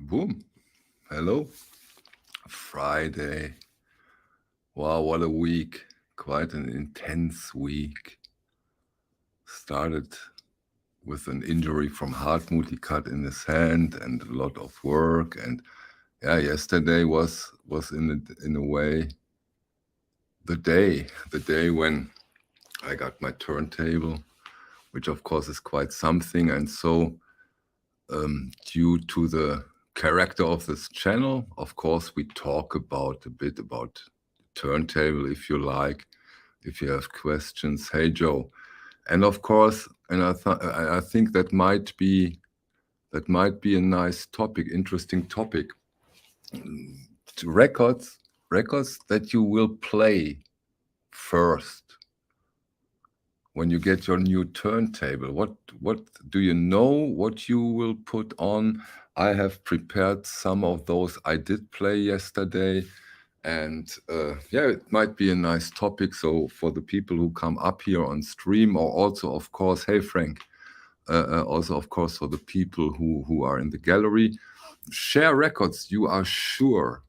Boom. Hello. Friday. Wow, what a week. Quite an intense week. Started with an injury from Hartmut. He cut in his hand and a lot of work. And yeah, yesterday was in a way the day when I got my turntable, which of course is quite something. And so due to the character of this channel, of course, we talk a bit about turntable, if you like, if you have questions. Hey, Joe. And of course, and I think that might be a nice topic, interesting topic. Records that you will play first when you get your new turntable. What do you know what you will put on? I have prepared some of those I did play yesterday, and yeah, it might be a nice topic. So for the people who come up here on stream, or also of course, hey Frank, also of course for the people who are in the gallery, share records you are sure,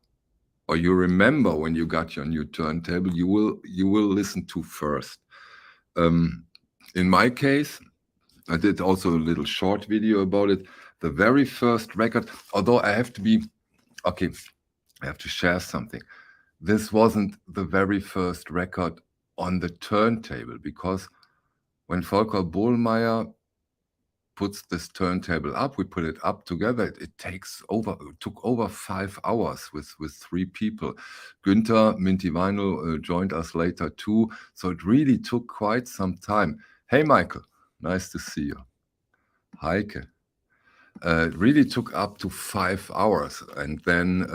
or you remember when you got your new turntable, you will listen to first. In my case, I did also a little short video about it. The very first record, although I have to share something. This wasn't the very first record on the turntable, because when Volker Bohlmeier puts this turntable up, we put it up together. It took over 5 hours with 3 people. Günther Minty Vinyl joined us later too, so it really took quite some time. Hey Michael, nice to see you. Heike. It really took up to 5 hours, and then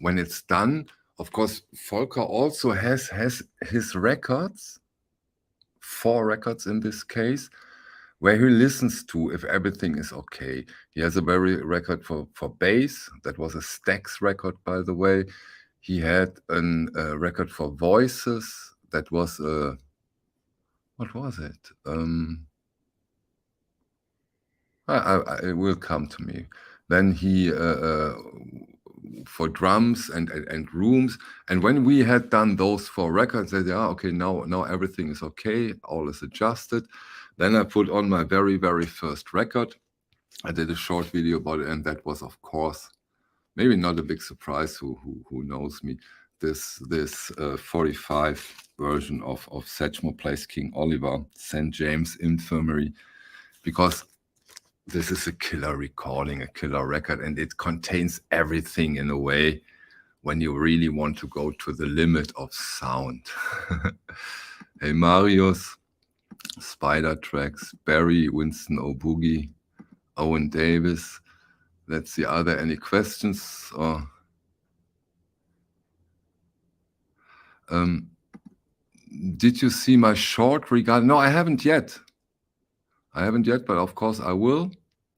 when it's done, of course, Volker also has his records, 4 records in this case, where he listens to if everything is okay. He has a very record for bass. That was a Stax record, by the way. He had a record for voices. That was what was it? It will come to me. Then he for drums and rooms. And when we had done those 4 records, I said, yeah, okay, now everything is okay, all is adjusted. Then I put on my very, very first record. I did a short video about it, and that was, of course, maybe not a big surprise who knows me, this 45 version of Satchmo Plays King Oliver, St. James Infirmary, because this is a killer recording, a killer record, and it contains everything in a way when you really want to go to the limit of sound. Hey Marius, Spider Tracks, Barry, Winston O'Boogie, Owen Davis. Let's see, are there any questions? Or did you see my short regarding? No, I haven't yet. But of course I will.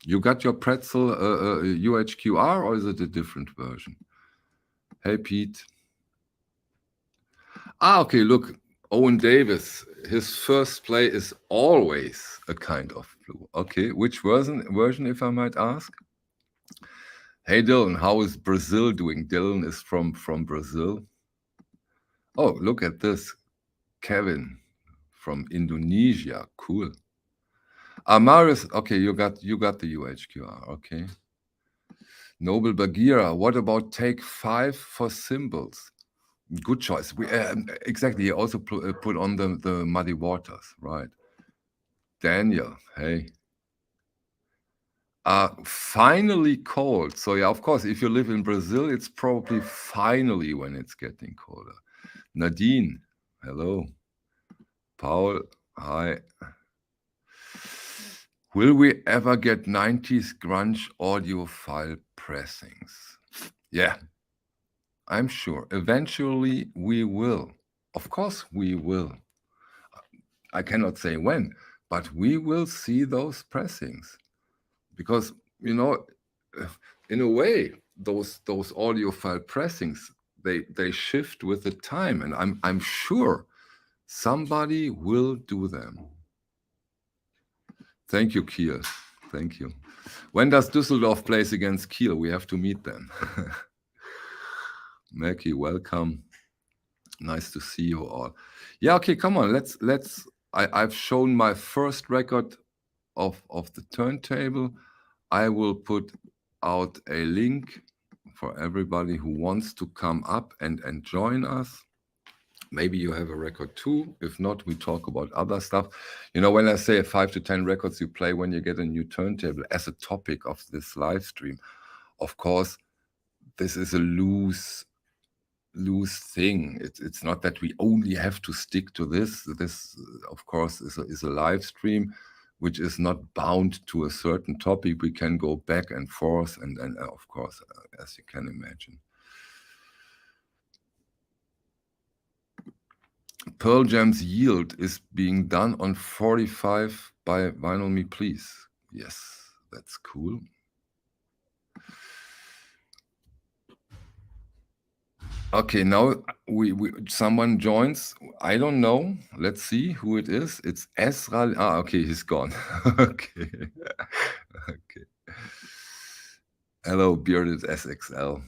You got your pretzel UHQR, or is it a different version? Hey Pete. Okay, look, Owen Davis, his first play is always a kind of blue. Okay, which version, if I might ask? Hey Dylan, how is Brazil doing? Dylan is from Brazil. Oh, look at this. Kevin from Indonesia. Cool. Marius, okay, you got the UHQR, okay. Noble Bagheera, what about take 5 for cymbals? Good choice. We exactly. He also put on the Muddy Waters, right? Daniel, hey. Finally cold. So yeah, of course, if you live in Brazil, it's probably finally when it's getting colder. Nadine, hello. Paul, hi. Will we ever get 90s grunge audiophile pressings? Yeah, I'm sure. Eventually we will. Of course we will. I cannot say when, but we will see those pressings. Because, you know, in a way, those audiophile pressings, they shift with the time, and I'm sure somebody will do them. Thank you, Kiel. Thank you. When does Düsseldorf plays against Kiel? We have to meet then. Mackie, welcome. Nice to see you all. Yeah, okay, come on. I've shown my first record of the turntable. I will put out a link for everybody who wants to come up and join us. Maybe you have a record too. If not, we talk about other stuff. You know, when I say 5 to 10 records you play when you get a new turntable as a topic of this live stream, of course, this is a loose thing. It's not that we only have to stick to this. This, of course, is a live stream, which is not bound to a certain topic. We can go back and forth, and of course, as you can imagine. Pearl Jam's Yield is being done on 45 by Vinyl Me Please. Yes, that's cool. Okay, now someone joins. I don't know. Let's see who it is. It's Ezra. Ah, okay, he's gone. Okay. Okay. Hello, bearded SXL.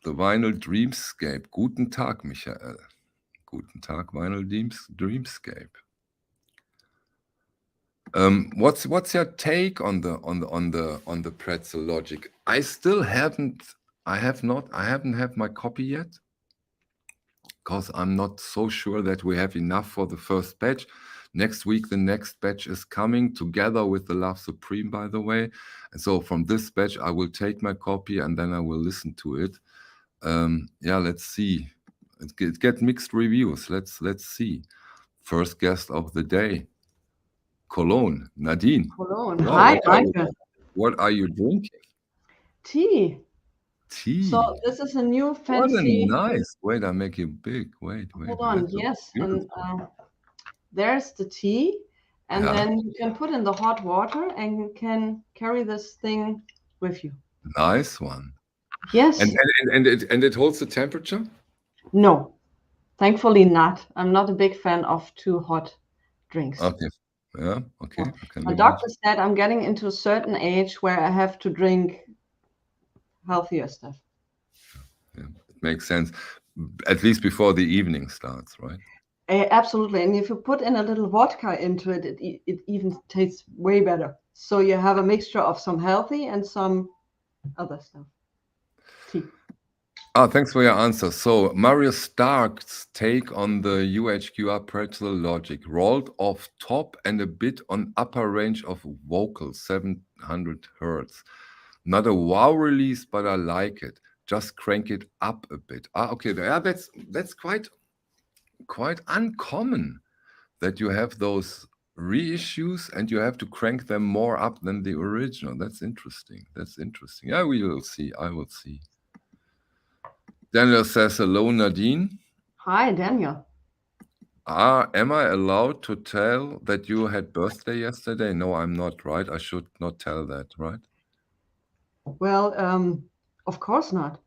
The Vinyl Dreamscape. Guten Tag, Michael. Guten Tag, Vinyl Dreamscape. What's your take on the pretzel logic? I haven't had my copy yet, because I'm not so sure that we have enough for the first batch. Next week, the next batch is coming together with the Love Supreme, by the way. And so from this batch, I will take my copy and then I will listen to it. Yeah, let's see. It get mixed reviews. Let's see. First guest of the day, Cologne, Nadine. Cologne. Wow, hi, Michael. What are you drinking? Tea. Tea. So this is a new fancy. What a nice. Wait, I make you big. Wait. Hold on. Yes, and there's the tea, and then you can put in the hot water and you can carry this thing with you. Nice one. Yes. And it holds the temperature? No, thankfully not. I'm not a big fan of too hot drinks. Okay. Yeah. Okay. My doctor said I'm getting into a certain age where I have to drink healthier stuff. Yeah, it makes sense. At least before the evening starts, right? Absolutely. And if you put in a little vodka into it, it even tastes way better. So you have a mixture of some healthy and some other stuff. Tea. Thanks for your answer. So Mario Stark's take on the UHQR pretzel logic, rolled off top and a bit on upper range of vocals, 700 hertz. Not a wow release, but I like it. Just crank it up a bit. Okay, yeah, that's quite uncommon that you have those reissues and you have to crank them more up than the original. That's interesting. Yeah, we will see. I will see. Daniel says, hello, Nadine. Hi, Daniel. Am I allowed to tell that you had birthday yesterday? No, I'm not, right? I should not tell that, right? Well, of course not.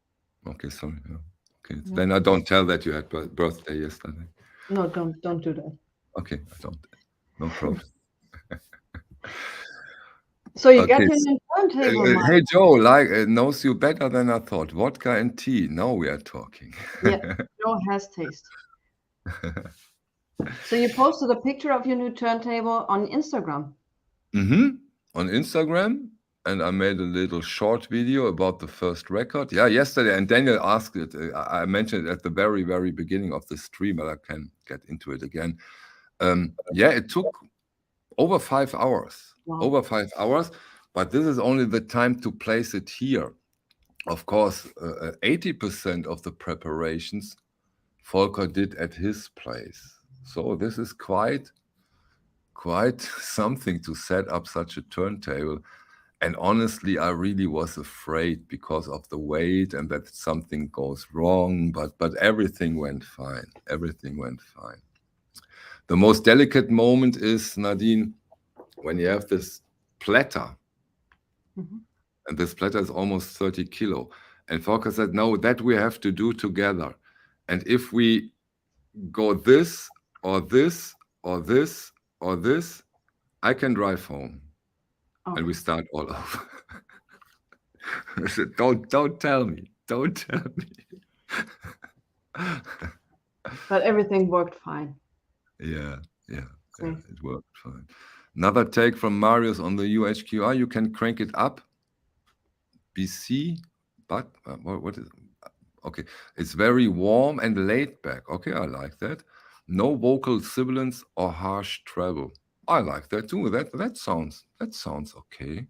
Okay, sorry. Yeah. Okay, yeah. Then I don't tell that you had birthday yesterday. No, don't do that. Okay, I don't. No problem. So you get your new turntable. Hey, Joe, knows you better than I thought. Vodka and tea. Now we are talking. Yeah, Joe has taste. So you posted a picture of your new turntable on Instagram. On Instagram, and I made a little short video about the first record. Yeah, yesterday, and Daniel asked it. I mentioned it at the very, very beginning of the stream, but I can get into it again. Yeah, it took over 5 hours. Wow. Over 5 hours, but this is only the time to place it here. Of course, 80% of the preparations Volker did at his place. So this is quite something to set up such a turntable. And honestly, I really was afraid because of the weight and that something goes wrong, but everything went fine. Everything went fine. The most delicate moment is, Nadine, when you have this platter, and this platter is almost 30 kilo. And Volker said, no, that we have to do together. And if we go this or this or this or this, I can drive home. and we Okay. start all over. I said, don't tell me. Don't tell me. But everything worked fine. Yeah, Great. it worked fine. Another take from Marius on the UHQR. You can crank it up. BC, but what is? Okay, it's very warm and laid back. Okay, I like that. No vocal sibilance or harsh treble. I like that too. That sounds okay.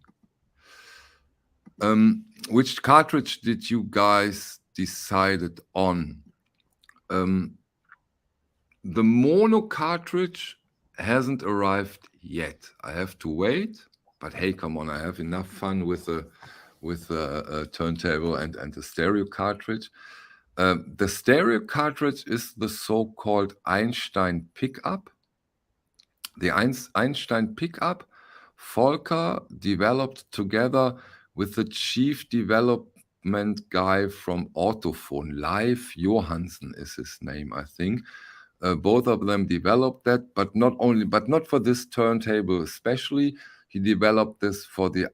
Which cartridge did you guys decided on? The mono cartridge hasn't arrived yet. I have to wait. But hey, come on! I have enough fun with the turntable and the stereo cartridge. The stereo cartridge is the so-called Einstein pickup. The Einstein pickup, Volker developed together with the chief development guy from Audiophile. Leif Johansen is his name, I think. Both of them developed that, but not for this turntable especially. He developed this for the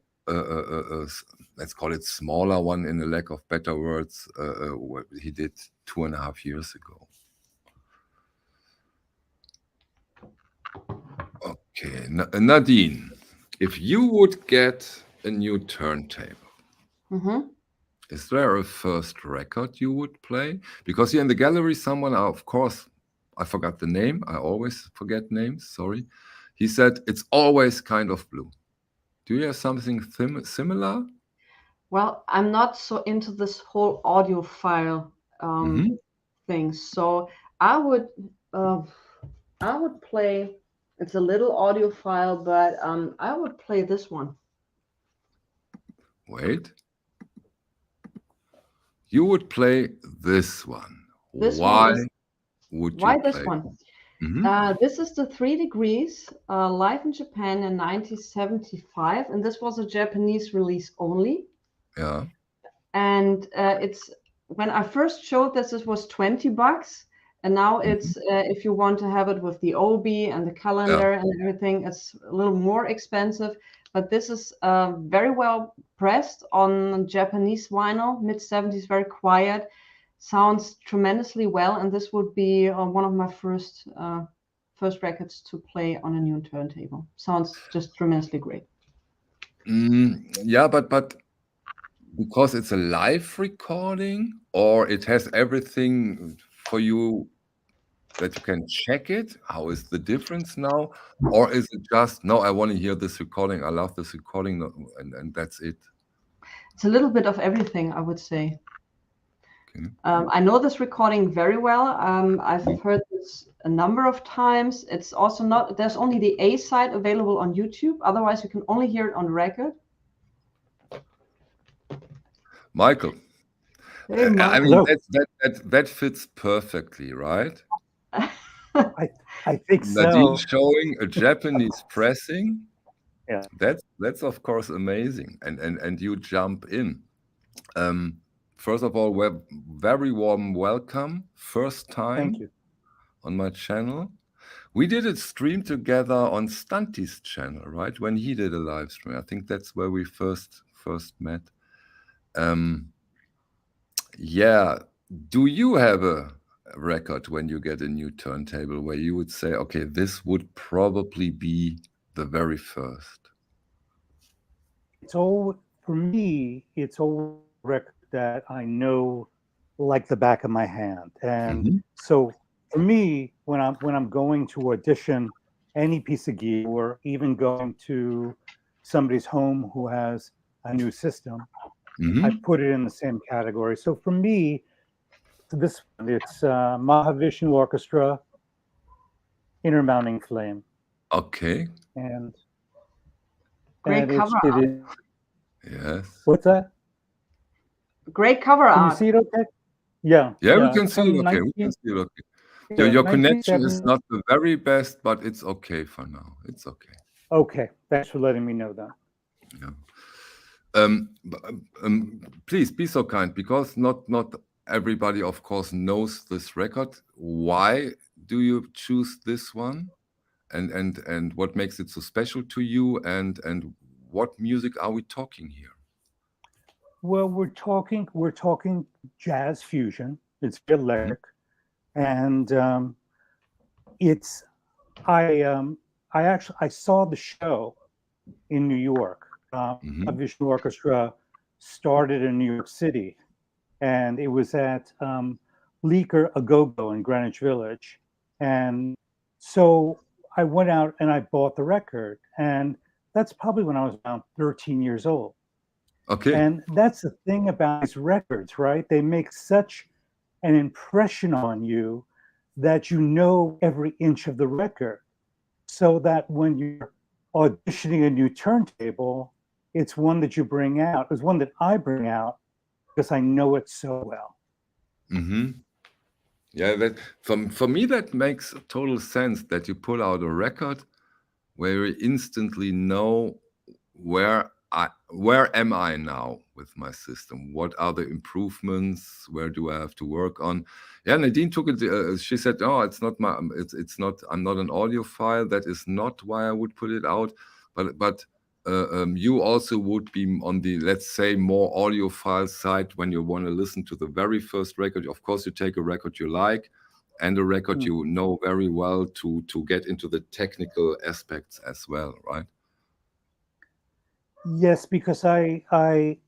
let's call it smaller one, in a lack of better words, what he did 2.5 years ago. Okay, Nadine, if you would get a new turntable, is there a first record you would play? Because here in the gallery, someone, of course, I forgot the name. I always forget names, sorry. He said, it's always kind of blue. Do you have something similar? Well, I'm not so into this whole audiophile thing, so I would play. It's a little audiophile, but I would play this one. Wait. You would play this one. This Why one is, would you why play? this one? This is the 3 Degrees, live in Japan in 1975, and this was a Japanese release only. Yeah. And it's, when I first showed this, it was $20, and now it's if you want to have it with the obi and the calendar and everything, it's a little more expensive. But this is very well pressed on Japanese vinyl, mid-70s, very quiet, sounds tremendously well, and this would be one of my first records to play on a new turntable. Sounds just tremendously great. Yeah, but because it's a live recording, or it has everything for you that you can check it? How is the difference now? Or is it just, no, I want to hear this recording, I love this recording, and that's it? It's a little bit of everything, I would say. Okay. I know this recording very well. I've heard this a number of times. It's also not, there's only the A side available on YouTube. Otherwise, you can only hear it on record. Michael. Hey, Michael. I mean, that fits perfectly, right? I think so. Nadine showing a Japanese pressing. Yeah. That's of course amazing. And you jump in. First of all, very warm welcome. First time Thank you. on my channel. We did a stream together on Stunty's channel, right? When he did a live stream. I think that's where we first met. Yeah. Do you have a record when you get a new turntable where you would say, okay, this would probably be the very first? For me, it's always a record that I know like the back of my hand. And so for me, when I'm going to audition any piece of gear, or even going to somebody's home who has a new system, I put it in the same category. So for me, this one, it's Mahavishnu Orchestra, Inner Mounting Flame. Okay. And great cover art. Yes. What's that? Great cover art. Can you see it okay? Yeah. Yeah, we can see it okay. We can see it okay. Yeah, your connection is not the very best, but it's okay for now. It's okay. Okay. Thanks for letting me know that. Yeah. Please be so kind, because not everybody, of course, knows this record. Why do you choose this one? And what makes it so special to you? And what music are we talking here? Well, we're talking jazz fusion. It's electric, and it's I saw the show in New York. A Vision Orchestra started in New York City, and it was at Leaker Agogo in Greenwich Village. And so I went out and I bought the record, and that's probably when I was around 13 years old. Okay. And that's the thing about these records, right? They make such an impression on you that you know every inch of the record, so that when you're auditioning a new turntable, it's one that you bring out. It's one that I bring out because I know it so well. Yeah, that for me that makes total sense, that you pull out a record where you instantly know where am I now with my system? What are the improvements? Where do I have to work on? Yeah, Nadine took it. She said, "Oh, it's not my. It's not. I'm not an audiophile. That is not why I would put it out. But you also would be on the, let's say, more audiophile side when you want to listen to the very first record. Of course, you take a record you like, and a record you know very well to get into the technical aspects as well, right?" Yes, because I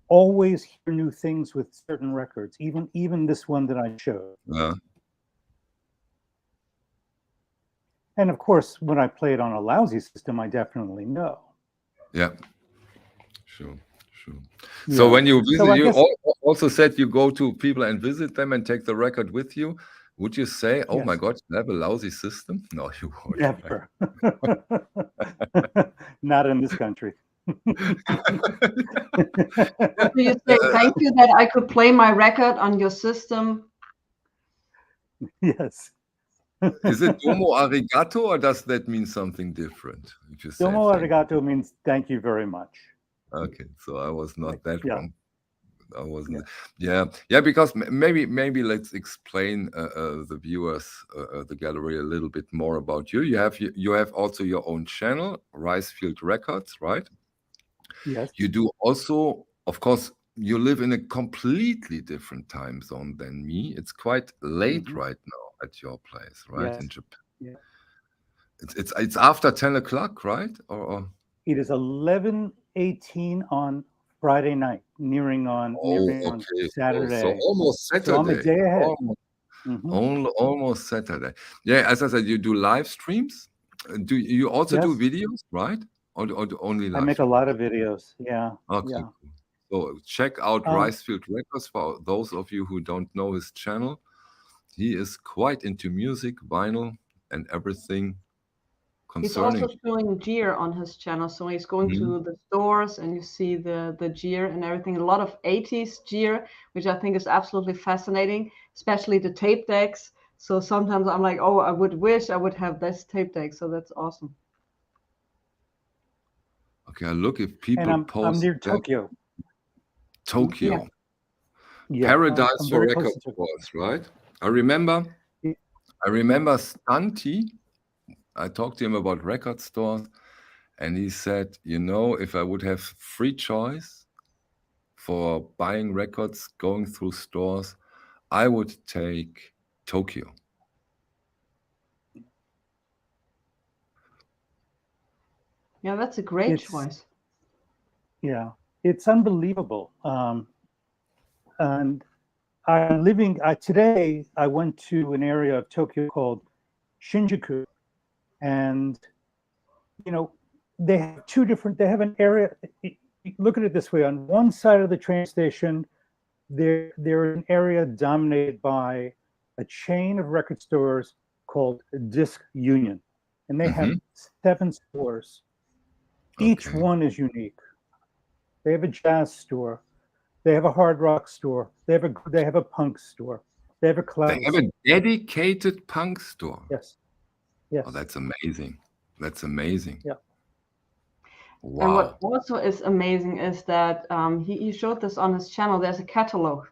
always hear new things with certain records, even this one that I showed. Yeah. And of course, when I play it on a lousy system, I definitely know. Yeah, sure. Yeah. So when you visit, So you also said you go to people and visit them and take the record with you. Would you say, "Oh my God, you have a lousy system"? No, you won't. Never. Not in this country. So you say, "Thank you that I could play my record on your system"? Yes. Is it domo arigato, or does that mean something different? If you say Domo arigato means thank you very much. Okay, so I was not that wrong. I wasn't. Yeah. Yeah, because maybe let's explain the viewers, the gallery, a little bit more about you. You have also your own channel, REISSUES Records, right? Yes. You do also, of course, you live in a completely different time zone than me. It's quite late right now at your place, right? Yes. In Japan. Yeah. It's after 10 o'clock, right? Or It is 11:18 on Friday night, nearing on Saturday. So almost Saturday. So I'm a day ahead. Almost Saturday. Yeah, as I said, you do live streams. Do you also do videos, right? Or only live? I make a lot of videos. Yeah. Okay. Yeah. Cool. So check out REISSUES Records for those of you who don't know his channel. He is quite into music, vinyl, and everything concerning. He's also showing gear on his channel, so he's going to the stores and you see the gear and everything. A lot of 80s gear, which I think is absolutely fascinating, especially the tape decks. So sometimes I'm like, oh, I would wish I would have this tape deck. So that's awesome. Okay, I look if people and I'm near Tokyo. Tokyo. Yeah. Paradise for record stores, right? I remember Stanti. I talked to him about record stores, and he said, if I would have free choice for buying records, going through stores, I would take Tokyo. Yeah, that's a great choice. Yeah, it's unbelievable. And I'm living, today I went to an area of Tokyo called Shinjuku. And, they have they have an area, look at it this way. On one side of the train station, there's an area dominated by a chain of record stores called Disc Union. And they have 7 stores. Each one is unique. They have a jazz store. They have a hard rock store. They have a punk store. They have a classic. They have a dedicated punk store. Yes. Yes. Oh, that's amazing. That's amazing. Yeah. Wow. And what also is amazing is that he showed this on his channel. There's a catalog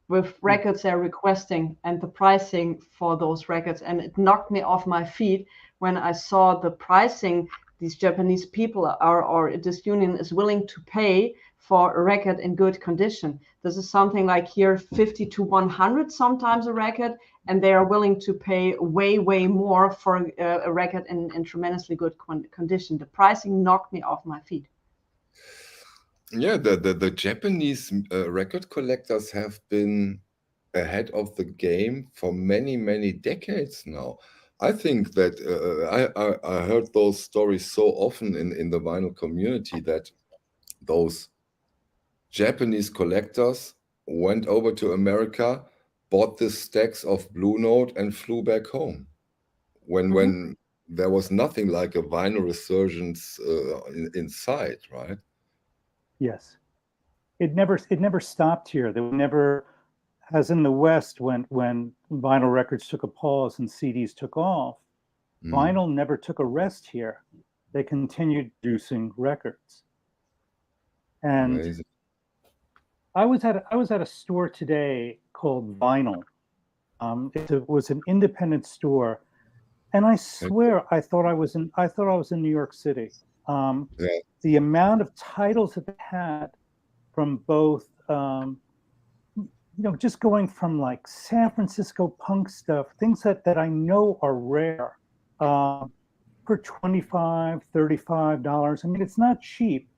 with records they're requesting and the pricing for those records. And it knocked me off my feet when I saw the pricing these Japanese people are, or this union is willing to pay for a record in good condition. This is something like here 50 to 100 sometimes a record, and they are willing to pay way more for a record in tremendously good condition. The pricing knocked me off my feet. Yeah, the Japanese record collectors have been ahead of the game for many decades now. I think that I heard those stories so often in the vinyl community that those Japanese collectors went over to America, bought the stacks of Blue Note, and flew back home when there was nothing like a vinyl resurgence in sight, right? Yes, it never stopped here. There never, as in the West, when vinyl records took a pause and CDs took off, vinyl never took a rest here. They continued producing records. And amazing. I was at a store today called Vinyl. It was an independent store, and I swear I thought I was in New York City. The amount of titles that they had from both, just going from like San Francisco punk stuff, things that I know are rare, for $25, $35. I mean, it's not cheap.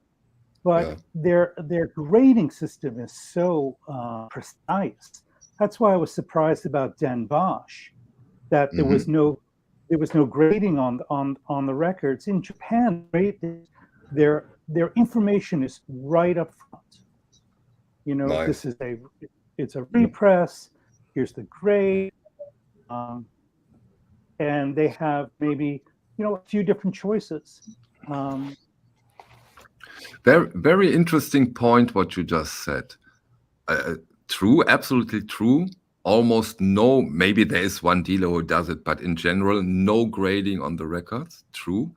But their grading system is so precise. That's why I was surprised about Den Bosch, that there was no grading on the records. In Japan, their information is right up front. Nice. This is it's a repress. Here's the grade, and they have maybe a few different choices. Very interesting point what you just said. True, absolutely true. Almost no, maybe there is one dealer who does it, but in general, no grading on the records. True.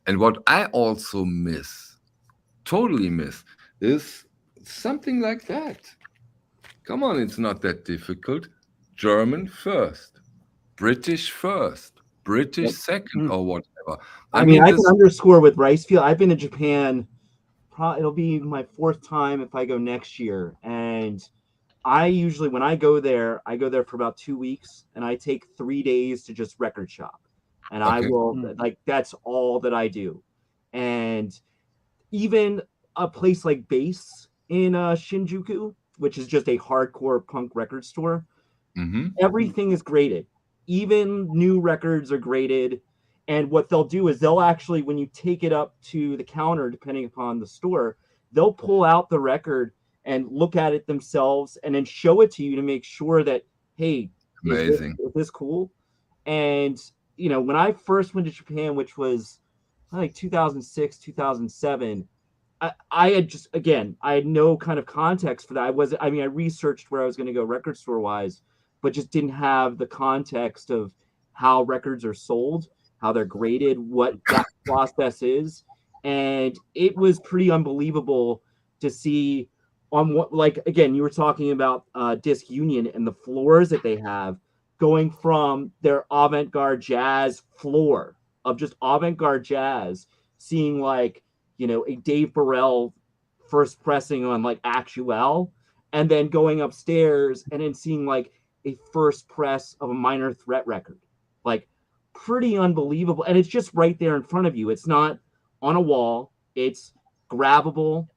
And what I also totally miss, is something like that. Come on, it's not that difficult. German first, British first, British second, or whatever. I mean, I can underscore with REISSUES. I've been to Japan. It'll be my 4th time if I go next year. And I usually, when I go there for about 2 weeks, and I take 3 days to just record shop. And I will, that's all that I do. And even a place like Base in Shinjuku, which is just a hardcore punk record store, everything is graded. Even new records are graded. And what they'll do is they'll actually, when you take it up to the counter, depending upon the store, they'll pull out the record and look at it themselves and then show it to you to make sure that, hey, amazing. Is this cool? And, when I first went to Japan, which was like 2006, 2007, I had just, again, I had no kind of context for that. I researched where I was going to go record store wise, but just didn't have the context of how records are sold, how they're graded, what that process is. And it was pretty unbelievable to see on what, like, again, you were talking about Disc Union and the floors that they have, going from their avant-garde jazz floor of just avant-garde jazz, seeing like, a Dave Burrell first pressing on like Actuel, and then going upstairs and then seeing like a first press of a Minor Threat record. Like, pretty unbelievable. And it's just right there in front of you. It's not on a wall. It's grabbable.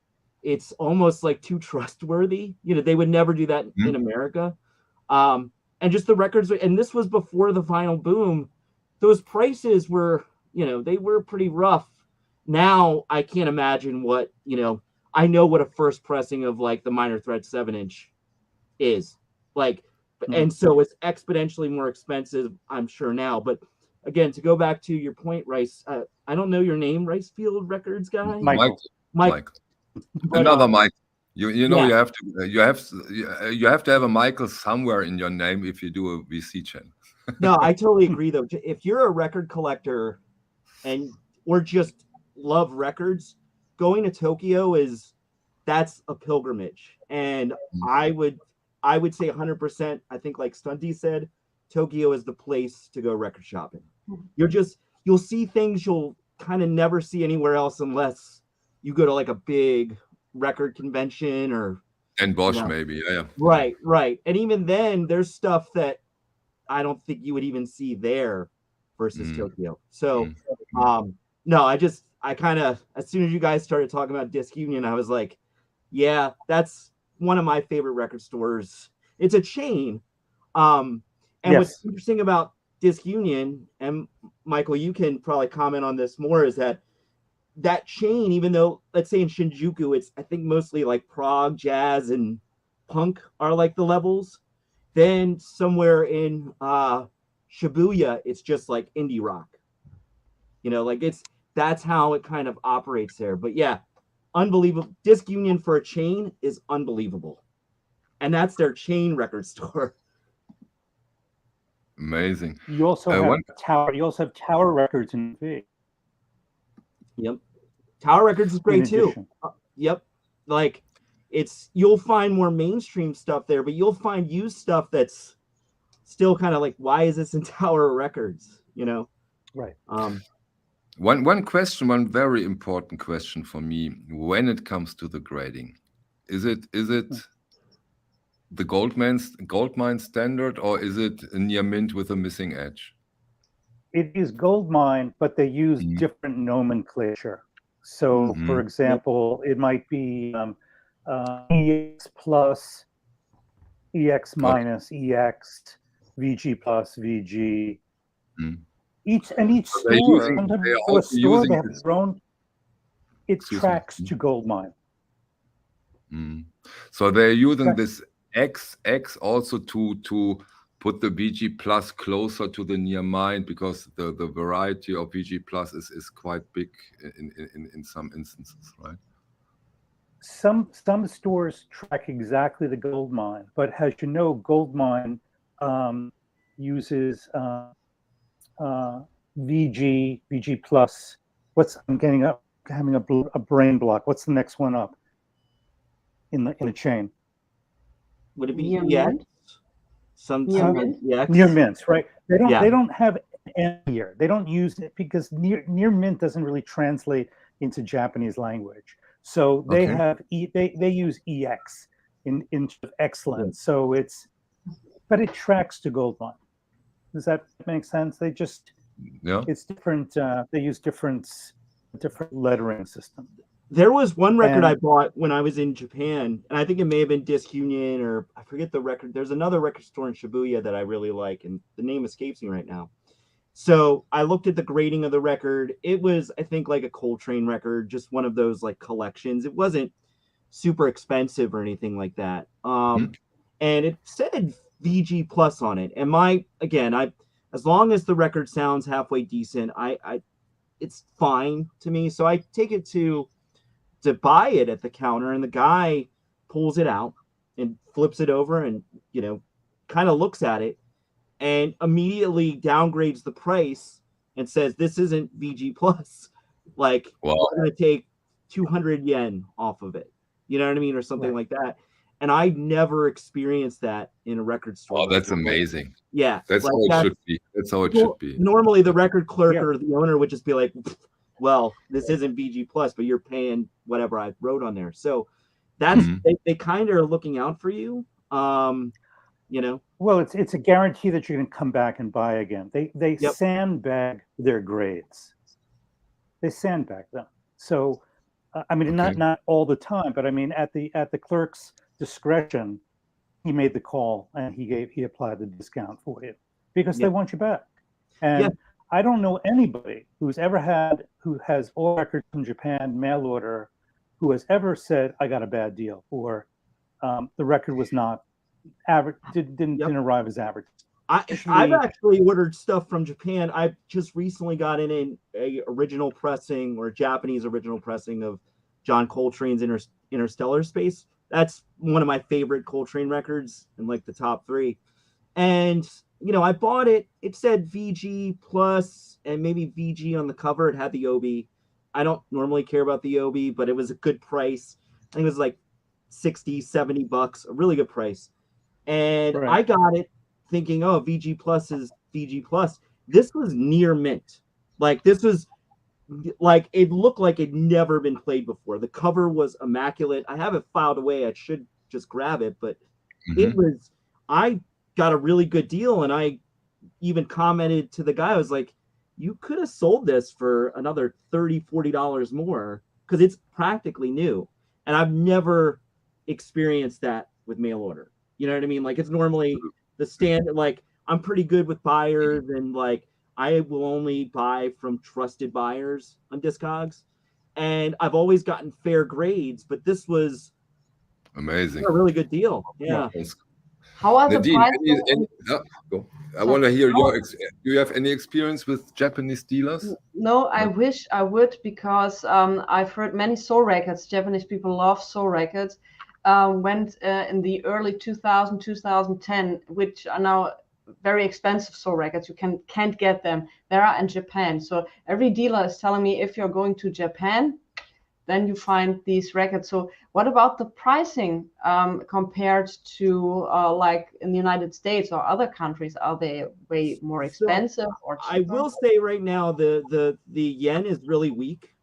It's almost like too trustworthy. They would never do that in America. And just the records, and this was before the vinyl boom. Those prices were, they were pretty rough. Now I can't imagine what, I know what a first pressing of like the Minor Threat 7-inch is like. And so it's exponentially more expensive, I'm sure now. But again, to go back to your point, Rice, I don't know your name, Ricefield Records guy. Mike. Another Mike. You have to have a Michael somewhere in your name if you do a VC channel. No, I totally agree though. If you're a record collector or just love records, going to Tokyo that's a pilgrimage. And I would say 100%. I think like Stunty said, Tokyo is the place to go record shopping. You'll see things you'll kind of never see anywhere else unless you go to like a big record convention or And Bosch, you know. maybe. Yeah. Right. And even then, there's stuff that I don't think you would even see there versus Tokyo. So, no, I kind of, as soon as you guys started talking about Disc Union, I was like, yeah, that's one of my favorite record stores. It's a chain. And what's interesting about Disc Union, and Michael, you can probably comment on this more, is that chain, even though, let's say in Shinjuku, it's, I think, mostly like prog, jazz, and punk are like the levels. Then somewhere in Shibuya, it's just like indie rock. You know, like that's how it kind of operates there. But yeah, unbelievable. Disc Union for a chain is unbelievable. And that's their chain record store. Amazing. You also have Tower. You also have Tower Records in V. Yep. Tower Records is great too. Yep. Like you'll find more mainstream stuff there, but you'll find used stuff that's still kind of like, why is this in Tower Records? You know? Right. One question, one very important question for me when it comes to the grading. Is it the Goldmine standard, or is it a near mint with a missing edge? It is Goldmine, but they use different nomenclature. So, for example, it might be EX plus, EX minus, EX, VG plus, VG. Each store, they have their own. It tracks to Goldmine. So they're using this XX also to put the VG plus closer to the near mint, because the variety of VG plus is quite big in some instances, right? Some stores track exactly the Goldmine, but as you know, Goldmine uses VG plus. Having a brain block. What's the next one up in the chain? Would it be EX? Near mint, right? They don't have N here. They don't use it because near mint doesn't really translate into Japanese language. So they have they use EX in excellence. So but it tracks to Goldmine. Does that make sense? They just it's different. They use different lettering system. There was one record I bought when I was in Japan, and I think it may have been Disc Union, or I forget the record. There's another record store in Shibuya that I really like, and the name escapes me right now. So I looked at the grading of the record. It was, I think, like a Coltrane record, just one of those like collections. It wasn't super expensive or anything like that. And it said VG plus on it. And as long as the record sounds halfway decent, it's fine to me. So I take it to buy it at the counter, and the guy pulls it out and flips it over and, kind of looks at it and immediately downgrades the price and says, this isn't VG plus. Like, we're going to take 200 yen off of it. You know what I mean? Or something like that. And I never experienced that in a record store. Oh, that's amazing. Yeah. That's how it should be. That's how it should be. Normally the record clerk or the owner would just be like, well, this isn't VG plus, but you're paying whatever I wrote on there. So that's, they kind of are looking out for you. Well, it's a guarantee that you're going to come back and buy again. They sandbag their grades. They sandbag them. So, not all the time, but at the clerk's discretion, he made the call and he applied the discount for you because they want you back. And I don't know anybody who has all records from Japan mail order who has ever said I got a bad deal or the record was not average, didn't arrive as average. I've actually ordered stuff from Japan. I just recently got in a original pressing or a Japanese original pressing of John Coltrane's Interstellar Space. That's one of my favorite Coltrane records in like the top 3. And, I bought it. It said VG plus and maybe VG on the cover. It had the OB. I don't normally care about the OB, but it was a good price. I think it was like $60-$70, a really good price. And I got it thinking, oh, VG plus is VG plus. This was near mint. Like, this was like it looked like it'd never been played before. The cover was immaculate. I have it filed away. I should just grab it, but it was, I got a really good deal, and I even commented to the guy, I was like, you could have sold this for another $30-$40 more, because it's practically new. And I've never experienced that with mail order. You know what I mean? Like, it's normally the standard, like, I'm pretty good with buyers, and like I will only buy from trusted buyers on Discogs, and I've always gotten fair grades, but this was amazing, a really good deal. Yeah. How are the Nadine, prices? go. I want to hear your. Do you have any experience with Japanese dealers? No, I wish I would, because I've heard many soul records. Japanese people love soul records. Went in the early 2000, 2010, which are now very expensive soul records. You can't get them. They are in Japan. So every dealer is telling me, if you're going to Japan, then you find these records. So what about the pricing compared to like in the United States or other countries? Are they way more expensive or cheaper? I will say right now the yen is really weak.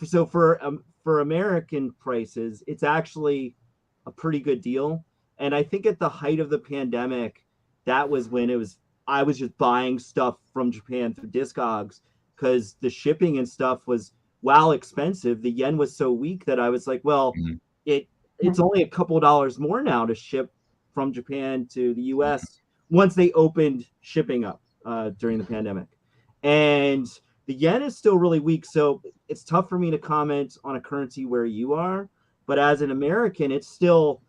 So for American prices, it's actually a pretty good deal. And I think at the height of the pandemic, that was when I was just buying stuff from Japan through Discogs, because the shipping and stuff was, while expensive, the yen was so weak that I was like, well, it's only a couple dollars more now to ship from Japan to the US once they opened shipping up during the pandemic. And the yen is still really weak, so it's tough for me to comment on a currency where you are. But as an American, it's still,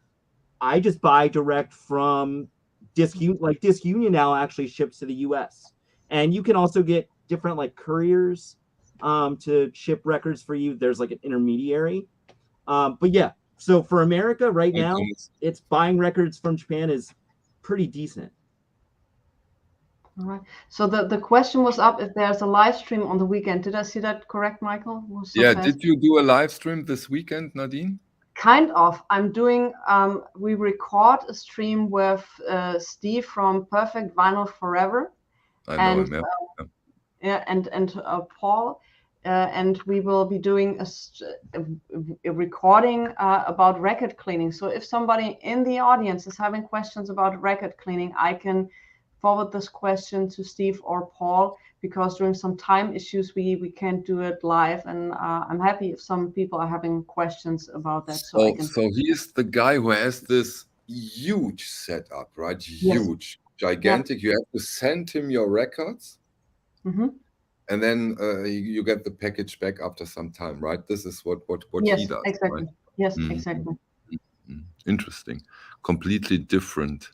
I just buy direct from Disc Union now actually ships to the US. And you can also get different like couriers to ship records for you. There's like an intermediary. But yeah, so for America right now, it's buying records from Japan is pretty decent. All right. So the question was up if there's a live stream on the weekend. Did I see that correct, Michael? Yeah. Did you do a live stream this weekend, Nadine? Kind of. I'm doing, we record a stream with Steve from Perfect Vinyl Forever. I know him, yeah. And Paul. And we will be doing a recording about record cleaning. So if somebody in the audience is having questions about record cleaning, I can forward this question to Steve or Paul, because during some time issues, we can't do it live. And I'm happy if some people are having questions about that. So he is the guy who has this huge setup, right? Huge, gigantic. You have to send him your records. And then you get the package back after some time, right? This is what he does. Exactly. Right? Yes, exactly. Interesting. Completely different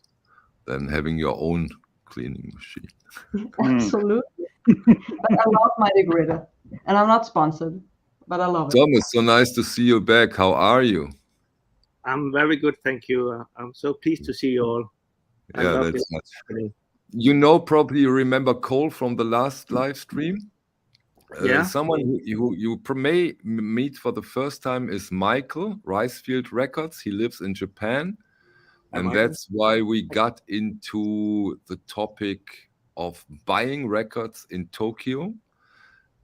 than having your own cleaning machine. Absolutely. But I love my degrader, and I'm not sponsored, but I love it. Thomas, so nice to see you back. How are you? I'm very good, thank you. I'm so pleased to see you all. Yeah, that's nice. You know, probably you remember Cole from the last live stream. Yeah. Someone who you may meet for the first time is Michael, REISSUES Records. He lives in Japan. And that's why we got into the topic of buying records in Tokyo.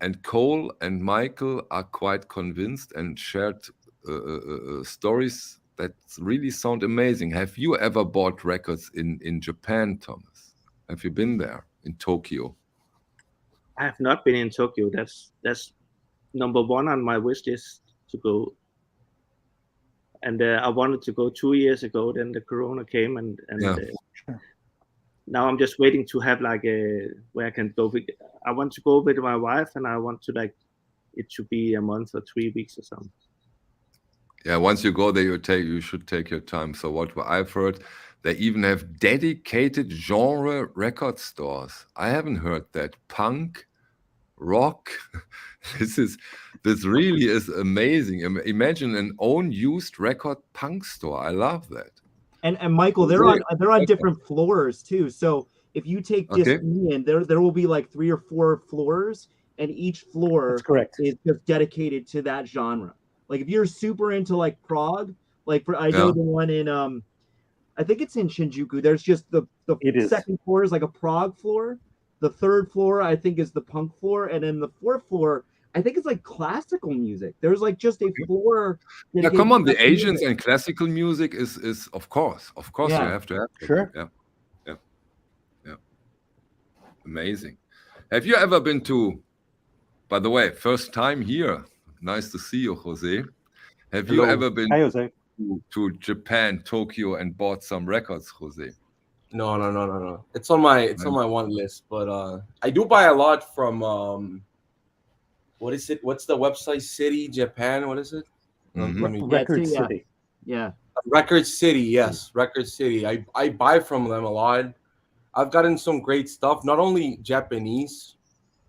And Cole and Michael are quite convinced and shared stories that really sound amazing. Have you ever bought records in Japan, Thomas? Have you been there in Tokyo? I have not been in Tokyo. That's number one on my wish list to go. And I wanted to go 2 years ago. Then the Corona came, and now I'm just waiting to have like where I can go. I want to go with my wife, and I want to like it to be a month or 3 weeks or something. Yeah, once you go there, you should take your time. So what I've heard, they even have dedicated genre record stores. I haven't heard that. Punk, rock. This really is amazing. Imagine an own used record punk store. I love that. And Michael, they're on different floors too. So if you take Disc Union, there will be like 3 or 4 floors, and each floor is just dedicated to that genre. Like if you're super into like prog, like I know the one in I think it's in Shinjuku. There's just the second floor is like a prog floor. The third floor I think is the punk floor, and then the fourth floor I think it's like classical music. There's like just a floor. Yeah, come on. The dedicated to Asians music. and classical music is of course you Yeah. have to have it. Sure. Yeah. Amazing. Have you ever been to? By the way, first time here. Nice to see you, Jose. Have you Hello. ever been Hi, Jose. to Japan, Tokyo, and bought some records, Jose? No. It's on my want list, but I do buy a lot from what is it? What's the website? City Japan? What is it? Mhm. Let me Record yeah. City. Yeah. Record City, yes, Record City. I buy from them a lot. I've gotten some great stuff, not only Japanese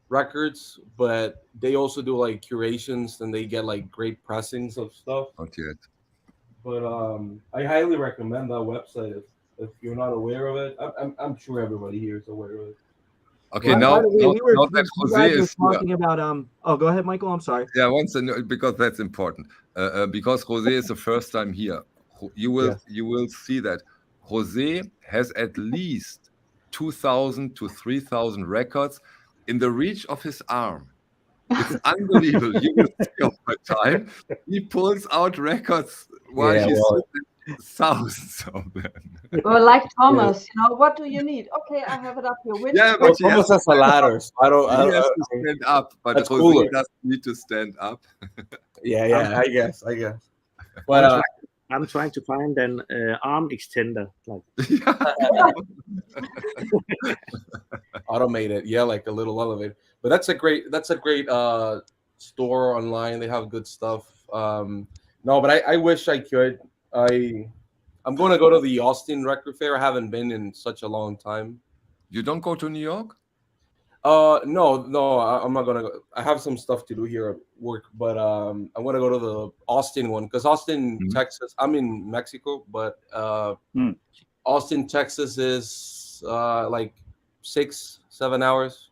records, but they also do like curations and they get like great pressings of stuff. Not yet. But I highly recommend that website if you're not aware of it. I'm sure everybody here is aware of it. Okay, By now the way, now that you Jose guys were is here. talking about Oh, go ahead, Michael. I'm sorry. Yeah, because that's important. Because Jose is the first time here. You will see that Jose has at least 2,000 to 3,000 records in the reach of his arm. It's unbelievable. You will see over time. He pulls out records while Yeah, he's well- thousands of them. Or like Thomas, what do you need? Okay, I have it up here. Which Yeah, Well, but he has Thomas has a ladder, so I don't. He has to I- stand up, but That's Jose cooler. doesn't need to stand up. yeah, I guess. But I'm trying to find an arm extender. Like automated, yeah, like a little elevator. But that's a great store online. They have good stuff. No, but I wish I could. I'm going to go to the Austin Record Fair. I haven't been in such a long time. You don't go to New York? No, I'm not gonna go. I have some stuff to do here at work, but I'm gonna go to the Austin one because Austin, Texas. I'm in Mexico, but Austin, Texas is like 6-7 hours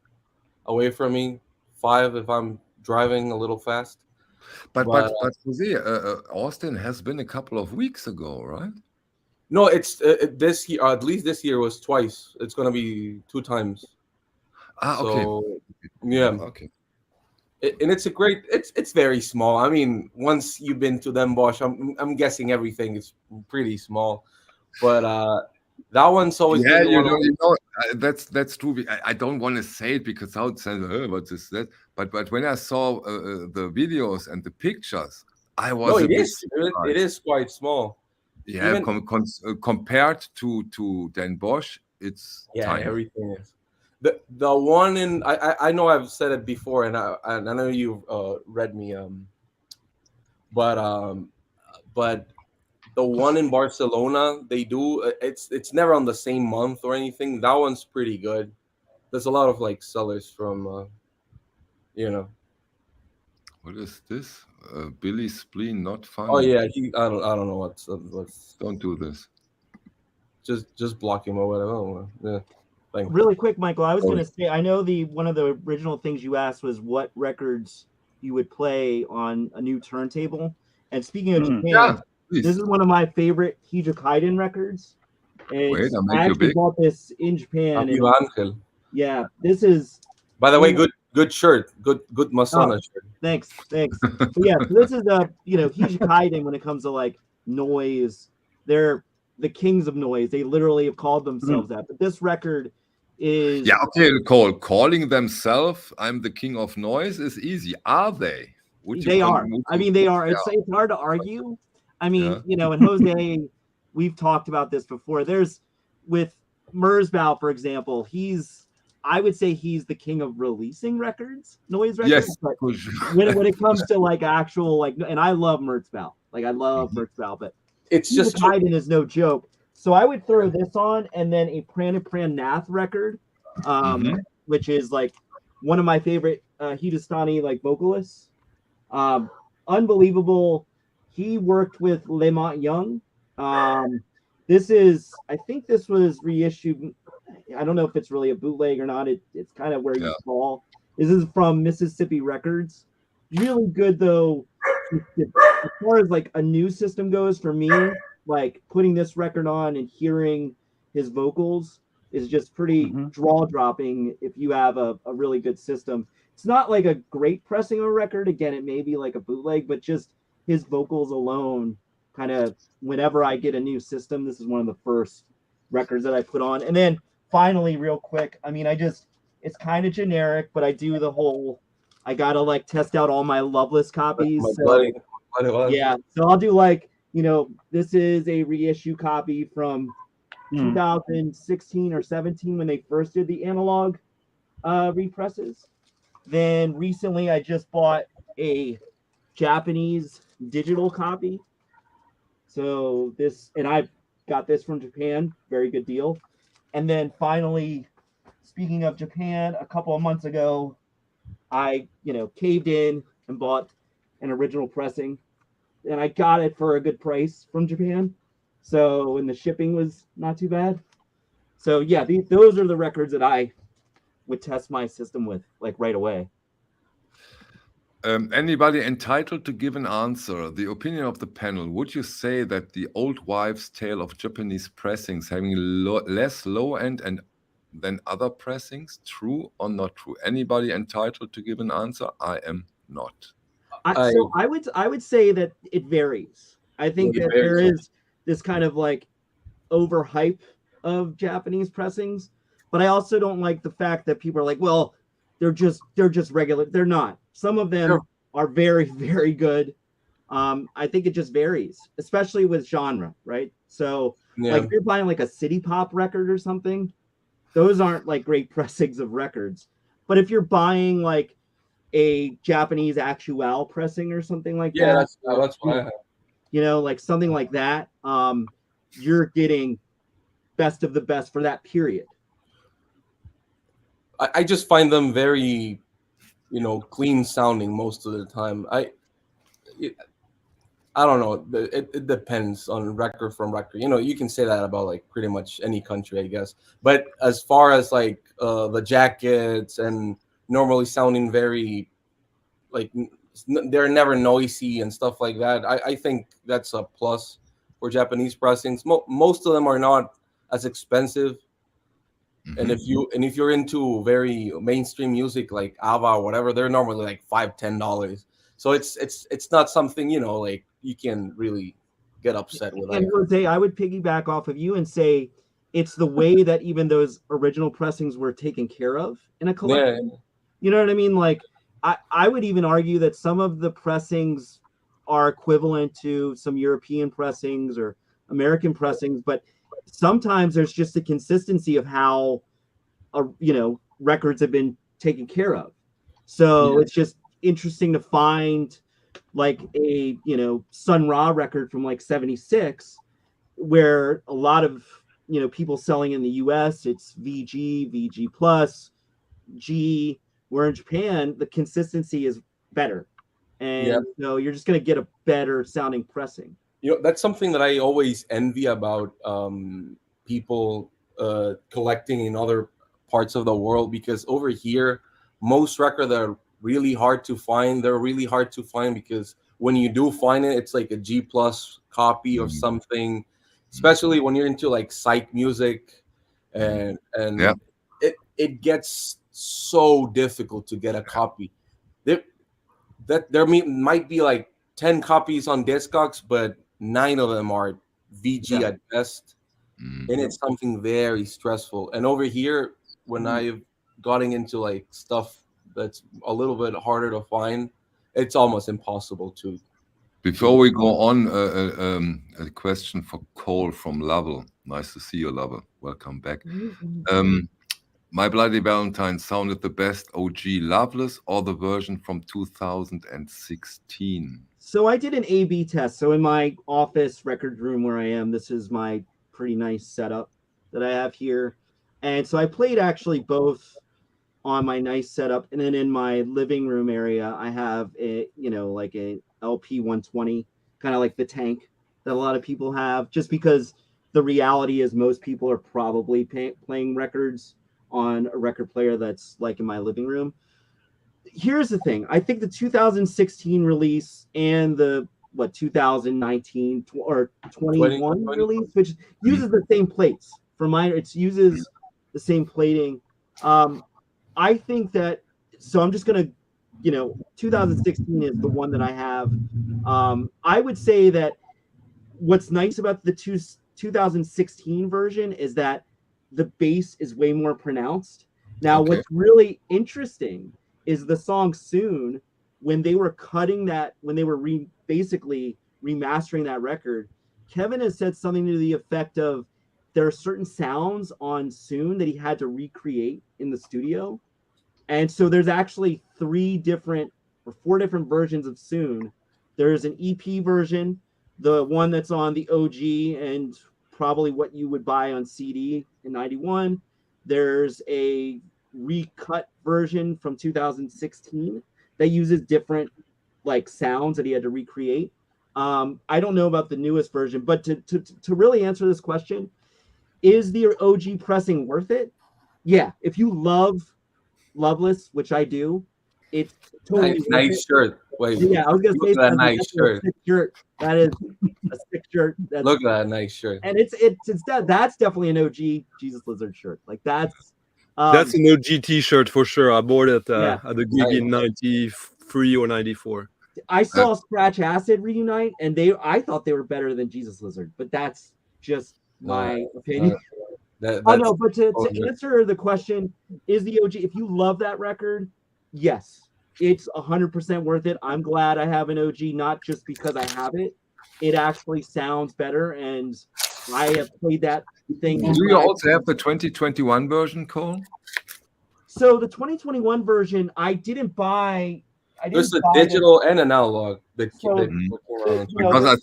away from me. 5 if I'm driving a little fast. But Jose, Austin has been a couple of weeks ago, right? No, it's this year. At least this year was twice. It's gonna be 2 times. Okay. So, yeah. Okay. And it's a great. It's very small. I mean, once you've been to Den Bosch, I'm guessing everything is pretty small, but that one's always Yeah, been that's true. I don't want to say it because how it sounds. What is that? But when I saw the videos and the pictures, I was. No, a it bit is. surprised. It is quite small. Yeah, Even- compared to Den Bosch, it's tiny. Everything is. The one in I know I've said it before, and I know you've read me. But the one in Barcelona, they do. It's never on the same month or anything. That one's pretty good. There's a lot of like sellers from, What is this? Billy Spleen, not funny. Oh yeah, I don't know what's. Don't do this. Just block him or whatever. Yeah. Thanks. Really quick, Michael, I was going to say, I know one of the original things you asked was what records you would play on a new turntable. And speaking of Japan, this is one of my favorite Hija Kaiden records. And I actually bought this in Japan. And, Angel. yeah, this is. By the way, good shirt, good Masana shirt. Thanks. But yeah, so this is Hija Kaiden when it comes to like noise. They're the kings of noise. They literally have called themselves that. But this record is calling themselves I'm the king of noise is easy. Are they? They are. I mean, they are. It's hard to argue. I mean, and Jose, we've talked about this before. There's with Merzbow, for example, I would say he's the king of releasing noise records. Yes, but when it comes to like actual and I love Merzbow. Like I love Merzbow, but it's just Kaiden is no joke. So I would throw this on and then a Pran Nath record, which is like one of my favorite Hindustani like vocalists. Unbelievable. He worked with Lemont Young. I think this was reissued. I don't know if it's really a bootleg or not. It's kind of where you fall. This is from Mississippi Records. Really good though. As far as like a new system goes, for me, like putting this record on and hearing his vocals is just pretty jaw dropping if you have a really good system. it's not like a great pressing of a record. Again, it may be like a bootleg, but just his vocals alone, kind of whenever I get a new system, this is one of the first records that I put on. And then finally, real quick, I mean, it's kind of generic, but I do the whole, I gotta like test out all my Loveless copies. So, yeah, so I'll do like, you know, this is a reissue copy from 2016 or 17 when they first did the analog represses. Then recently I just bought a Japanese digital copy. So this, and I got this from Japan, very good deal. And then finally, speaking of Japan, a couple of months ago, I, you know, caved in and bought an original pressing, and I got it for a good price from Japan. So, and the shipping was not too bad. So yeah, those are the records that I would test my system with, like right away. Anybody entitled to give an answer? The opinion of the panel. Would you say that the old wives' tale of Japanese pressings having less low end and than other pressings, true or not true? Anybody entitled to give an answer? I am not. So I would say that it varies. I think that there is this kind of like overhype of Japanese pressings, but I also don't like the fact that people are like, well, they're just regular. They're not. Some of them are very, very good. I think it just varies, especially with genre, right? So like if you're buying like a city pop record or something, those aren't like great pressings of records. But if you're buying like a Japanese actual pressing or something like that, that's what I have. You know, like something like that, you're getting best of the best for that period. I just find them very, you know, clean sounding most of the time. I don't know. It depends on record from record. You know, you can say that about like pretty much any country, I guess. But as far as like the jackets and normally sounding very, like they're never noisy and stuff like that, I think that's a plus for Japanese pressings. Most of them are not as expensive. And if you're into very mainstream music like ABBA or whatever, they're normally like $5-10. So it's not something, you know, like you can really get upset with. And Jose, I would piggyback off of you and say it's the way that even those original pressings were taken care of in a collection. Yeah. You know what I mean? Like I would even argue that some of the pressings are equivalent to some European pressings or American pressings, but sometimes there's just a consistency of how, you know, records have been taken care of. So it's just interesting to find like a, you know, Sun Ra record from like 76, where a lot of, you know, people selling in the US, it's VG, VG plus, G, where in Japan, the consistency is better. And you know, you're just going to get a better sounding pressing. You know, that's something that I always envy about people collecting in other parts of the world, because over here, most records are really hard to find. They're really hard to find because when you do find it, it's like a G plus copy of something, especially when you're into like psych music, and it gets so difficult to get a copy. There might be like 10 copies on Discogs, but 9 of them are VG at best, and it's something very stressful. And over here, when I've gotten into like stuff that's a little bit harder to find, it's almost impossible to. Before we go on, a question for Cole from Lovell. Nice to see you, Lovell. Welcome back. My Bloody Valentine sounded the best OG Loveless or the version from 2016? So I did an A/B test. So in my office record room where I am, this is my pretty nice setup that I have here. And so I played actually both on my nice setup. And then in my living room area, I have a, you know, like a LP 120, kind of like the tank that a lot of people have, just because the reality is most people are probably playing records on a record player that's like in my living room. Here's the thing. I think the 2016 release and the 2019 or 21 release, which uses the same plates for mine, it uses the same plating. I think that so I'm just gonna, 2016 is the one that I have. I would say that what's nice about the 2016 version is that the bass is way more pronounced. Now, Okay. what's really interesting is the song Soon, when they were cutting that, when they were basically remastering that record, Kevin has said something to the effect of there are certain sounds on Soon that he had to recreate in the studio. And so there's actually 4 different versions of Soon. There's an EP version, the one that's on the OG and probably what you would buy on CD in 91. There's a recut version from 2016 that uses different like sounds that he had to recreate. I don't know about the newest version, but to really answer this question, is the OG pressing worth it? Yeah, if you love Loveless, which I do, it's totally nice shirt. Wait, yeah, I was gonna say that nice shirt. That is a sick shirt. Look at that nice shirt. And it's that's definitely an OG Jesus Lizard shirt. Like that's an OG T-shirt for sure. I bought it Yeah. at the gig in '93 or '94. I saw Scratch Acid reunite, and I thought they were better than Jesus Lizard, but that's just my opinion. No, but to answer the question, is the OG, if you love that record, yes, it's 100% worth it. I'm glad I have an OG, not just because I have it. It actually sounds better, and I have played that thing. Do you also have the 2021 version, Cole? So the 2021 version, I didn't buy. There's a digital and an analog. Because I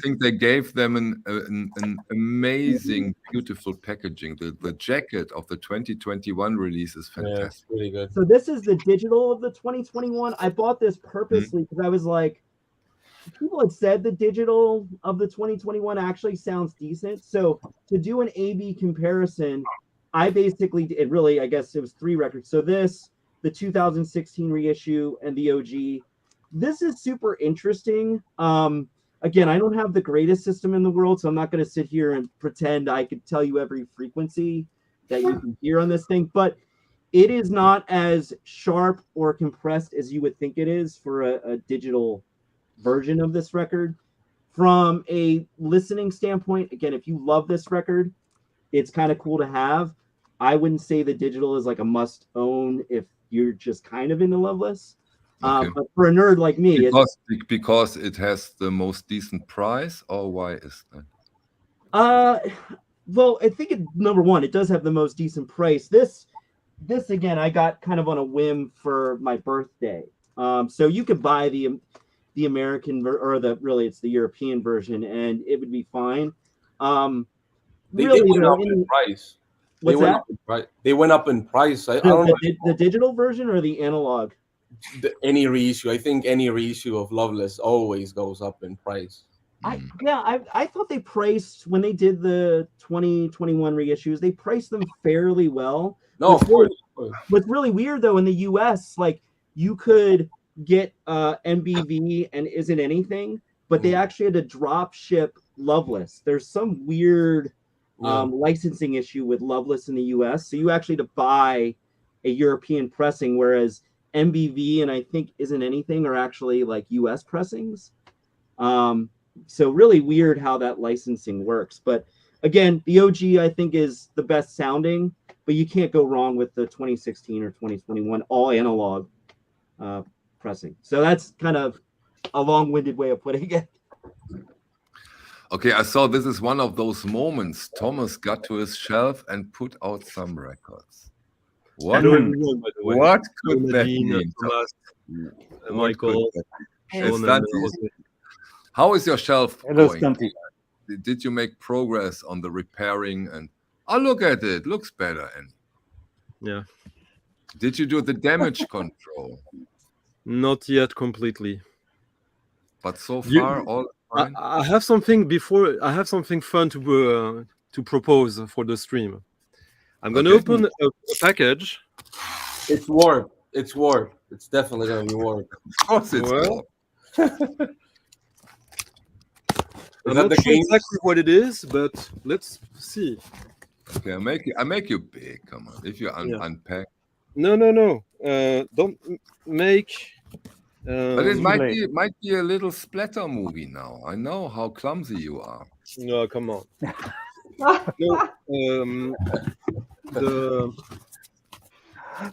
think they gave them an amazing, beautiful packaging. The jacket of the 2021 release is fantastic. Yeah, it's really good. So this is the digital of the 2021. I bought this purposely because I was like, people had said the digital of the 2021 actually sounds decent. So to do an A/B comparison, I basically, I guess it was 3 records. So this, the 2016 reissue, and the OG. This is super interesting. Again, I don't have the greatest system in the world, so I'm not going to sit here and pretend I could tell you every frequency that you can hear on this thing, but it is not as sharp or compressed as you would think it is for a digital version of this record. From a listening standpoint, again, if you love this record, it's kind of cool to have. I wouldn't say the digital is like a must own if you're just kind of into Loveless. Okay. But for a nerd like me, because it has the most decent price, or why is that? Well, I think number one, it does have the most decent price. This again, I got kind of on a whim for my birthday. So you could buy the American it's the European version, and it would be fine. They went up in price. They went up in price. I don't know the digital version or the analog. Any reissue. I think any reissue of Loveless always goes up in price. I thought they priced, when they did the 2021 reissues, they priced them fairly well. No, of course. What's really weird though, in the US, like you could get MBV and Isn't Anything, but they actually had to drop ship Loveless. There's some weird licensing issue with Loveless in the US, so you actually had to buy a European pressing, whereas MBV and I think Isn't Anything are actually like US pressings. So really weird how that licensing works. But again, the OG I think is the best sounding, but you can't go wrong with the 2016 or 2021 all analog pressing. So that's kind of a long-winded way of putting it. Okay, I saw this is one of those moments Thomas got to his shelf and put out some records. What could that mean? Michael. How is your shelf going? Did you make progress on the repairing? And look at it, looks better. And yeah, did you do the damage control? Not yet completely, but so far all fine. I have something fun to propose for the stream. I'm gonna open a package. It's warm. It's warm. It's definitely gonna be warm. Of course it's warm. I'm not sure exactly what it is, but let's see. Okay, I make you big. Come on, if you unpack. No. don't make. But it might be a little splatter movie now. I know how clumsy you are. No, come on. No,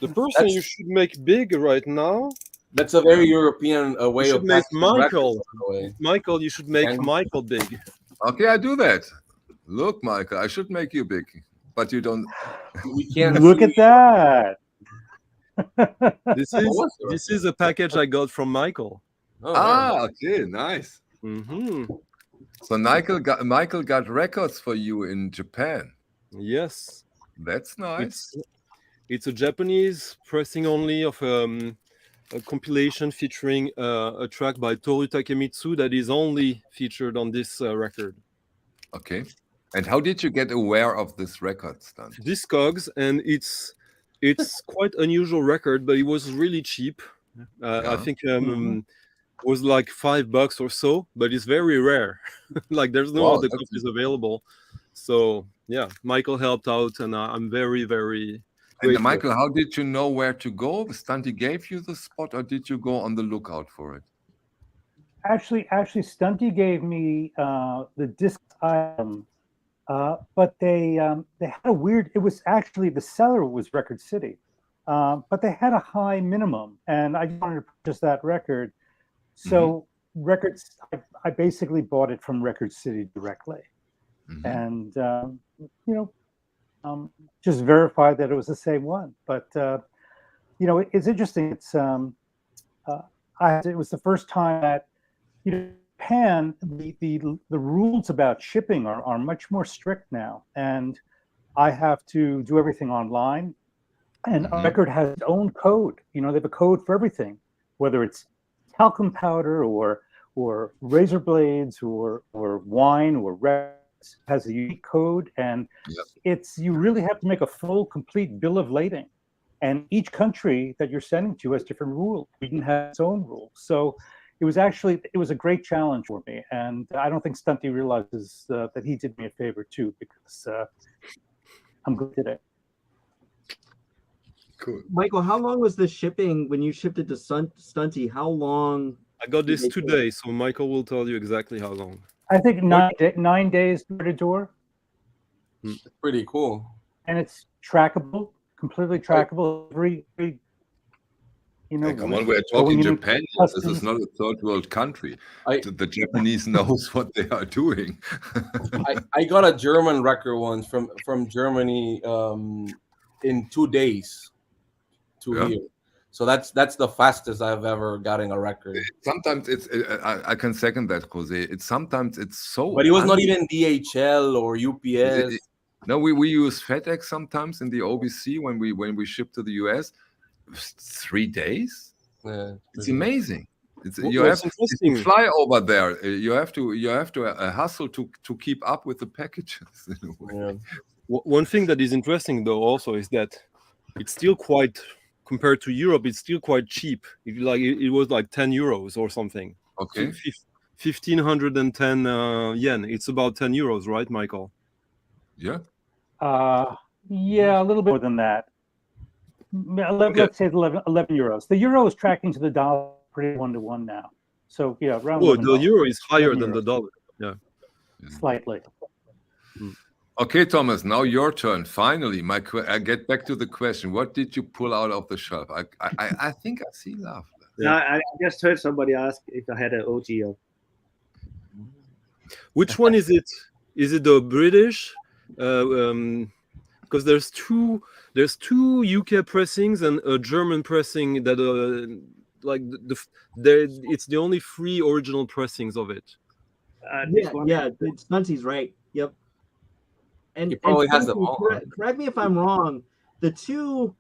the person you should make big right now. That's a very European way of make Michael. Records, Michael, you should make Michael big. Okay, I do that. Look, Michael, I should make you big, but you don't. We can't look at that. This is a package I got from Michael. Oh, okay, nice. Mm-hmm. So Michael got records for you in Japan. Yes, that's nice. It's a Japanese pressing only of a compilation featuring a track by Toru Takemitsu that is only featured on this record. Okay. And how did you get aware of this record, Stan? Discogs, and it's quite unusual record, but it was really cheap. I think was like $5 or so, but it's very rare. Like there's no other copies available. So yeah, Michael helped out, and I'm very, very grateful. And Michael, how did you know where to go? Stunty gave you the spot, or did you go on the lookout for it? Actually, Stunty gave me the disc item, but they had a weird. It was actually the seller was Record City, but they had a high minimum, and I just wanted to purchase that record. So records, I basically bought it from Record City directly, and just verified that it was the same one. But it's interesting. It's it was the first time that Japan, the rules about shipping are much more strict now, and I have to do everything online. And a record has its own code. They have a code for everything, whether it's talcum powder or razor blades or wine or records, has a unique code, and you really have to make a full, complete bill of lading. And each country that you're sending to has different rules. Sweden has its own rules. So it was a great challenge for me, and I don't think Stunty realizes that he did me a favor too, because I'm good at it. Cool. Michael, how long was the shipping when you shipped it to Stunty? How long? I got this today, so Michael will tell you exactly how long. I think 9 days door to door. It's pretty cool. And it's trackable, completely trackable. Hey, come on, we're talking Japan. This is not a third world country. The Japanese knows what they are doing. I got a German record once from Germany in 2 days to here. So that's the fastest I've ever gotten a record. Sometimes I can second that, Jose. Sometimes it's so. But it was not even DHL or UPS. No, we use FedEx sometimes in the OBC when we ship to the US. 3 days. Yeah, it's amazing. You have to fly over there. You have to hustle to keep up with the packages. Yeah. One thing that is interesting though also is that it's still quite, compared to Europe, it's still quite cheap. It was like 10 euros or something. Okay. 1,510 yen. It's about 10 euros, right, Michael? Yeah. Yeah, a little bit more than that. Let's say 11 euros. The euro is tracking to the dollar pretty 1-to-1 now. So yeah, around. Oh, the euro is higher than the dollar. Yeah. Slightly. Okay, Thomas, now your turn. Finally, I get back to the question. What did you pull out of the shelf? I think I see love. Yeah. No, I just heard somebody ask if I had an OG. Which one is it? Is it the British? Because there's two UK pressings and a German pressing that it's the only 3 original pressings of it. Stunty's right. Yep. And he probably has them all. Correct me if I'm wrong. The two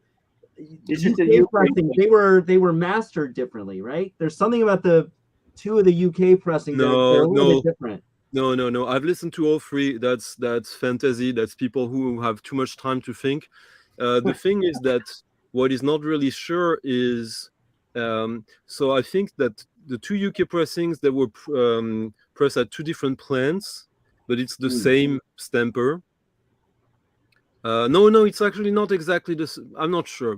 UK pressings, they were mastered differently, right? There's something about the 2 of the UK pressings that are a little bit different. No. I've listened to all 3. That's fantasy. That's people who have too much time to think. The thing is that what is not really sure is, so I think that the 2 UK pressings that were pressed at 2 different plants, but it's the same stamper. No, it's actually not exactly this. I'm not sure,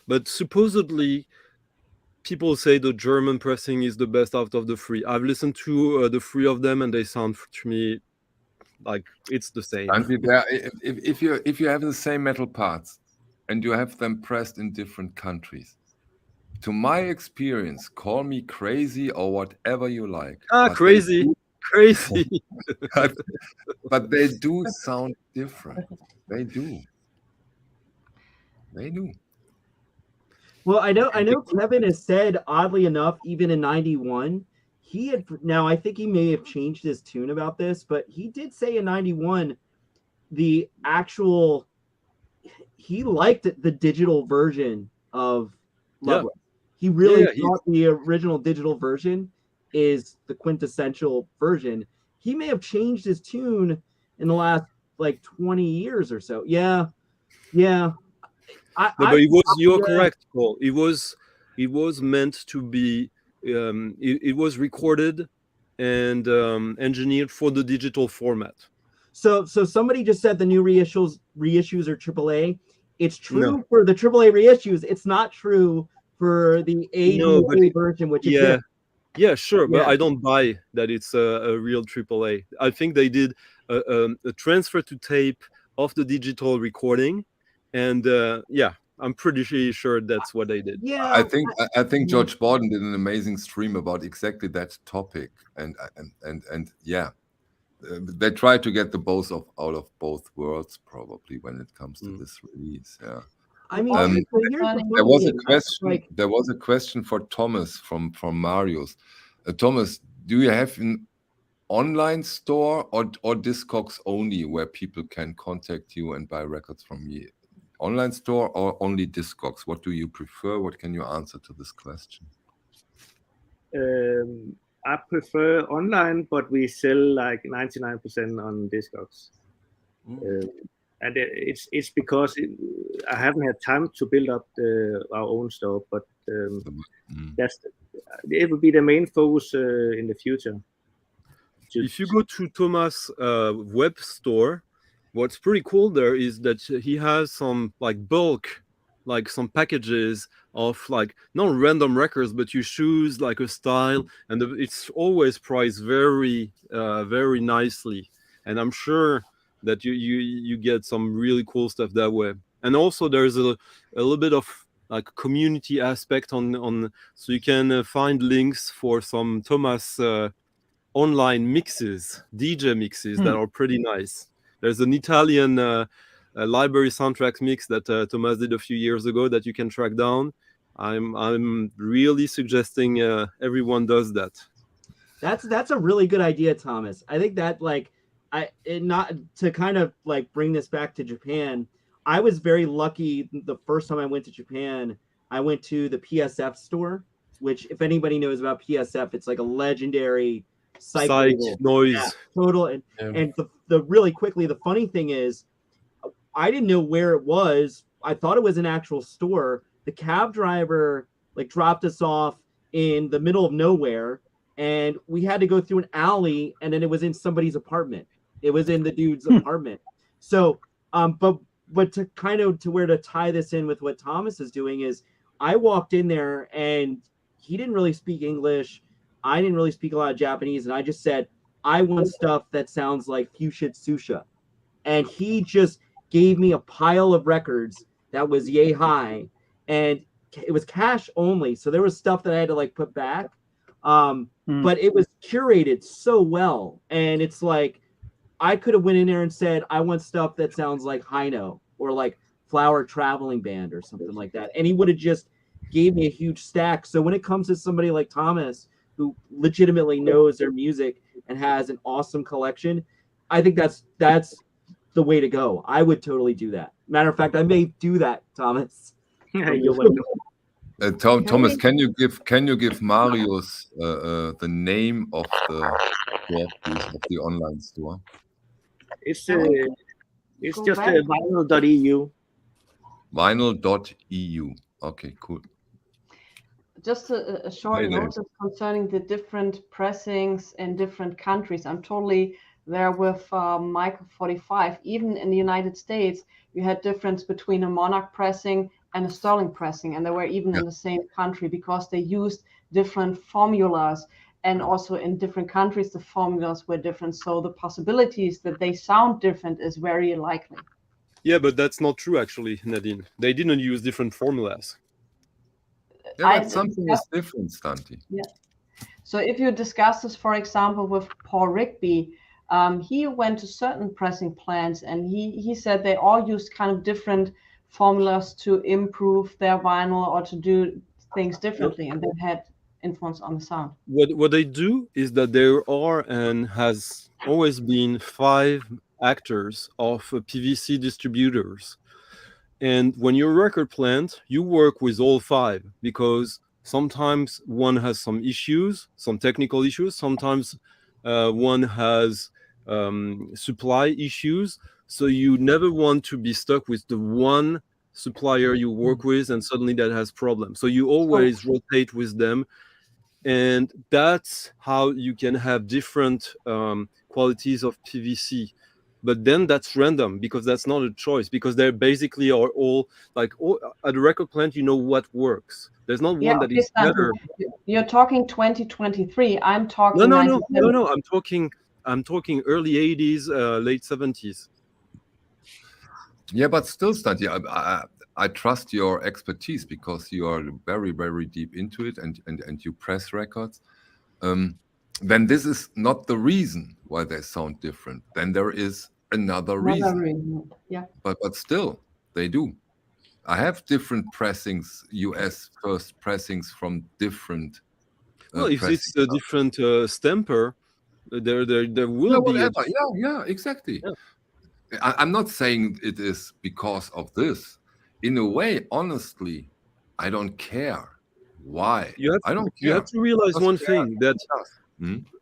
but supposedly people say the German pressing is the best out of the three. I've listened to the three of them, and they sound to me like it's the same. And if you have the same metal parts and you have them pressed in different countries, to my experience, call me crazy or whatever you like. Crazy. But they do sound different. They do. Well, I know Kevin has said, oddly enough, even in 91, he had, now I think he may have changed his tune about this, but he did say in 91 the actual, he liked the digital version of Loveless. He really thought the original digital version is the quintessential version. He may have changed his tune in the last like 20 years or so. Yeah. But you're correct, Paul. It was meant to be. It was recorded and engineered for the digital format. So somebody just said the new reissues are AAA. It's true for the AAA reissues. It's not true for the AAA version, which is yeah, sure, but I don't buy that it's a real AAA. I think they did a transfer to tape of the digital recording, and I'm pretty sure that's what they did. Yeah, I think George Borden did an amazing stream about exactly that topic, and they try to get the both out of both worlds probably when it comes to this release. Yeah. I mean, there was a question. There was a question for Thomas from Marius. Thomas, do you have an online store or Discogs only where people can contact you and buy records from you? Online store or only Discogs? What do you prefer? What can you answer to this question? I prefer online, but we sell like 99% on Discogs. And it's because I haven't had time to build up our own store, but it will be the main focus in the future. If you go to Thomas' web store, what's pretty cool there is that he has some like bulk, like some packages of like not random records, but you choose like a style, and it's always priced very, very nicely. And I'm sure that you get some really cool stuff that way. And also there's a little bit of like community aspect on so you can find links for some Thomas online mixes, DJ mixes that are pretty nice. There's an Italian library soundtracks mix that Thomas did a few years ago that you can track down. I'm really suggesting everyone does that. That's a really good idea, Thomas. I think that not to kind of like bring this back to Japan. I was very lucky the first time I went to Japan. I went to the PSF store, which if anybody knows about PSF, it's like a legendary psych noise total. And the really quickly, the funny thing is, I didn't know where it was. I thought it was an actual store. The cab driver like dropped us off in the middle of nowhere, and we had to go through an alley, and then it was in somebody's apartment. It was in the dude's apartment. So, but to kind of to tie this in with what Thomas is doing is, I walked in there and he didn't really speak English. I didn't really speak a lot of Japanese, and I just said, I want stuff that sounds like Fushitsusha. And he just gave me a pile of records that was yay high, and it was cash only. So there was stuff that I had to like put back. But it was curated so well. And it's like, I could have went in there and said, I want stuff that sounds like Hino or like Flower Traveling Band or something like that. And he would have just gave me a huge stack. So when it comes to somebody like Thomas, who legitimately knows their music and has an awesome collection, I think that's the way to go. I would totally do that. Matter of fact, I may do that, Thomas. Thomas, can you give Marius the name of the online store? It's just vinyl.eu. Vinyl.eu. Okay, cool. Just a short notice concerning the different pressings in different countries. I'm totally there with Michael 45. Even in the United States, you had difference between a Monarch pressing and a Sterling pressing, and they were even in the same country because they used different formulas. And also in different countries, the formulas were different. So the possibilities that they sound different is very likely. Yeah, but that's not true, actually, Nadine. They didn't use different formulas. Yeah, but something is different, Stanti. Yeah. So if you discuss this, for example, with Paul Rigby, he went to certain pressing plants, and he said they all used kind of different formulas to improve their vinyl or to do things differently, and that had influence on the sound. What they do is that there are and has always been 5 actors of PVC distributors. And when you're a record plant, you work with all 5 because sometimes one has some issues, some technical issues. Sometimes one has supply issues. So you never want to be stuck with the one supplier you work with and suddenly that has problems. So you always rotate with them. And that's how you can have different qualities of PVC. But then that's random because that's not a choice, because they basically are all like at a record plant, you know what works. There's not one that is better. You're talking 2023. I'm talking No. I'm talking early 80s, late 70s. Yeah, but still, Stanti, I trust your expertise because you are very, very deep into it and you press records. Then this is not the reason why they sound different. Then there is another reason. Yeah. But still, they do. I have different pressings, US first pressings from different. Well, if it's a different stamper, there will be. Yeah, exactly. Yeah. I'm not saying it is because of this. In a way, honestly, I don't care. Why? I don't care. You have to realize one thing, that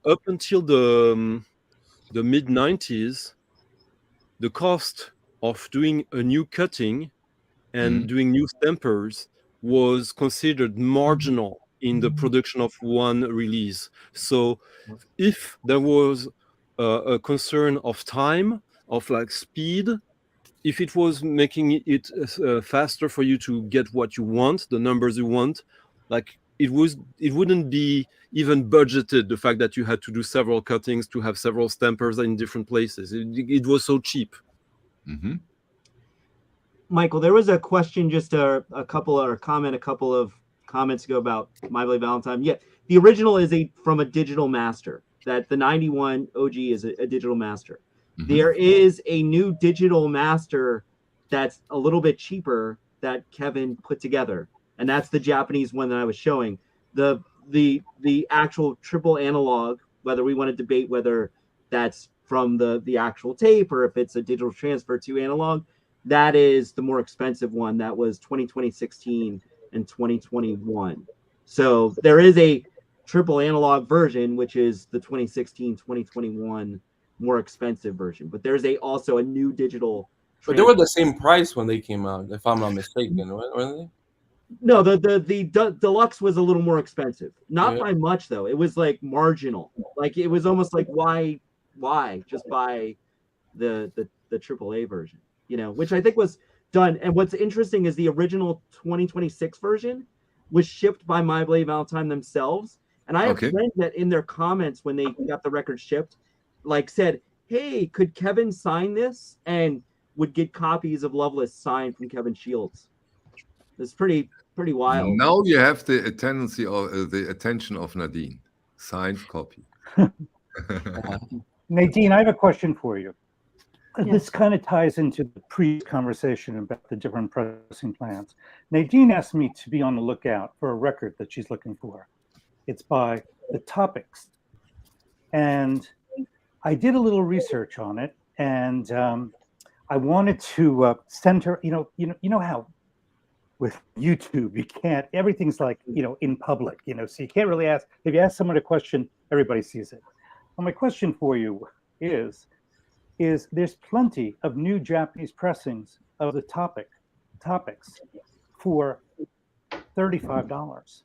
up until the mid 90s, the cost of doing a new cutting and doing new stampers was considered marginal in the production of one release. So if there was a concern of time, of like speed, if it was making it faster for you to get what you want, the numbers you want, like it wouldn't be even budgeted, the fact that you had to do several cuttings to have several stampers in different places. It was so cheap. Mm-hmm. Michael, there was a question, just a couple of comments ago about My Bloody Valentine. Yeah, the original is from a digital master. That the 91 OG is a digital master. Mm-hmm. There is a new digital master that's a little bit cheaper that Kevin put together, and that's the Japanese one that I was showing. The actual triple analog, whether we want to debate whether that's from the actual tape or if it's a digital transfer to analog, that is the more expensive one. That was 2016 and 2021. So there is a triple analog version, which is the 2016-2021 more expensive version. But there's also a new digital. But they were the same price when they came out, if I'm not mistaken, weren't they? No, the deluxe was a little more expensive. Not by much though. It was like marginal. Like it was almost like why just buy the AAA version, which I think was done. And what's interesting is the original 2026 version was shipped by My Bloody Valentine themselves. And I have friends that in their comments when they got the record shipped, like said, hey, could Kevin sign this? And would get copies of Loveless signed from Kevin Shields. It's pretty wild. Now you have the attention of Nadine. Signed copy. Nadine, I have a question for you. Yes. This kind of ties into the pre-conversation about the different pressing plants. Nadine asked me to be on the lookout for a record that she's looking for. It's by The Topics. And I did a little research on it, and I wanted to send her, you know how with YouTube, you can't, everything's like, in public, so you can't really ask, if you ask someone a question, everybody sees it. Well, my question for you is there's plenty of new Japanese pressings of The Topics for $35.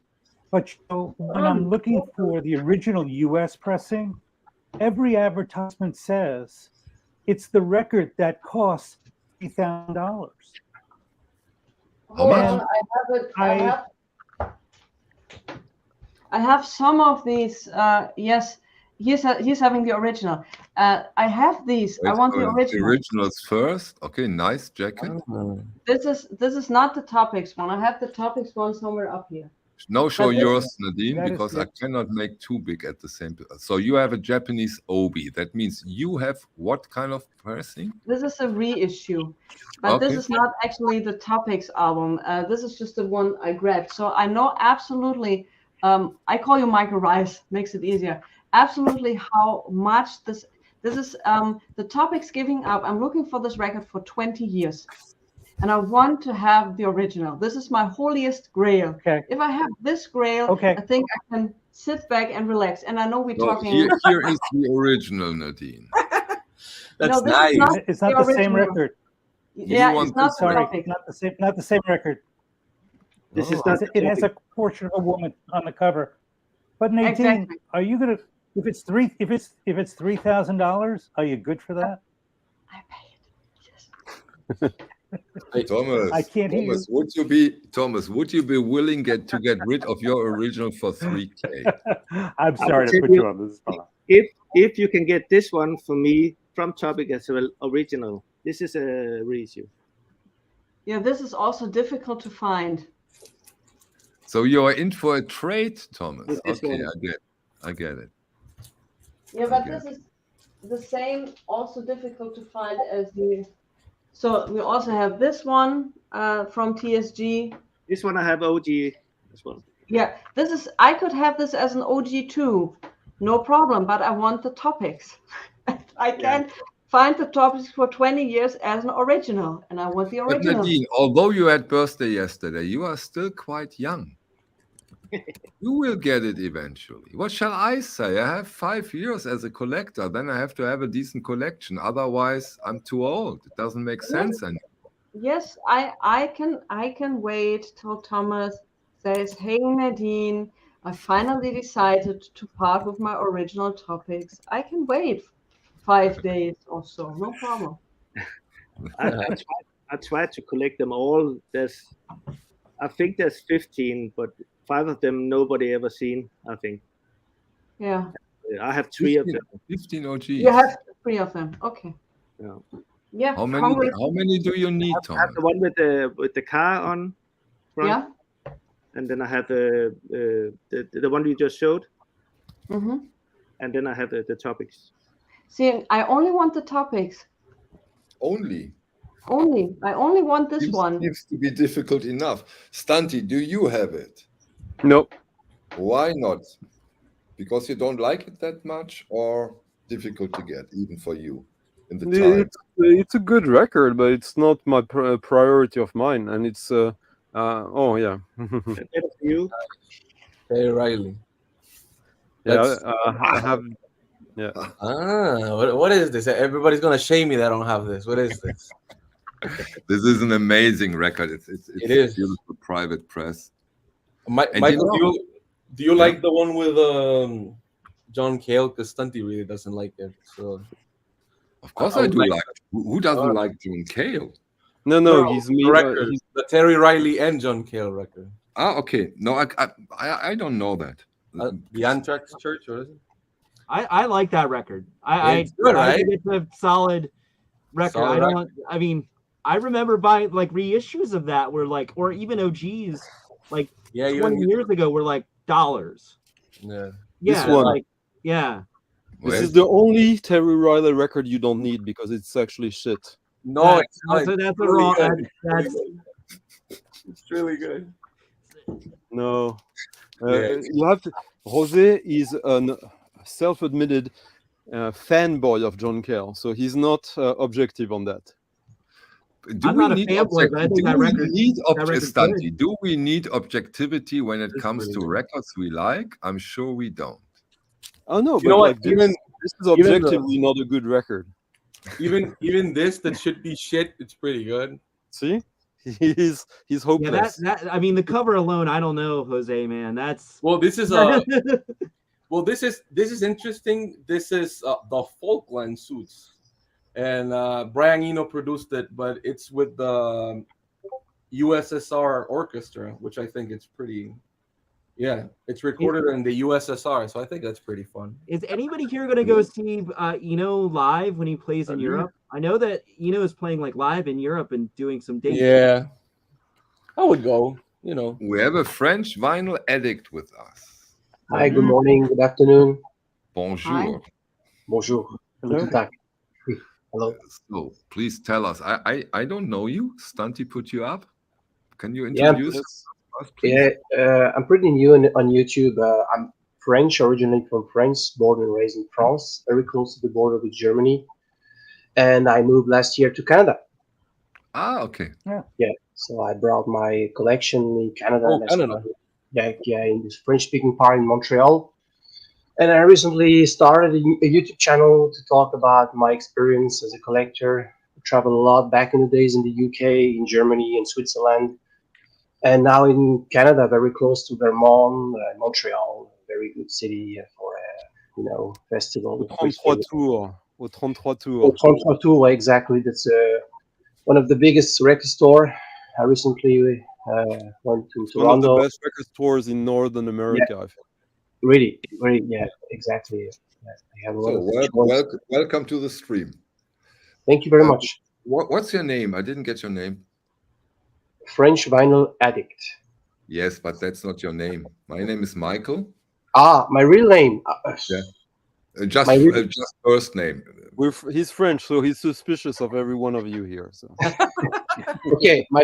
But when I'm looking for the original US pressing, every advertisement says it's the record that costs $3,000. How much? Hold on, I have some of these. Yes, he's having the original. I have these. Wait, I want the the original. originals first. Okay, nice jacket. This is not the topics one. I have the topics one somewhere up here. Now show But yours, Nadine, that is because I good. cannot make too big at the same time. So you have a Japanese obi. That means you have what kind of pressing? This is a reissue, but this Okay. is not actually the topics album. This is just the one I grabbed. So I know absolutely. I call you Michael Rice. Makes it easier. Absolutely, how much this is. The topics giving up. I'm looking for this record for 20 years. And I want to have the original. This is my holiest grail. Okay. If I have this grail, Okay. I think I can sit back and relax. And I know we're No, talking. here is the original, Nadine. That's No, this is nice. not It's not the the same original. record. Yeah, want it's not this the Sorry, topic. not the same record. This is Oh. not. It has a portrait of a woman on the cover. But Nadine, Exactly. are you gonna? If it's $3,000, are you good for that? I pay it. Yes. Thomas, I can't hear you. would you be willing to get rid of your original for 3K? I'm sorry to tell put you- you on the spot. If you can get this one for me from Topic as well, original. This is a reissue. Yeah, this is also difficult to find. So you are in for a trade, Thomas. With this Okay, one. I get it. Yeah, but Okay. this is the same, also difficult to find as the. So we also have this one from TSG. This one I have OG. This one. Yeah, this is. I could have this as an OG too, no problem. But I want the topics. I can't find the topics for 20 years as an original, and I want the But original. Nadine, although you had birthday yesterday, you are still quite young. You will get it eventually. What shall I say? I have 5 years as a collector. Then I have to have a decent collection. Otherwise, I'm too old. It doesn't make sense anymore. Yes, I can wait till Thomas says, "Hey Nadine, I finally decided to part with my original topics. I can wait 5 days or so, no problem." I tried to collect them all. I think there's 15, but 5 of them nobody ever seen. I think Yeah, I have 3 of them. 15 OGs. you have 3 of them. Okay. Yeah. Yeah. How congrats. many do you need, I have Thomas? the one with the car on front, Yeah. and then I have the one you just showed, Mm-hmm. and then I have the topics. See, I only want the topics. Only. I only want this one. Seems to be difficult enough. Stunty, do you have it? No. Why not? Because you don't like it that much, or difficult to get, even for you, in the time? It's a good record, but it's not my priority of mine, and it's oh yeah. Better for you. Hey, Riley. Yeah, I have. Yeah. What is this? Everybody's gonna shame me that I don't have this. What is this? This is an amazing record. It is beautiful private press. Michael, do you like the one with John Cale? Because Stunty really doesn't like it. So of course I do like. Who doesn't like John Cale? No, he's me. Record, the Terry Riley and John Cale record. Ah, okay. No, I don't know that. The Anthrax Church, or is it? I like that record. It's good, I right? think it's a solid record. I mean, I remember buying like reissues of that were like, or even OGs like 20 years ago were like $. Yeah. This one. Like, yeah. This is the only Terry Riley record you don't need because it's actually shit. No, that's a wrong. It's really good. No, you have to. Jose is a self-admitted fanboy of John Cale, so he's not objective on that. Do we need objectivity when it comes to records we like? I'm sure we don't. Oh no, you know what? This is objectively not a good record. Even this that should be shit, it's pretty good. See, he's hopeless. Yeah, I mean, the cover alone, I don't know, Jose, man. That's well, this is Well, this is interesting. This is the Falkland Suits, and Brian Eno produced it, but it's with the USSR Orchestra, which I think it's pretty. Yeah, it's recorded in the USSR, so I think that's pretty fun. Is anybody here going to go see Eno live when he plays in Europe? I know that Eno is playing like live in Europe and doing some dates. Yeah, I would go. You know, we have a French vinyl addict with us. Hi, good morning, good afternoon. Bonjour. Hi. Bonjour. Hello. Hello. So please tell us. I don't know you. Stunty put you up. Can you introduce us, please? Yeah, I'm pretty new on YouTube. I'm French, originally from France, born and raised in France, very close to the border with Germany. And I moved last year to Canada. Ah, okay. Yeah. So I brought my collection in Canada. Oh, Canada. Yeah, in this French-speaking part in Montreal. And I recently started a YouTube channel to talk about my experience as a collector. I traveled a lot back in the days in the UK, in Germany, in Switzerland. And now in Canada, very close to Vermont, Montreal, a very good city for a festival. Au 33 Tours. Au 33 Tours. Au 33 Tours, exactly. That's one of the biggest record store. I recently went to Toronto. One of the best record stores in Northern America, I think. Really, yeah, exactly. Yeah, I have a lot of welcome to the stream. Thank you very much. What's your name? I didn't get your name. French vinyl addict. Yes, but that's not your name. My name is Michael. Ah, my real name. Yeah. Just first name. He's French, so he's suspicious of every one of you here. So. Okay, my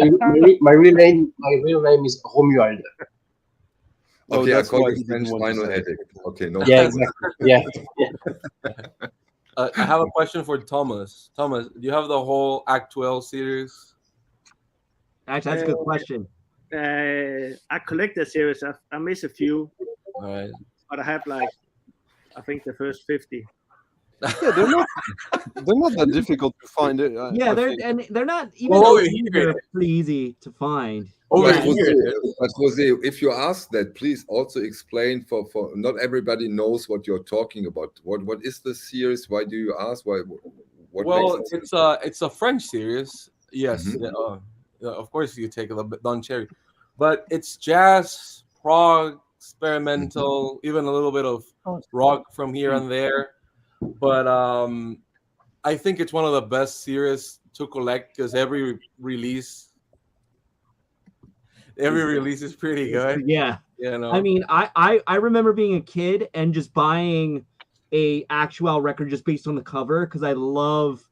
real name is Romuald. Okay, I call you French vinyl addict. Okay, no. Yeah, exactly. Yeah. I have a question for Thomas. Thomas, do you have the whole Act 12 series? Actually, that's a good question. I collect the series. I miss a few. All right. But I have I think the first 50. Yeah, they're not that difficult to find. They're not even they're pretty easy to find. But Jose, if you ask that, please also explain for not everybody knows what you're talking about. What is the series? Why do you ask? Well, it's a French series. Yes. Mm-hmm. Of course, you take a little bit Don Cherry, but it's jazz, prog, experimental, even a little bit of rock from here and there. But I think it's one of the best series to collect because every release is pretty good. Yeah. You know? I mean, I remember being a kid and just buying a actual record just based on the cover because I love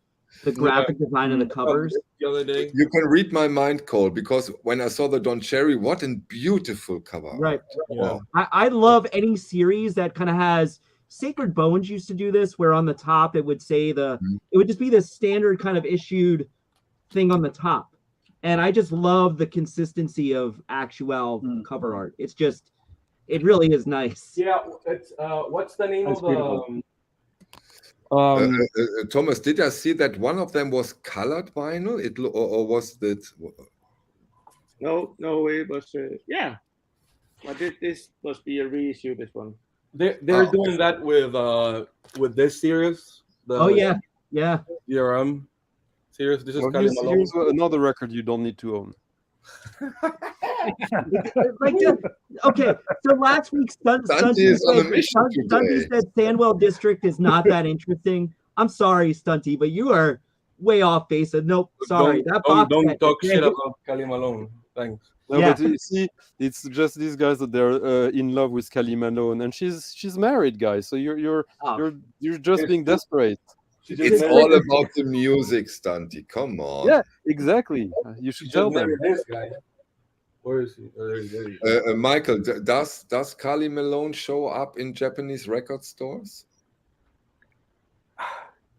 the graphic design of the covers. The other day. You can read my mind, Cole, because when I saw the Don Cherry, what a beautiful cover. Right. Yeah. I love any series that kind of has Sacred Bones used to do this, where on the top it would say it would just be the standard kind of issued thing on the top. And I just love the consistency of actual cover art. It's just, it really is nice. Yeah. It's what's the name of the Thomas, did I see that one of them was colored vinyl? Or was that? No, it was yeah. But this must be a reissue. This one. They're doing that with this series. Yeah. DRM series. This is here's another record you don't need to own. Okay, so last week Stunty said Sandwell District is not that interesting. I'm sorry, Stunty, but you are way off base. Nope, sorry. Don't talk shit about Kelly Malone. Thanks. No, but you see, it's just these guys that they're in love with Kelly Malone, and she's married, guys. So you're just being desperate. It's all about the music, Stunty. Come on. Yeah, exactly. You should tell them. This guy. Where is he? Michael, does Kali Malone show up in Japanese record stores?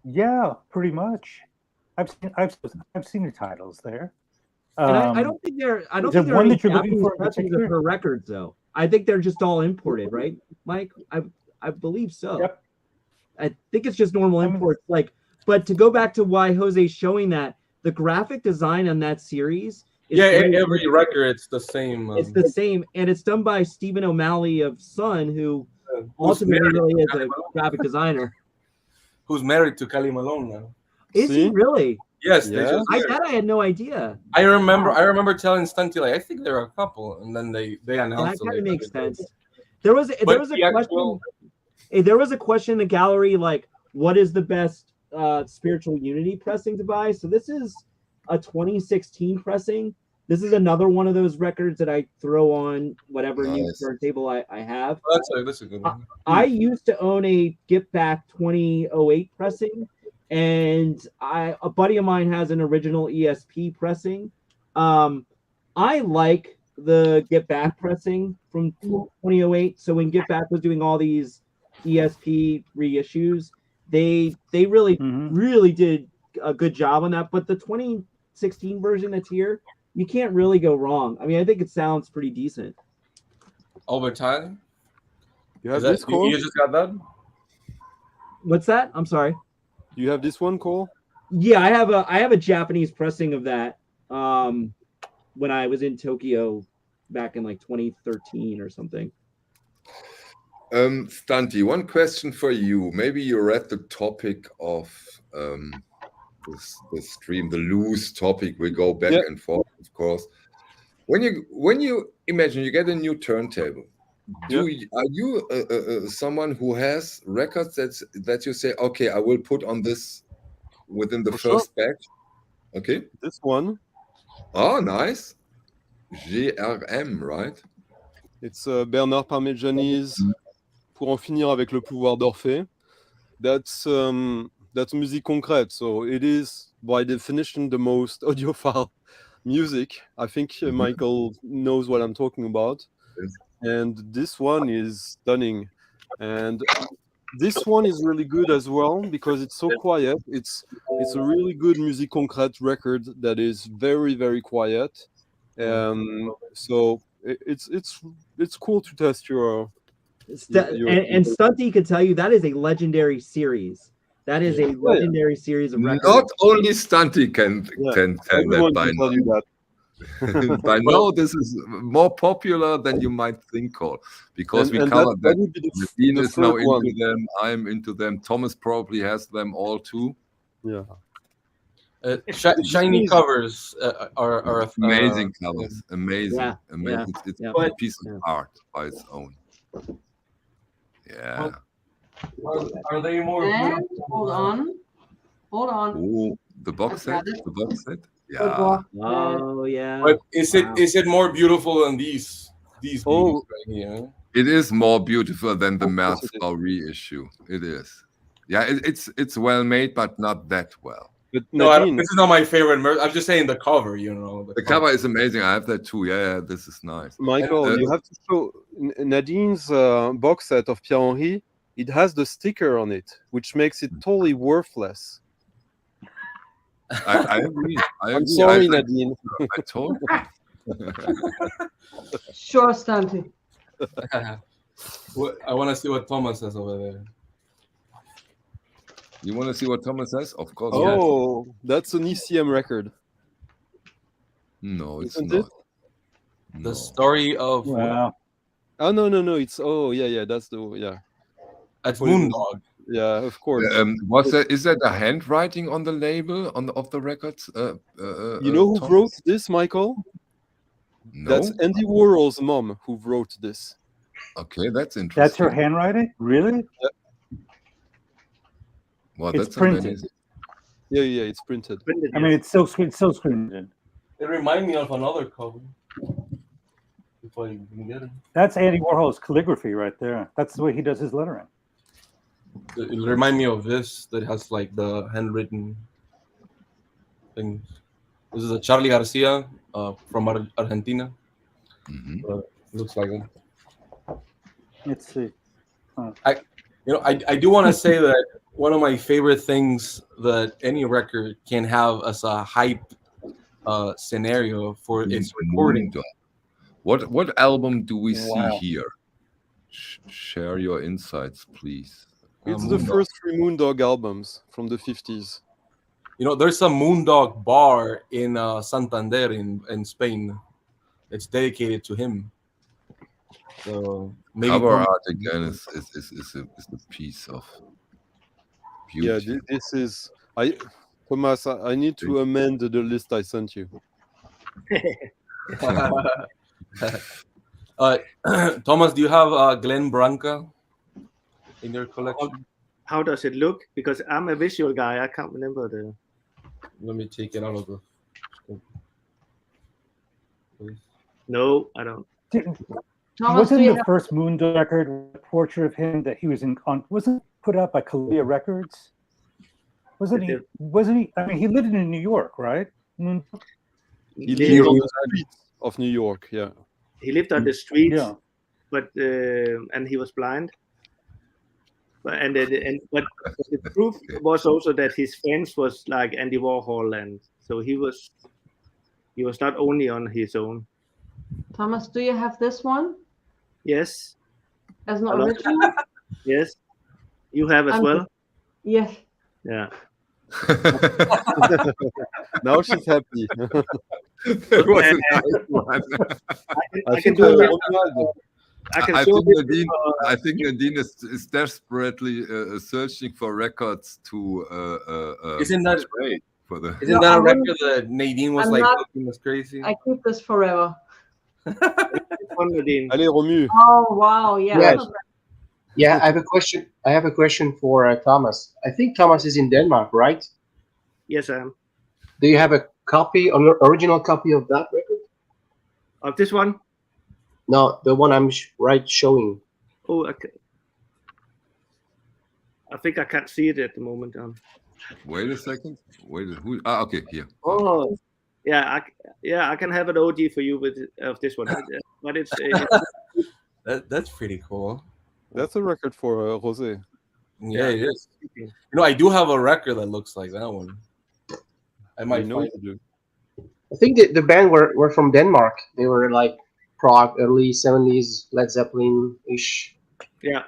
Yeah, pretty much. I've seen the titles there. And I don't think they're one that you're looking for her records though. I think they're just all imported, right, Mike? I believe so. Yep. I think it's just normal imports. But to go back to why Jose's showing that, the graphic design on that series. Every record it's the same. It's the same, and it's done by Stephen O'Malley of Sun, who ultimately really is a graphic designer. Who's married to Kelly Malone now? Is he really? Yes, Yeah. I had no idea. I remember telling Stunty like I think they're a couple, and then they announced That kind of like, makes sense. There was a question. There was a question in the gallery like, what is the best spiritual unity pressing to buy? So this is a 2016 pressing. This is another one of those records that I throw on whatever new turntable I have. Oh, that's a good one. I used to own a Get Back 2008 pressing, and a buddy of mine has an original ESP pressing. I like the Get Back pressing from 2008. So when Get Back was doing all these ESP reissues, they really really did a good job on that. But the 2016 version that's here, you can't really go wrong. I mean, I think it sounds pretty decent. Over time, You have this, Cole? You just got that? What's that? I'm sorry. You have this one, Cole? Yeah, I have a Japanese pressing of that. When I was in Tokyo back in like 2013 or something. Stunty, one question for you. Maybe you read the topic of the stream, the loose topic. We go back and forth, of course. When you imagine you get a new turntable, are you someone who has records that you say, okay, I will put on this within the first batch? Okay. This one. Oh, nice. GRM, right? It's Bernard Parmigiani's Pour en finir avec le pouvoir d'Orphée. That's musique concrète, so it is by definition the most audiophile music. I think Michael knows what I'm talking about. Yes. And this one is stunning. And this one is really good as well because it's so quiet. It's a really good musique concrète record that is very, very quiet. So it's cool to test your and Stunty could tell you that is a legendary series. That is a legendary series of records. Not only Stunty can tell that by now. Tell you that. By now, this is more popular than you might think, Cole, because we covered that. Nadine is now into them. I'm into them. Thomas probably has them all too. Yeah. Shiny covers are amazing covers. Amazing. Amazing. Yeah. It's a piece of art by its own. Yeah. Are they more? And, hold on. Oh, the box set. The box set. Yeah. Oh yeah. But is it more beautiful than these beauties right here? It is more beautiful than the Märzbau reissue. It is. Yeah, it's well made, but not that well. But no, this is not my favorite. I'm just saying the cover. You know, the cover is amazing. I have that too. Yeah, this is nice. Michael, you have to show Nadine's box set of Pierre Henry. It has the sticker on it, which makes it totally worthless. I agree. I'm sorry, Nadine. I told you. Sure, Stunty. I want to see what Thomas says over there. You want to see what Thomas says? Of course. Oh, that's an ECM record. No, it's Isn't not. It? The story of. Wow. Oh no! It's that's That's Moondog. Yeah, of course. Is that a handwriting on the label of the records? You know who wrote this, Michael? No. That's Andy Warhol's mom who wrote this. Okay, that's interesting. That's her handwriting? Really? Yeah. Well, It's that's printed. amazing. Yeah, it's printed. I mean, it's so screened. It reminds me of another cover. If I can get it. That's Andy Warhol's calligraphy right there. That's the way he does his lettering. It reminds me of this that has like the handwritten things. This is a Charlie Garcia from Argentina. Looks like it. Let's see. I do want to say that one of my favorite things that any record can have as a hype scenario for its recording. What album do we see here? Share your insights, please. It's the first 3 Moondog albums from the 50s. You know, there's a Moondog bar in Santander in Spain. It's dedicated to him. So maybe Cover Thomas, art again is a piece of beauty. Yeah, this is Thomas. I need to amend the list I sent you. Thomas, do you have Glenn Branca in your collection? How does it look? Because I'm a visual guy. I can't remember the. Let me take it out of the. No, I don't. Thomas, Wasn't the first Moon record a portrait of him that he was in on? Wasn't put out by Columbia Records? Wasn't he? Wasn't he? I mean, he lived in New York, right? Moon. He lived on the streets of New York. Yeah. He lived on the streets, Yeah. but and he was blind. But but the proof was also that his friends was like Andy Warhol, and so he was not only on his own. Thomas, do you have this one Yes. as an original? Yes. You have as well? Yes. Yeah. Now she's happy. I think Nadine is desperately searching for records to. Isn't that great? For the isn't that a record that Nadine was like looking as crazy? I keep this forever. Allez, Romu. Oh wow! Yeah. Yeah, I have a question. I have a question for Thomas. I think Thomas is in Denmark, right? Yes, I am. Do you have a copy, an original copy of that record? Of this one? No, the one I'm showing. Oh, okay. I think I can't see it at the moment. Wait a second. Who? Okay, here. Oh, yeah, I can have an OG for you of this one, but it's that's pretty cool. That's a record for Jose. Yeah, it is. You know, I do have a record that looks like that one. I might know it. I think the band were from Denmark. They were like prog, early 70s, Led Zeppelin-ish. Yeah,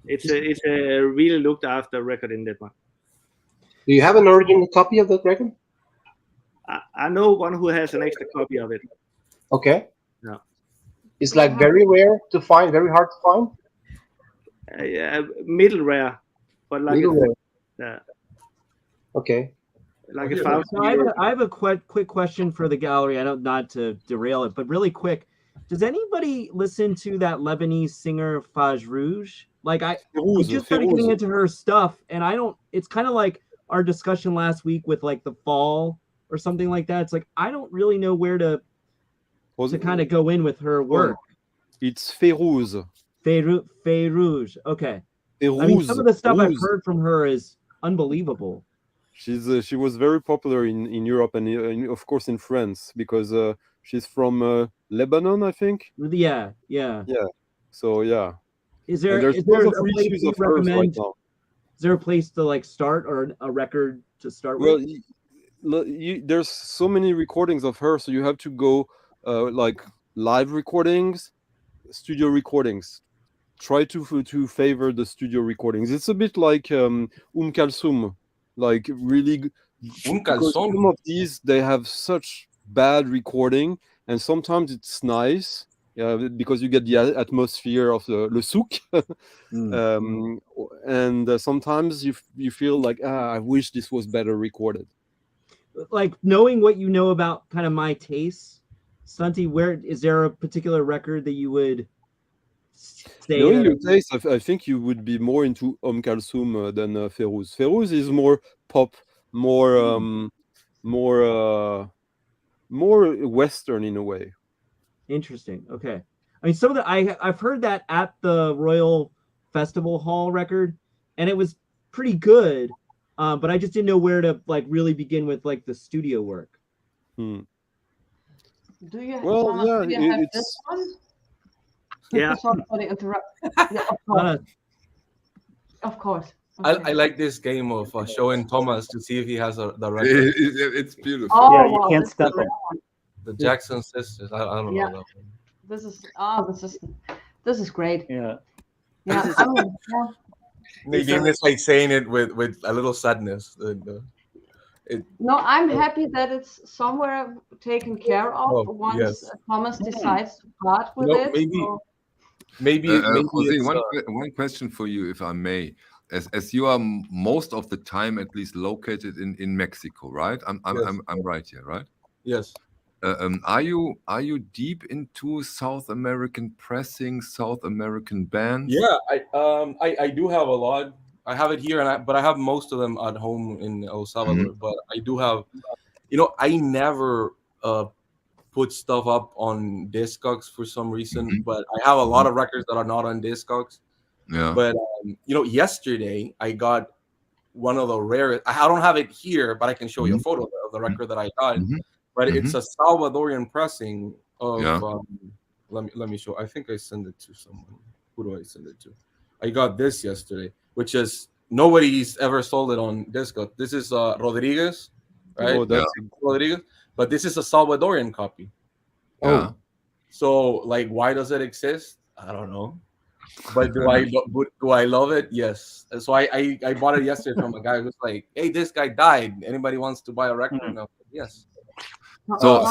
it's a really looked after record in Denmark. Do you have an original copy of that record? I know one who has an extra copy of it. Okay. Yeah. It's like very rare to find, very hard to find. Middle rare, but like middle rare. Yeah. Okay. Like so I have a quick question for the gallery. I don't, not to derail it, but really quick. Does anybody listen to that Lebanese singer Faj Rouge? Like I just started getting into her stuff, and I don't. It's kind of like our discussion last week with like the Fall or something like that. It's like I don't really know where to kind of go in with her work. It's Férouz. Férouz. Okay. Férouz. I mean, some of the stuff I've heard from her is unbelievable. She was very popular in Europe and of course in France because she's from Lebanon, I think. Yeah. So yeah. Is there a place you recommend? Right now. Is there a place to like start or a record to start with? Well, there's so many recordings of her, so you have to go like live recordings, studio recordings. Try to favor the studio recordings. It's a bit like Kalsum, like really. Some of these they have such bad recording, and sometimes it's nice. Because you get the atmosphere of the souk, and sometimes you feel like I wish this was better recorded. Like knowing what you know about kind of my tastes, Stunty, where is there a particular record that you would say? Knowing your taste, I think you would be more into Kalsum than Férouz. Férouz is more pop, more Western in a way. Interesting. Okay. I mean, some of the I've heard that at the Royal Festival Hall record, and it was pretty good. But I just didn't know where to like really begin with like the studio work. Do you? Well, Thomas, yeah, do you have this one? Yeah. Sorry for the interrupt. Yeah, of course. Okay. I like this game of showing Thomas to see if he has the record. It's beautiful. Oh, yeah, you wow, can't stop it. The Jackson Sisters. I don't know that one. This is great. Yeah. Yeah. Nadine is like saying it with a little sadness. No, I'm happy that it's somewhere taken care of once Thomas decides to part with it. maybe Jose, it's one question for you, if I may. As you are most of the time at least located in Mexico, right? yes, I'm right here, right? yes. Are you deep into South American pressing, South American bands? Yeah, I do have a lot. I have it here, but I have most of them at home in El Salvador. But I do have, I never put stuff up on Discogs for some reason, but I have a lot of records that are not on Discogs. Yeah. But yesterday I got one of the rarest. I don't have it here, but I can show you a photo of the record that I got. But it's a Salvadorian pressing of. Yeah. Let me show. I think I sent it to someone. Who do I send it to? I got this yesterday, which is nobody's ever sold it on Discog. This is Rodriguez, right? Oh, that's Rodriguez, but this is a Salvadorian copy. Yeah. So, like, why does it exist? I don't know. But do I love it? Yes. So I bought it yesterday from a guy who's like, "Hey, this guy died. Anybody wants to buy a record?" And I was like, yes. So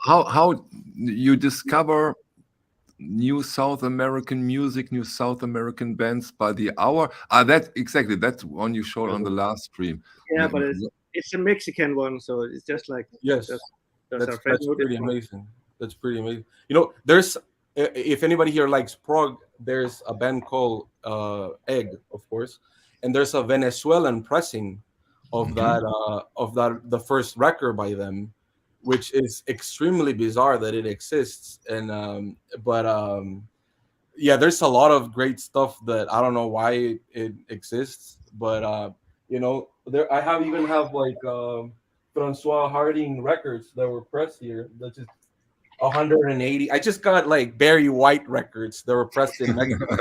how you discover new South American music, new South American bands by the hour? That's one you showed on the last stream. Yeah, but it's a Mexican one, so it's just like Yes. that's pretty amazing. That's pretty amazing. There's if anybody here likes prog, there's a band called Egg, of course, and there's a Venezuelan pressing of the first record by them, which is extremely bizarre that it exists. And yeah, there's a lot of great stuff that I don't know why it exists, but there I even have like Francois Harding records that were pressed here. That's just 180. I just got like Barry White records that were pressed in Mexico,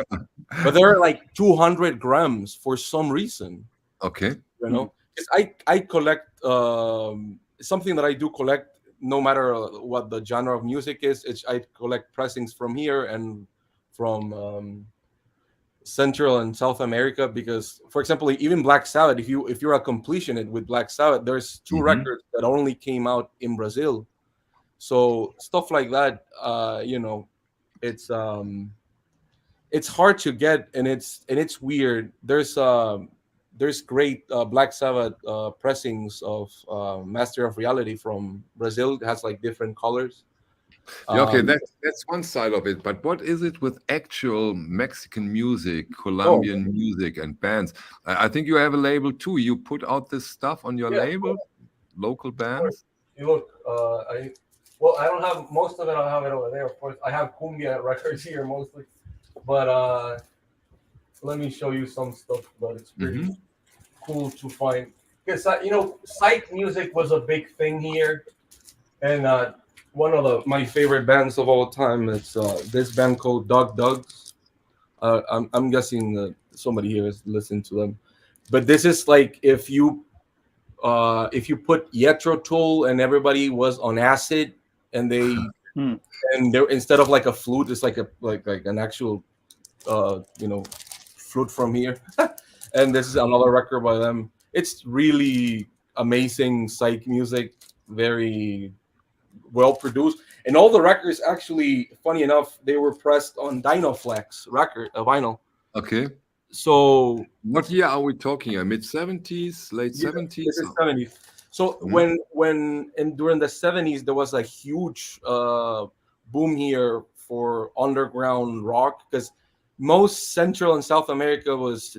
but they're like 200 grams for some reason. Okay. Because I collect something that I do collect no matter what the genre of music is. I collect pressings from here and from Central and South America, because, for example, even Black Sabbath, if you're a completionist with Black Sabbath, there's two records that only came out in Brazil. So stuff like that, it's hard to get, and it's weird. There's great Black Sabbath pressings of Master of Reality from Brazil. It has like different colors. Yeah, okay, that's one side of it. But what is it with actual Mexican music, Colombian music, and bands? I think you have a label too. You put out this stuff on your label, local bands. You look, I don't have most of it. I have it over there, of course. I have cumbia records here mostly, but let me show you some stuff. But it's pretty cool to find, because psych music was a big thing here, and one of my favorite bands of all time is this band called Dog Dogs. I'm guessing somebody here has listened to them, but this is like if you put Jethro Tull and everybody was on acid, and they instead of like a flute, it's like an actual flute from here. And this is another record by them. It's really amazing psych music, very well produced, and all the records, actually, funny enough, they were pressed on Dynaflex vinyl. Okay. So what year are we talking? Mid 70s, late 70s? This is 70s. So when during the 70s, there was a huge boom here for underground rock, because most Central and South America was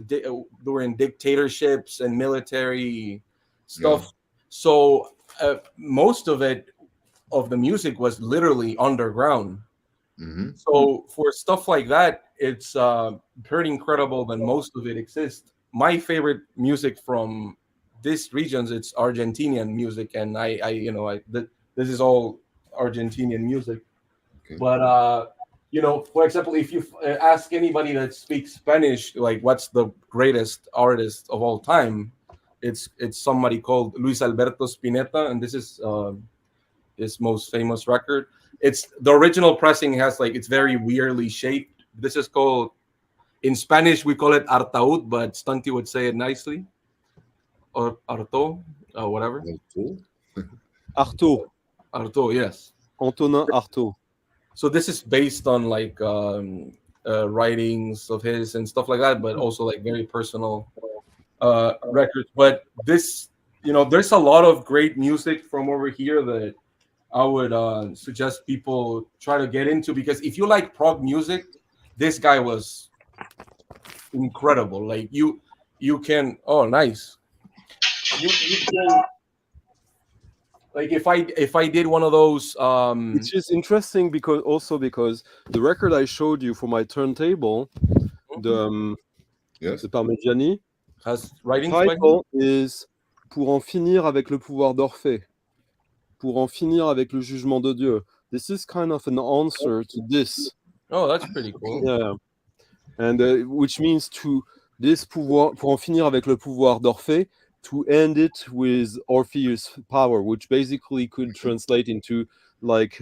during dictatorships and military stuff. Yeah. So most of the music was literally underground. So for stuff like that, it's pretty incredible that most of it exists. My favorite music from these regions, it's Argentinian music, and this is all Argentinian music. Okay. But for example, if you ask anybody that speaks Spanish, like what's the greatest artist of all time, it's somebody called Luis Alberto Spinetta, and this is his most famous record. It's the original pressing has it's very weirdly shaped. This is called, in Spanish we call it Artaud, but Stunty would say it nicely, or Artaud, whatever. Artaud, yes. Antonin Artaud. So this is based on writings of his and stuff like that, but also like very personal records. But this, there's a lot of great music from over here that I would suggest people try to get into, because if you like prog music, this guy was incredible. Like you can, oh nice. You can, like if I did one of those It's just interesting because the record I showed you for my turntable, the Parmigiani, has writings title is Pour en finir avec le pouvoir d'Orphée. Pour en finir avec le jugement de Dieu. This is kind of an answer to this. Oh, that's pretty cool. Yeah. And which means to this pouvoir, pour en finir avec le pouvoir d'Orphée, to end it with Orpheus' power, which basically could translate into like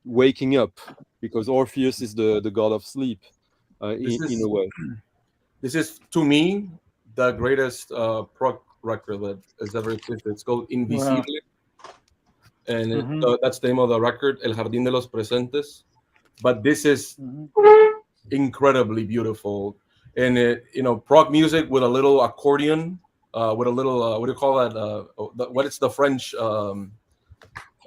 waking up, because Orpheus is the god of sleep in a way. This is, to me, the greatest prog record that has ever existed. It's called Invisible. Wow. And that's the name of the record, El Jardín de los Presentes. But this is incredibly beautiful. And it, prog music with a little accordion, with a little, what do you call that? What is the French, what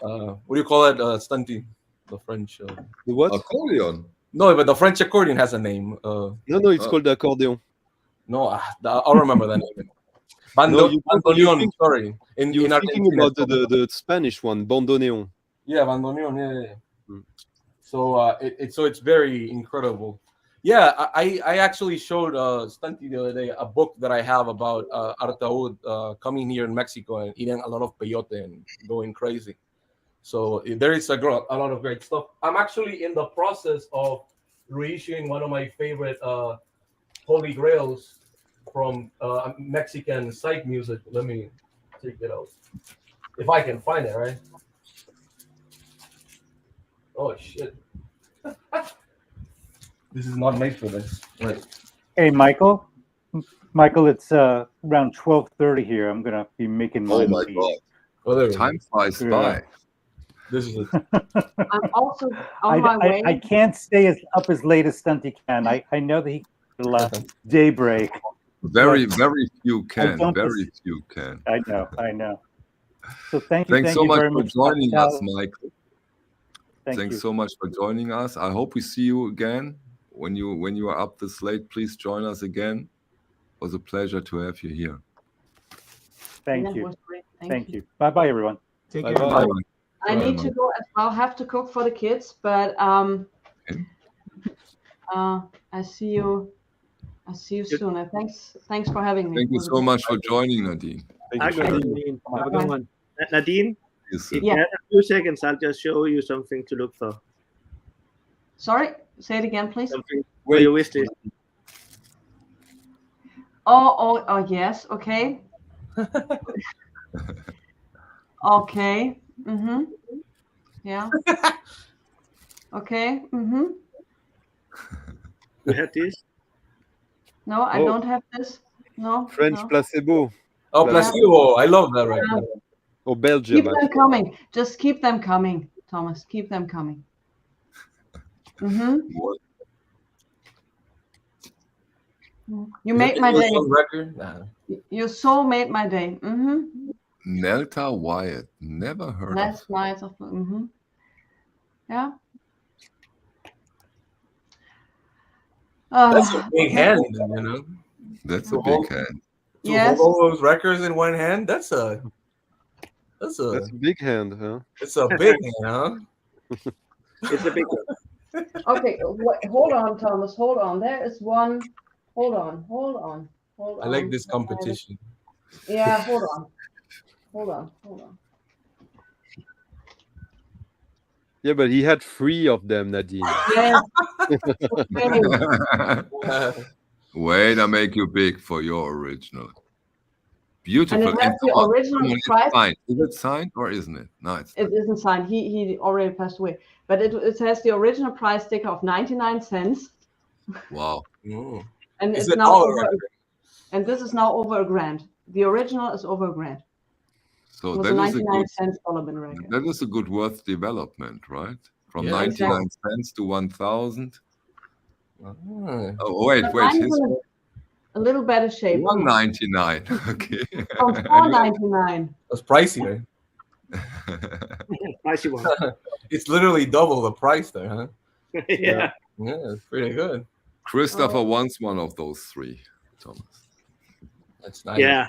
do you call that, Stunty? The French. The what? Accordion. No, but the French accordion has a name. No, it's called the accordion. No, I'll remember that name. Bandoneon, sorry. You're thinking about the Spanish one, bandoneon. Yeah, bandoneon, yeah. So it's very incredible. Yeah, I actually showed Stunty the other day a book that I have about Artaud coming here in Mexico and eating a lot of peyote and going crazy. So there is a lot of great stuff. I'm actually in the process of reissuing one of my favorite holy grails from Mexican psych music. Let me take it out. If I can find it, right? Oh, shit. This is not made for this. Right. Hey, Michael. Michael, it's around 12:30 here. I'm going to be making my my leave. God. Oh, Time flies by. This is it. I'm also on my way. I can't stay up as late as Stunty can. I know that he left daybreak. Very few can. don't Very few can. I know. So thank you. Thanks so you much very for much, joining Pascal. us, Michael. Thank Thanks you. so much for joining us. I hope we see you again when you are up this late. Please join us again. It was a pleasure to have you here. Thank you. Was great. Thank you. Bye, everyone. Take Bye care. bye. I need to go as well. Have to cook for the kids, but I see you. Soon. And thanks for having me. Thank you so much for joining, Nadine. Thank you. Nadine. Have a good one. Nadine, Yes, if sir. you have a few seconds, I'll just show you something to look for. Sorry, say it again, please. Something for your wish list. Oh, yes. Okay. Okay. Yeah. Okay. You have this? No, I don't have this. No. French no. placebo. Oh, placebo. I love that record. Or Belgium. Keep them coming. Just keep them coming, Thomas. Keep them coming. What? You made my day. Record? Nah. You so made my day. Nelta Wyatt. Never heard Last of. night of yeah. That's a big hand, That's a big hand. To Yes. hold all those records in one hand, that's a That's a big hand, huh? it's a big hand, huh? It's a big one. Okay, hold on, Thomas. Hold on. There is one. Hold on. I like this competition. Yeah, hold on. Yeah, but he had 3 of them, Nadine. Yeah. Wait, I make you big for your original. Beautiful. And it has the original price. Signed. Is it signed or isn't it? No, it's It isn't signed. He already passed away. But it has the original price sticker of 99 cents. wow. And Is it's it now our over, record? and this is now over $1,000. The original is over $1,000. So It was that a is a 99 good. cents dollar bin record. That is a good worth development, right? From Yeah, 99 cents to 1,000. Oh, wait. Mine is His a little better shape. $199. Okay. From $4.99. That's pricey, right? Pricey one. It's literally double the price there, huh? Yeah. Yeah, it's pretty good. Christopher wants one of those three, Thomas. That's nice. Yeah.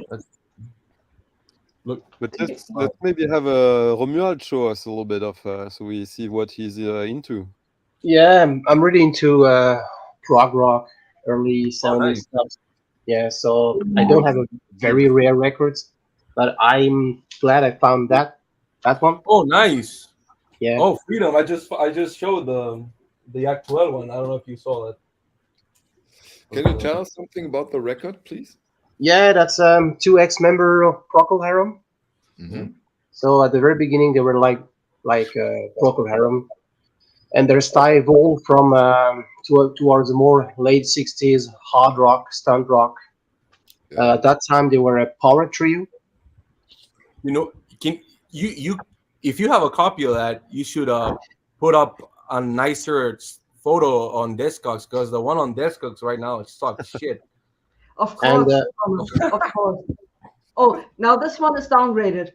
Look, But let's maybe have Romuald show us a little bit of, so we see what he's into. Yeah, I'm really into prog rock, early 70s nice. stuff. Yeah, so I don't have a very rare records, but I'm glad I found that one. Oh, nice. Yeah. Oh, Freedom. I just showed the actual one. I don't know if you saw that. Can you tell us something about the record, please? Yeah, that's 2 ex-member of Procol Harum. Mm-hmm. So at the very beginning, they were like Procol Harum, and their style evolved from towards a more late 60s hard rock, stunt rock. Yeah. At that time, they were a power trio. You know, can you if you have a copy of that, you should put up a nicer photo on Discogs, because the one on Discogs right now it sucks shit. Of And, course. Thomas, of course. Oh, now this one is downgraded.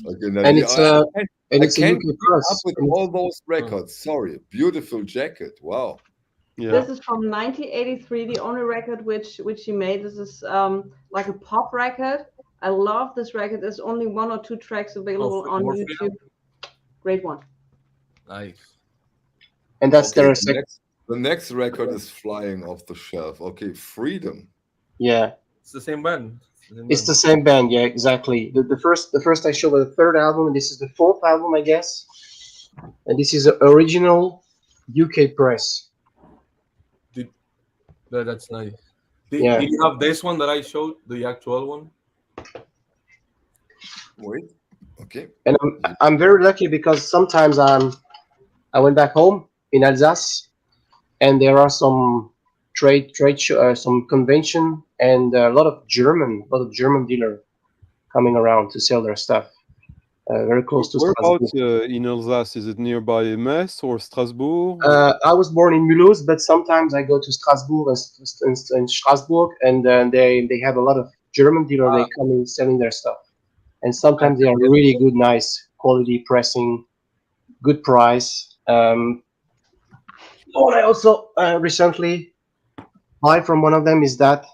Okay, now And you it's are- and I it's a can't UK keep press. up with all those records. Sorry. Beautiful jacket. Wow. Yeah. This is from 1983, the only record which he made. This is like a pop record. I love this record. There's only 1 or 2 tracks available on more YouTube. Freedom? Great one. Nice. And that's Okay, their the second. next record is flying off the shelf. Okay, Freedom. Yeah, It's the same band. it's the same band. Yeah, exactly. The first I showed was the 3rd album, and this is the 4th album, I guess. And this is the original UK press. That's nice. Yeah. Did you have this one that I showed, the actual one? Wait. Okay. And I'm very lucky because sometimes I went back home in Alsace, and there are some trade show, some convention, and a lot of German dealer coming around to sell their stuff. Very close to Whereabouts Strasbourg. in Alsace? Is it nearby Metz or Strasbourg? I was born in Mulhouse, but sometimes I go to Strasbourg and Strasbourg, and they have a lot of German dealer. They come in selling their stuff, and sometimes they are really good, nice quality pressing, good price. And I also recently buy from one of them is that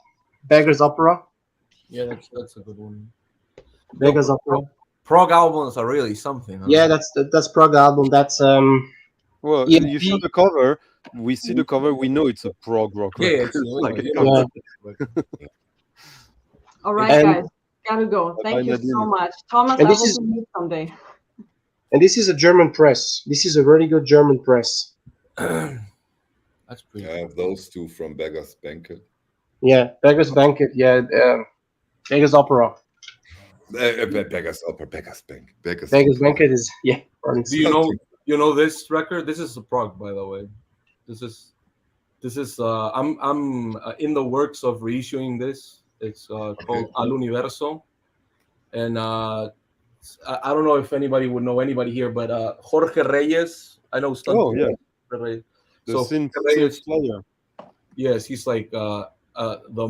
Beggar's Opera. Yeah, that's a good one. Beggar's Opera. Prog albums are really something. Huh? Yeah, that's prog album. That's Well, EMP. you show the cover. We see the cover. We know it's a prog rock Yeah, record. All right, And- guys. Gotta go. Thank you Nadine. so much. Thomas, And I this hope is- we meet someday. And this is a German press. This is a really good German press. That's pretty. I have those two from Beggar's Banquet. Yeah, Beggar's Banquet. Yeah, Beggar's Opera. Beggar's Opera, Beggar's Bank. Beggar's Opera. Banquet is Do you know this record? This is a prog, by the way. This is I'm in the works of reissuing this. It's called Al Universo, and I don't know if anybody would know anybody here, but Jorge Reyes. I know stuff. Oh, yeah. Jorge Reyes. The So synth Reyes, player. yes, he's like the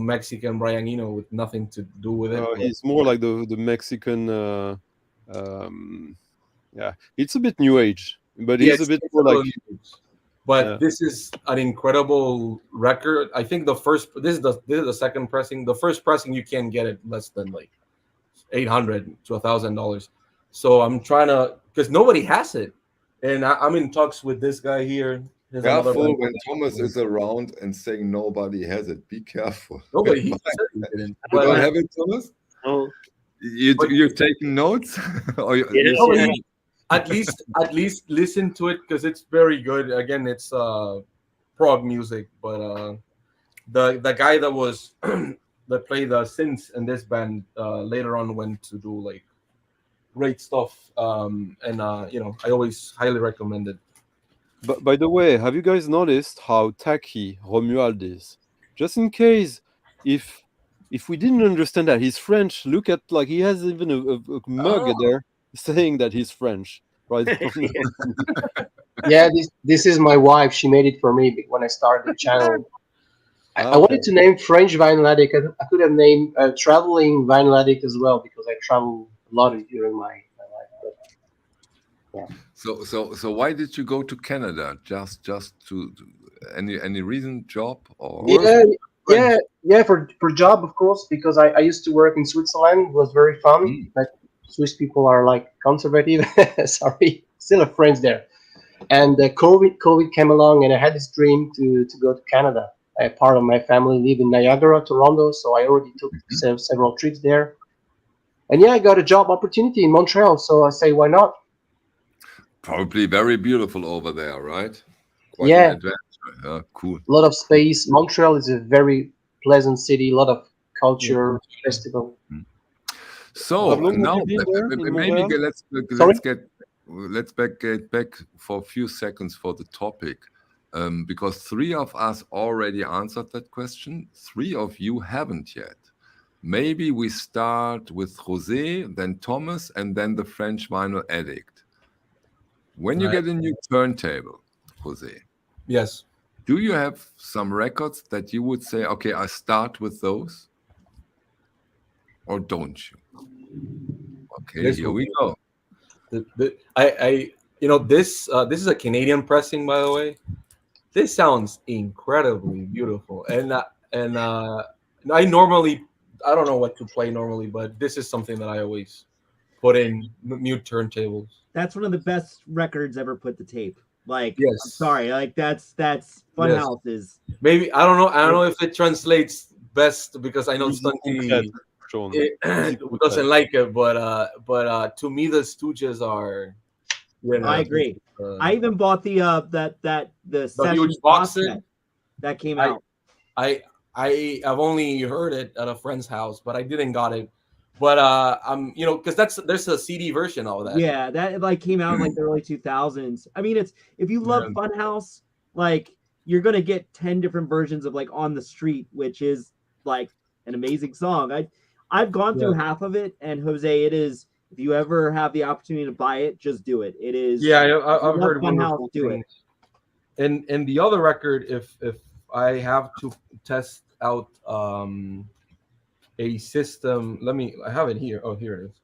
Mexican Brian Eno with nothing to do with it. He's more like the Mexican. Yeah, it's a bit new age, but he's a bit more like. But this is an incredible record. I think this is the second pressing. The first pressing you can get it less than like $800 to $1,000. So I'm trying to, because nobody has it, and I'm in talks with this guy here. There's another Careful one. when Thomas is around and saying nobody has it. Be careful. Nobody he said he didn't. You But, don't have it, Thomas? Oh, You're taking notes? Or Yeah. no, at least listen to it, because it's very good. Again, it's prog music, but the guy that was that played the synths in this band later on went to do like great stuff, and I always highly recommend it. But by the way, have you guys noticed how tacky Romuald is? Just in case, if we didn't understand that he's French, look at, like, he has even a mug there saying that he's French, right? Yeah, this is my wife. She made it for me when I started the channel. I wanted to name French Vinyl Addict. I could have named Traveling Vinyl Addict as well, because I travel a lot during my life. But, yeah. So why did you go to Canada? Just to any reason, job or? Yeah, for job, of course, because I used to work in Switzerland. It was very fun. But Swiss people are like conservative. Sorry, still have friends there. And COVID came along, and I had this dream to go to Canada. Part of my family live in Niagara, Toronto, so I already took several trips there. And yeah, I got a job opportunity in Montreal, so I say, why not? Probably very beautiful over there, right? Quite Yeah, an adventure. Cool. a lot of space. Montreal is a very pleasant city. A lot of culture, festival. So How long now have you been there in maybe Montreal? let's get back for a few seconds for the topic, because 3 of us already answered that question. 3 of you haven't yet. Maybe we start with José, then Thomas, and then the French Vinyl Addict. When you get a new turntable, José, Yes. do you have some records that you would say, okay, I start with those, or don't you? Okay, here we go. I this is a Canadian pressing, by the way. This sounds incredibly beautiful, and I don't know what to play normally, but this is something that I always put in new turntables. That's one of the best records ever put to tape. Like, yes, I'm sorry, like that's Funhouse is. Maybe I don't know if it translates best, because I know Stunty doesn't like it, but to me the Stooges are. I agree. I even bought the session huge box set that came out. I've only heard it at a friend's house, but I didn't got it. But because there's a CD version of that. Yeah, that like came out in like the early 2000s. I mean, it's if you love Funhouse, like you're gonna get 10 different versions of like On the Street, which is like an amazing song. I've gone through half of it, and Jose, it is. If you ever have the opportunity to buy it, just do it. It is. Yeah, I've heard Funhouse. Do it. And the other record, if I have to test out a system, I have it here. Oh, here it is.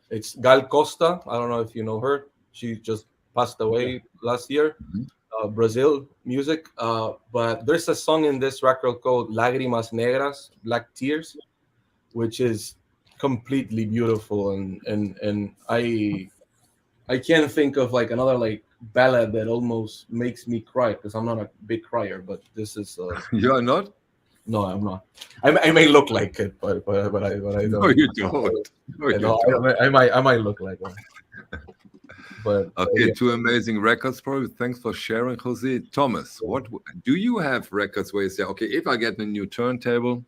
It's Gal Costa. I don't know if you know her. She just passed away last year. Brazil music. But there's a song in this record called Lágrimas Negras, Black Tears, which is completely beautiful, and I can't think of like another like ballad that almost makes me cry, because I'm not a big crier, but this is you are not? No, I'm not. I may look like it, but I don't. No, you don't. I might look like one. But okay, 2 amazing records, probably. Thanks for sharing, Jose. Thomas, what do you have records where you say, okay, if I get a new turntable,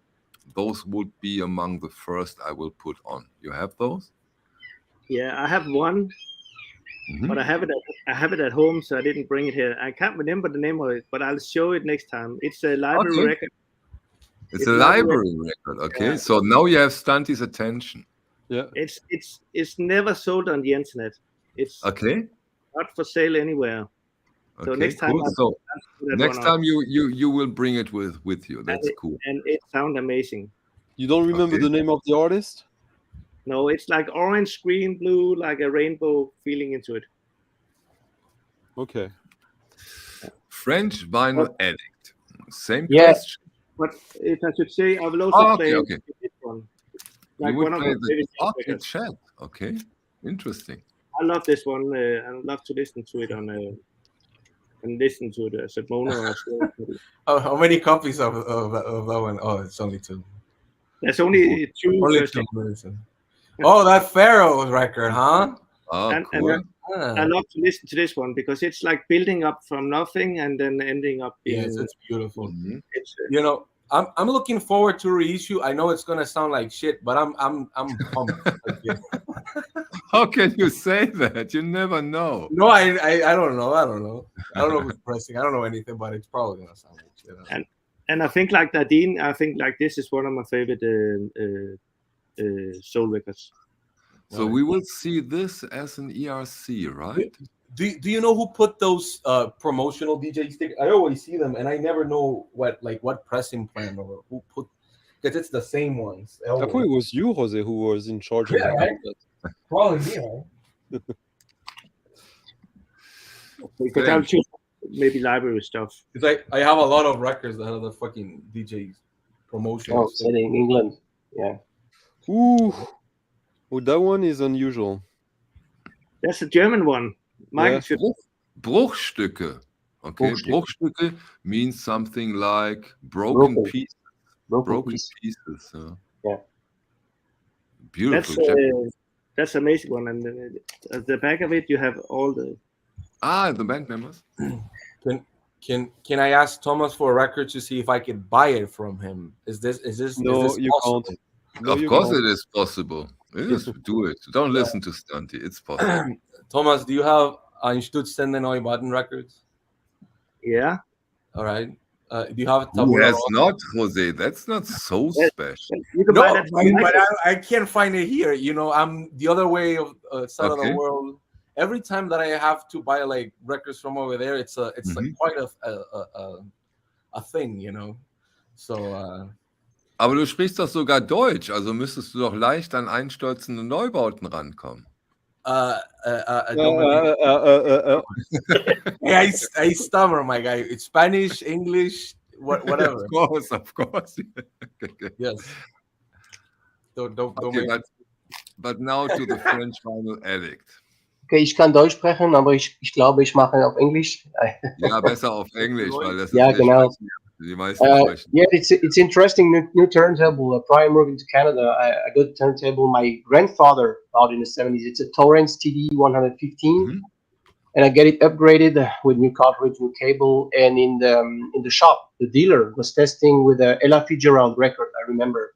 those would be among the first I will put on? You have those? Yeah, I have one, but I have it at home, so I didn't bring it here. I can't remember the name of it, but I'll show it next time. It's a library record. It's a library record. Okay, so now you have Stunty's attention. Yeah, it's never sold on the internet. It's not for sale anywhere. So next time, cool. Next time you will bring it with you. That's cool. And it sounds amazing. You don't remember the name of the artist? No, it's like orange, green, blue, like a rainbow feeling into it. Okay. French Vinyl Addict. Same question. But if I should say, I will also play this one. Like you would play the Cassette. Okay, interesting. I love this one. I love to listen to it and listen to it as a mono. How many copies of that one? Oh, it's only 2. There's only 2. Only 2. Oh, that Pharaoh record, huh? Oh, cool. I love to listen to this one because it's like building up from nothing and then ending up being. Yes, it's beautiful. It's I'm looking forward to Reissue. I know it's gonna sound like shit, but I'm pumped. How can you say that? You never know. No, I don't know. I don't know if it's pressing. I don't know anything, but it's probably gonna sound like shit. And I think like Nadine, I think like this is one of my favorite soul records. So we will see this as an ERC, right? Do you know who put those promotional DJ stickers? I always see them, and I never know what pressing plant or who put, because it's the same ones. I thought it was you, Jose, who was in charge of Yeah, right? Probably me, right? Because I'll choose maybe library stuff. It's like I have a lot of records that have the fucking DJs promotion. Oh, said in England. Yeah. Ooh. Oh, that one is unusual. That's a German one. Yeah. Bruchstücke. Okay, Bruchstücke means something like broken pieces. Broken pieces. Yeah. Beautiful. That's an amazing one, and at the back of it you have all the the band members. Can I ask Thomas for a record to see if I can buy it from him? Is this you possible? can't. No, Of course it is possible. Do it. Don't listen to Stunty. It's possible. Thomas, do you have Ein Stutzende Neubaden records? Yeah. All right. Do you have Who has not, Jose? That's not so special. You can buy that. But I can't find it here. You know, I'm the other way of side of the world. Every time that I have to buy like records from over there, it's like quite a thing, you know. So. Aber du sprichst doch sogar Deutsch, also müsstest du doch leicht an einstürzende Neubauten rankommen. I stammer, my guy. It's Spanish, English, whatever. Of course. Yes. Don't okay, but now to the French Vinyl Addict. Okay, ich kann Deutsch sprechen, aber ich glaube, ich mache auf Englisch. Ja, besser auf Englisch, weil das ja, genau. Die meisten sprechen. Yeah, it's interesting. New turntable. Prior to moving to Canada, I got a turntable my grandfather bought in the 70s. It's a Torrance TD 115, and I get it upgraded with new cartridge, new cable. And in the shop, the dealer was testing with a Ella Fitzgerald record. I remember,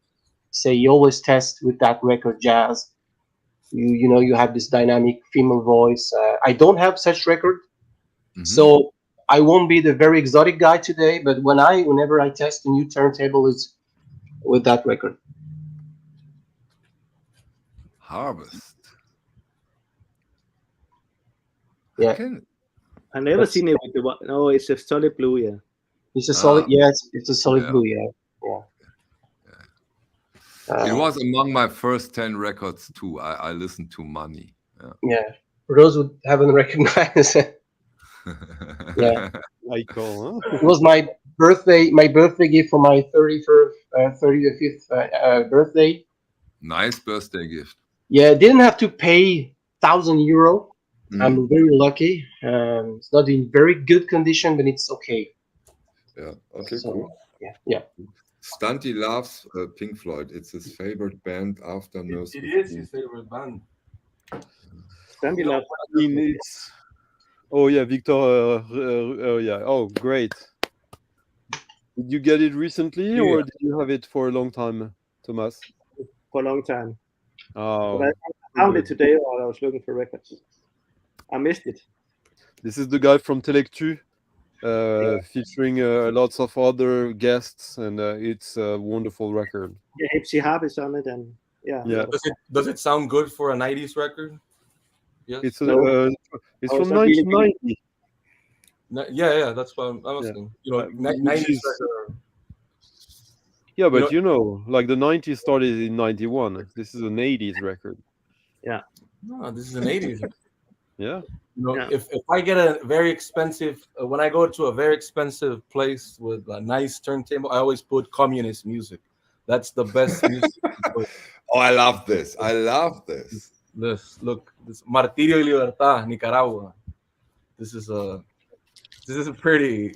say you always test with that record, jazz. You know you have this dynamic female voice. I don't have such record, so I won't be the very exotic guy today. But whenever I test a new turntable, it's with that record. Harvest. Yeah. I never seen it with the one. No, it's a solid blue. Yeah. It's a solid. Yeah, it's a solid blue. Yeah. It was among my first 10 records too. I listened to Money. Yeah. For those who haven't recognized it. Yeah. Icon, huh? It was my birthday gift for my 35th birthday. Nice birthday gift. Yeah, didn't have to pay €1,000. I'm very lucky. It's not in very good condition, but it's okay. Yeah. Okay. So, cool. Yeah. Stunty loves Pink Floyd. It's his favorite band after Nurse. It is his favorite band. Stunty loves. I mean, it's. Oh yeah, Victor. Yeah. Oh, great. Did you get it recently, or did you have it for a long time, Thomas? For a long time. Oh. But I found it today while I was looking for records. I missed it. This is the guy from Telectu, featuring lots of other guests, and it's a wonderful record. Yeah, Hipsy Harp is on it, and yeah. Does it sound good for a 90s record? Yes. It's from 1990. Yeah, that's what I'm asking. You know, 90s record. Yeah, but like the 90s started in 91. This is an 80s record. Yeah. No, this is an 80s. Yeah. You know, if I get a very expensive, when I go to a very expensive place with a nice turntable, I always put communist music. That's the best music. Oh, I love this. Look, this Martirio y Libertad, Nicaragua. This is a pretty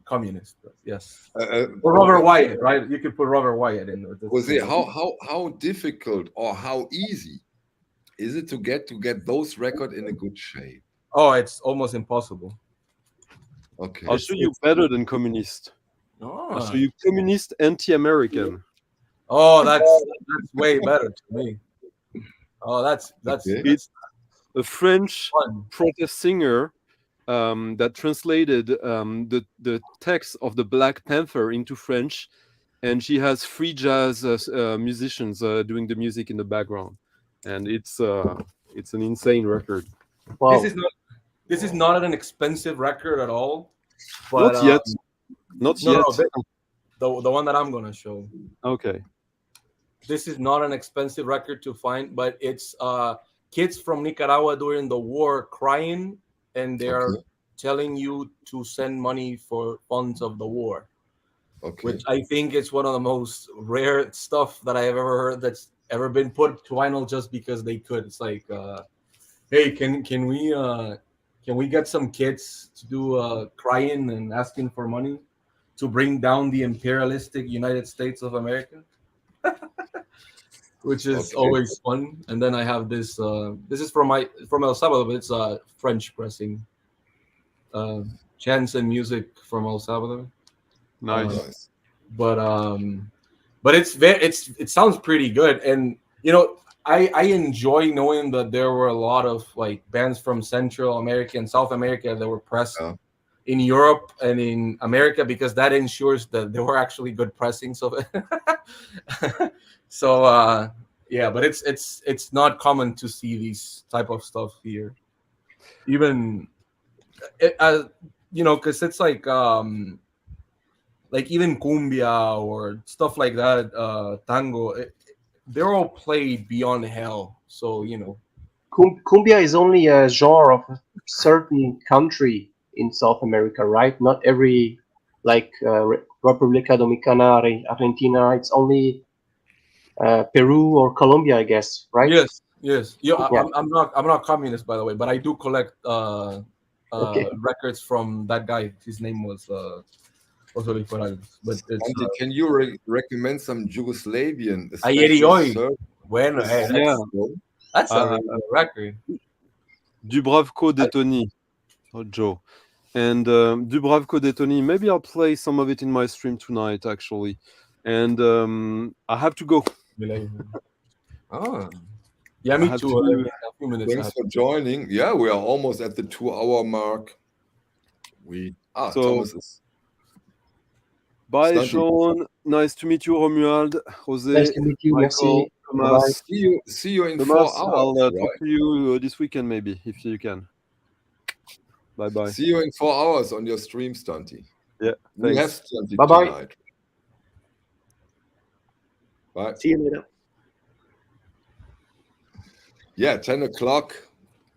communist. Yes. Or Robert Wyatt, right? You could put Robert Wyatt in there. Jose, how difficult or how easy is it to get those records in a good shape? Oh, it's almost impossible. Okay. I'll show you better than communist. Oh. I'll show you communist anti-American. Oh, that's way better to me. Oh, that's it's a French protest singer that translated the text of the Black Panther into French, and she has free jazz musicians doing the music in the background, and it's an insane record. Wow. This is not an expensive record at all. But, not yet. Not no, yet. No, the one that I'm gonna show. Okay. This is not an expensive record to find, but it's kids from Nicaragua during the war crying, and they're telling you to send money for funds of the war. Okay. Which I think is one of the most rare stuff that I have ever heard that's ever been put to vinyl just because they could. It's like, hey, can we get some kids to do crying and asking for money to bring down the imperialistic United States of America? Which is always fun. And then I have this. This is from El Salvador, but it's French pressing. Chants and music from El Salvador. Nice. But it sounds pretty good, and I enjoy knowing that there were a lot of like bands from Central America and South America that were pressed in Europe and in America, because that ensures that there were actually good pressings of it. So yeah, but it's not common to see these type of stuff here, even because it's like even cumbia or stuff like that, tango, they're all played beyond hell. So cumbia is only a genre of a certain country in South America, right? Not every, like República Dominicana, Argentina. It's only Peru or Colombia, I guess, right? Yes. I'm not communist, by the way, but I do collect records from that guy. His name was Audiophile. But can you recommend some Yugoslavian? Ayer y hoy. Bueno, that's a record. Dubravko Detoni, Joe. And Dubravko Detoni, maybe I'll play some of it in my stream tonight, actually. And I have to go. Oh. Yeah, me too. Thanks for joining. Yeah, we are almost at the 2-hour mark. Thomas is... Bye, Stunty. Sean. Nice to meet you, Romuald. Jose. Nice to meet you. Michael, Thomas. See you in Thomas, 4 hours. I'll talk to you this weekend, maybe, if you can. Bye-bye. See you in 4 hours on your stream, Stunty. Yeah, we have thanks. Stunty Bye-bye. tonight. Bye. See you later. Yeah, 10 o'clock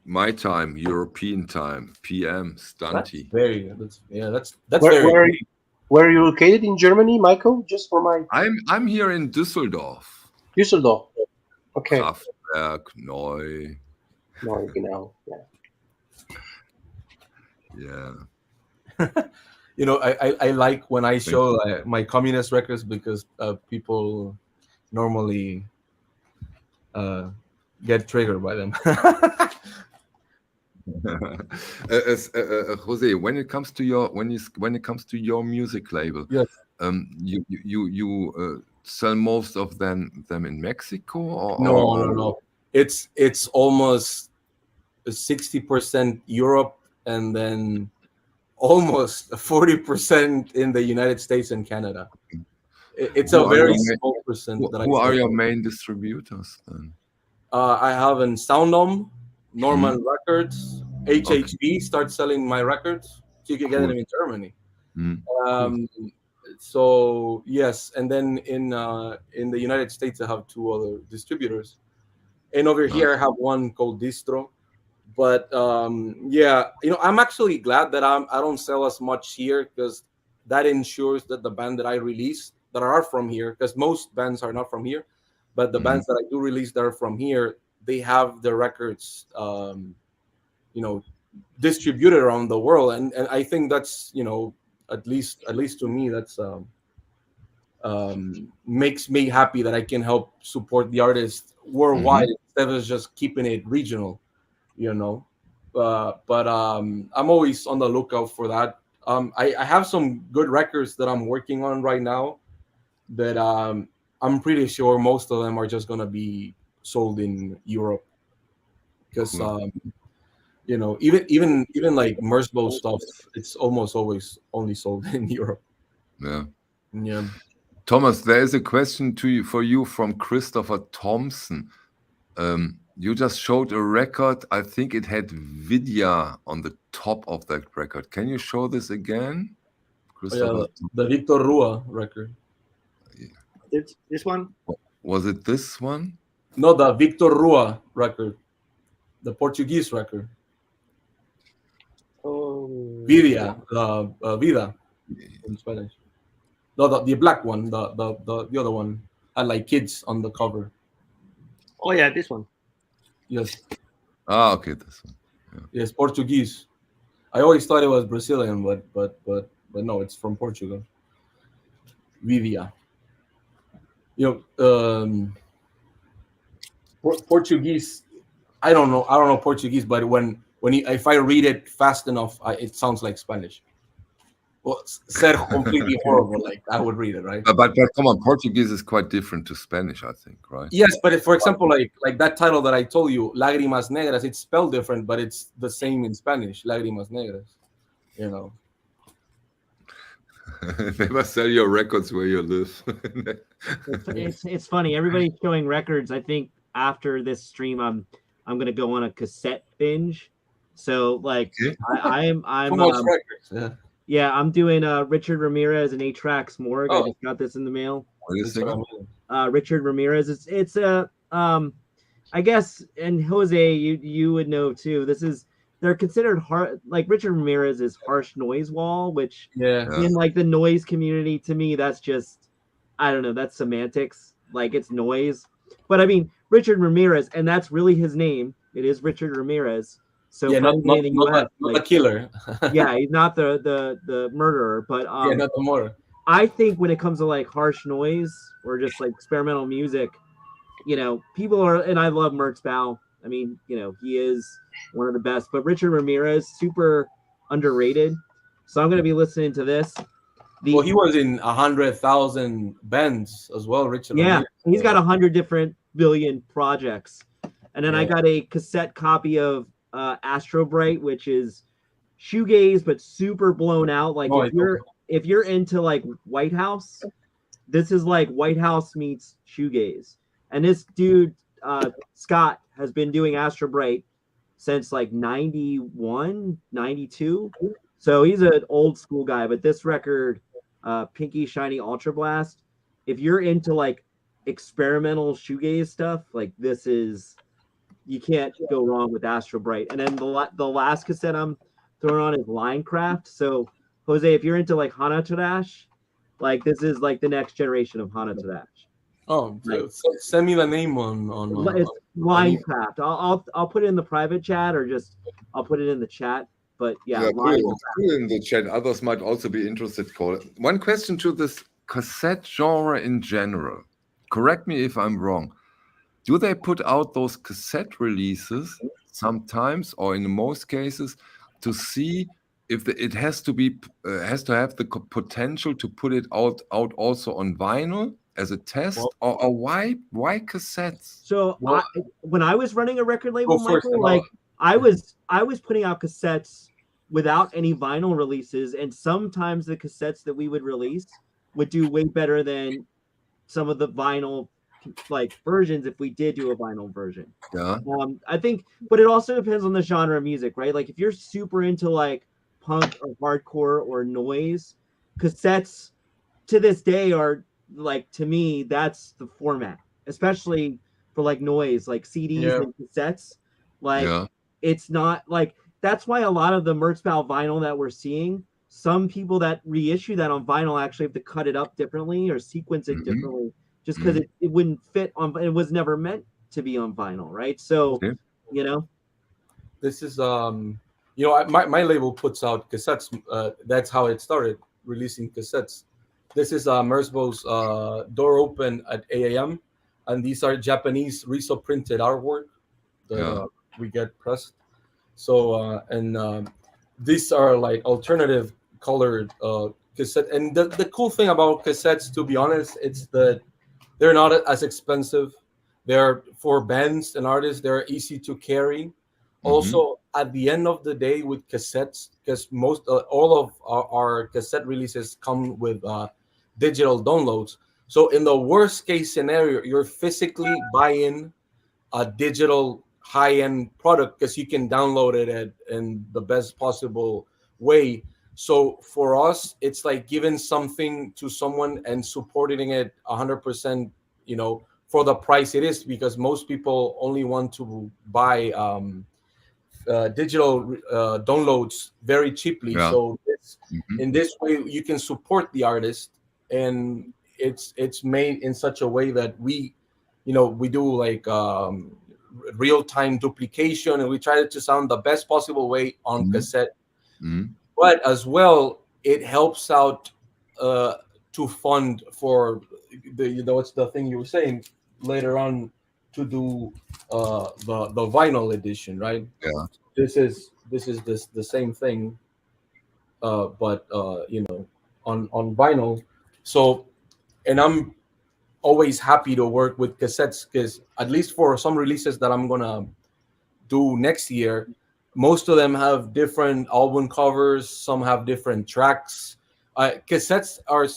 my time, European time, PM, Stunty. That's very good. That's very. Where are you located in Germany, Michael? Just for my. I'm here in Düsseldorf. Düsseldorf. Okay. Kraftwerk, Neu. No, genau. Yeah. I like when I show my communist records, because people normally get triggered by them. Jose, when it comes to your music label, yes, you sell most of them in Mexico, or no. It's almost 60% Europe, and then almost 40% in the United States and Canada. It's a very small percent. Who are your main distributors then? I have in Soundom, Norman Records, HHV starts selling my records, so you can get them in Germany. So yes, and then in the United States I have 2 other distributors, and over here I have one called Distro. But yeah, I'm actually glad that I don't sell as much here, because that ensures that the band that I release that are from here, because most bands are not from here, but the bands that I do release that are from here, they have their records distributed around the world, and I think that's at least to me, that's makes me happy that I can help support the artist worldwide instead of just keeping it regional, but I'm always on the lookout for that. I have some good records that I'm working on right now that I'm pretty sure most of them are just gonna be sold in Europe, because even like Merzbow stuff, it's almost always only sold in Europe. Yeah. Thomas, there is a question for you from Christopher Thompson. you just showed a record. I think it had Vidya on the top of that record. Can you show this again, Christopher? The Victor Rua record. This one? Was it this one? No, the Victor Rua record, the Portuguese record. Oh, Vida in Spanish. No, the black one, the other one had like kids on the cover. oh yeah, this one. Yes. Ah, okay, this one. Yeah. Yes, Portuguese. I always thought it was Brazilian, but no, it's from Portugal. Vidia. Portuguese. I don't know Portuguese, but if I read it fast enough, it sounds like Spanish. Well, said completely horrible. Like I would read it, right? But come on, Portuguese is quite different to Spanish, I think, right? Yes, but for example, like that title that I told you, Lágrimas Negras, it's spelled different, but it's the same in Spanish, Lágrimas Negras. They must sell your records where you live. It's funny. Everybody's showing records. I think after this stream, I'm gonna go on a cassette binge. So like I'm records. Yeah, I'm doing Richard Ramirez and 8-Tracks Morgue. I just got this in the mail. Richard Ramirez. It's I guess, and Jose, you would know too. They're considered hard. Like Richard Ramirez is harsh noise wall, which in like the noise community, to me, that's just, I don't know, that's semantics. Like it's noise. But I mean, Richard Ramirez, and that's really his name. It is Richard Ramirez. So not the killer. Yeah, he's not the murderer, but not the murderer. I think when it comes to like harsh noise or just like experimental music, people are, and I love Mertz Bow. I mean, he is one of the best, but Richard Ramirez, super underrated. So I'm going to be listening to this. Well, he was in 100,000 bands as well, Richard. Yeah, Ramirez. He's got 100 billion projects. And then I got a cassette copy of Astro Bright, which is shoegaze but super blown out. Like if you're into like White House, this is like White House meets shoegaze. And this dude Scott has been doing Astro Bright since like 91, 92. So he's an old school guy. But this record, Pinky Shiny Ultra Blast, if you're into like experimental shoegaze stuff, like this is, you can't go wrong with Astro Bright. And then the last cassette I'm throwing on is Linecraft. So Jose, if you're into like Hana Tadash, like this is like the next generation of Hana Tadash. Oh, send me the name on it's Linecraft. I'll put it in the private chat, or just I'll put it in the chat. But yeah, put it in the chat. Others might also be interested. Cole, one question to this cassette genre in general. Correct me if I'm wrong. Do they put out those cassette releases sometimes, or in most cases, to see if it has to have the potential to put it out also on vinyl as a test, or why cassettes? So when I was running a record label, Michael, like I was putting out cassettes without any vinyl releases, and sometimes the cassettes that we would release would do way better than some of the vinyl like versions if we did do a vinyl version. Yeah. I think, but it also depends on the genre of music, right? Like if you're super into like punk or hardcore or noise, cassettes to this day are like, to me, that's the format, especially for like noise, like CDs and cassettes. Like it's not like, that's why a lot of the Mertz Bow vinyl that we're seeing, some people that reissue that on vinyl actually have to cut it up differently or sequence it differently, just because it wouldn't fit on, it was never meant to be on vinyl, right? So, this is my label puts out cassettes. That's how it started, releasing cassettes. This is Mertz Bow's Door Open at 8 a.m. and these are Japanese REISSUES printed artwork that we get pressed. So these are like alternative colored cassette. And the cool thing about cassettes, to be honest, it's that they're not as expensive. They're for bands and artists. They're easy to carry. Also, at the end of the day, with cassettes, because all of our cassette releases come with digital downloads. So in the worst case scenario, you're physically buying a digital high-end product because you can download it in the best possible way. So for us, it's like giving something to someone and supporting it 100%, for the price it is, because most people only want to buy digital downloads very cheaply. Yeah. So in this way, you can support the artist, and it's made in such a way that we do like real-time duplication, and we try to sound the best possible way on cassette. But as well, it helps out to fund for it's the thing you were saying later on, to do the vinyl edition, right? Yeah. This is the same thing, but on vinyl. So, and I'm always happy to work with cassettes, because at least for some releases that I'm gonna do next year, most of them have different album covers, some have different tracks. Cassettes are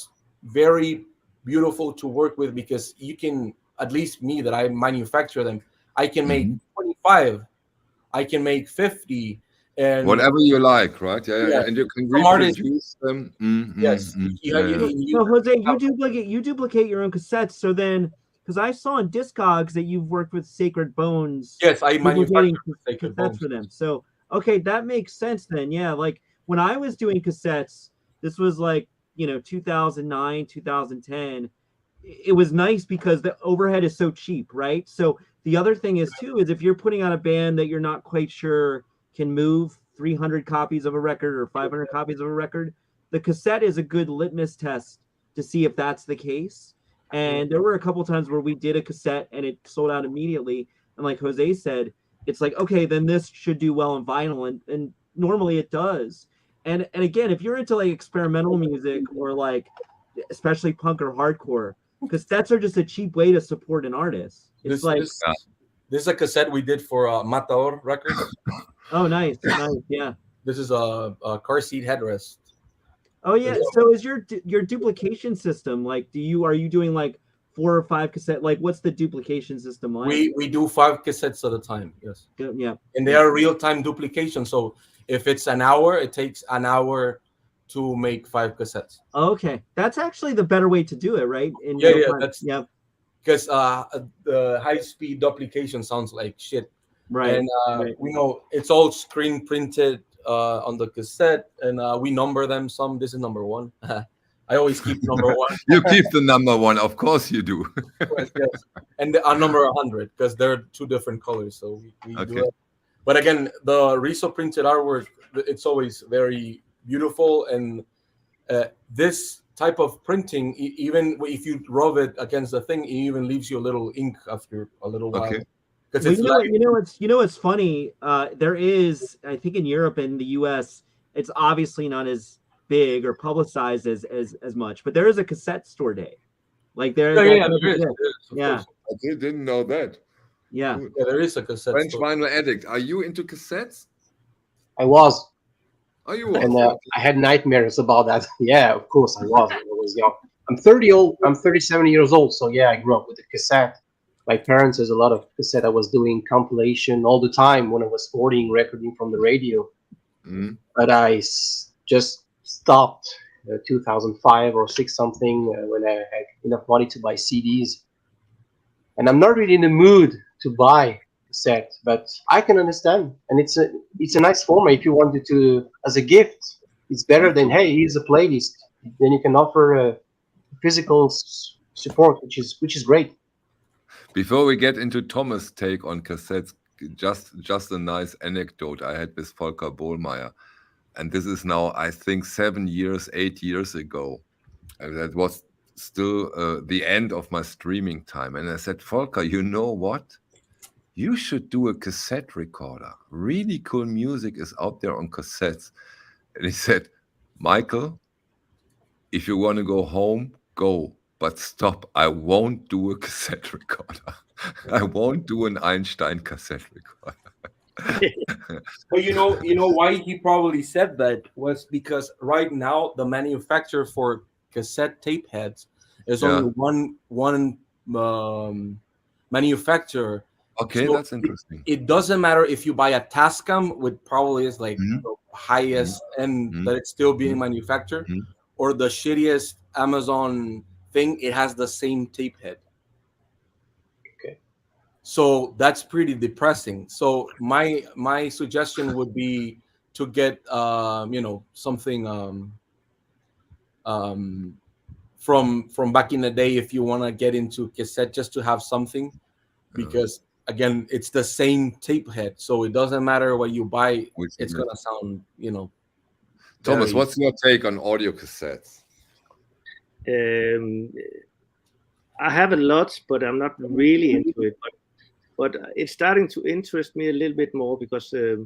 very beautiful to work with, because you can, at least me that I manufacture them, I can make 25, I can make 50, and whatever you like, right? Yeah. And you can reproduce them. So Jose, you duplicate your own cassettes. So then, because I saw in Discogs that you've worked with Sacred Bones. Yes, I manufacture Sacred cassettes Bones for them. So okay, that makes sense then. Yeah, like when I was doing cassettes, this was like 2009, 2010. It was nice because the overhead is so cheap, right? So the other thing is too, is if you're putting out a band that you're not quite sure can move 300 copies of a record or 500 copies of a record, the cassette is a good litmus test to see if that's the case. And there were a couple times where we did a cassette and it sold out immediately. And like Jose said, it's like, okay, then this should do well in vinyl. And normally it does. And again, if you're into like experimental music or like, especially punk or hardcore, cassettes are just a cheap way to support an artist. It's this is a cassette we did for Matador Records. Oh, nice, yeah. This is a car seat headrest. Oh yeah. So is your duplication system like? Are you doing like 4 or 5 cassette? Like, what's the duplication system like? We do 5 cassettes at a time. Yes. Yeah. And they are real-time duplication. So if it's an hour, it takes an hour to make 5 cassettes. Okay, that's actually the better way to do it, right? Yeah. Because the high-speed duplication sounds like shit. Right. And we know it's all screen printed on the cassette, and we number them. This is number 1. I always keep number 1. You keep the number 1, of course you do. Yes. And our number 100, because they're 2 different colors, so we do it. But again, the REISSUES printed artwork, it's always very beautiful, and this type of printing, even if you rub it against the thing, it even leaves you a little ink after a little while. Okay. It's funny. There is, I think, in Europe and the US, it's obviously not as big or publicized as much, but there is a cassette store day. Like there is. Yeah. I didn't know that. Yeah, there is a cassette French store. vinyl addict. Are you into cassettes? I was. Oh, you was. And I had nightmares about that. Yeah, of course I was. I was young. I'm 37 years old, so yeah, I grew up with a cassette. My parents, there's a lot of cassette. I was doing compilation all the time when I was recording from the radio. But I just stopped 2005 or 6 something when I had enough money to buy CDs. And I'm not really in the mood to buy cassette, but I can understand. And it's a nice format if you wanted to, as a gift. It's better than, hey, here's a playlist. Then you can offer a physical support, which is great. Before we get into Thomas' take on cassettes, just a nice anecdote I had with Volker Bohlmeier. And this is now, I think, 8 years ago. And that was still the end of my streaming time. And I said, Volker, you know what? You should do a cassette recorder. Really cool music is out there on cassettes. And he said, Michael, if you want to go home, go. But stop, I won't do a cassette recorder. I won't do an Einstein cassette recorder. But you know why he probably said that was because right now the manufacturer for cassette tape heads is only one manufacturer, Okay, So that's interesting. It doesn't matter if you buy a Tascam, which probably is like the highest end that it's still being manufactured, or the shittiest Amazon thing. It has the same tape head. Okay. So that's pretty depressing. So my suggestion would be to get something from back in the day if you want to get into cassette, just to have something, because again, it's the same tape head, so it doesn't matter what you buy, it's gonna sound Thomas, very... what's your take on audio cassettes? I have a lot, but I'm not really into it. But it's starting to interest me a little bit more because a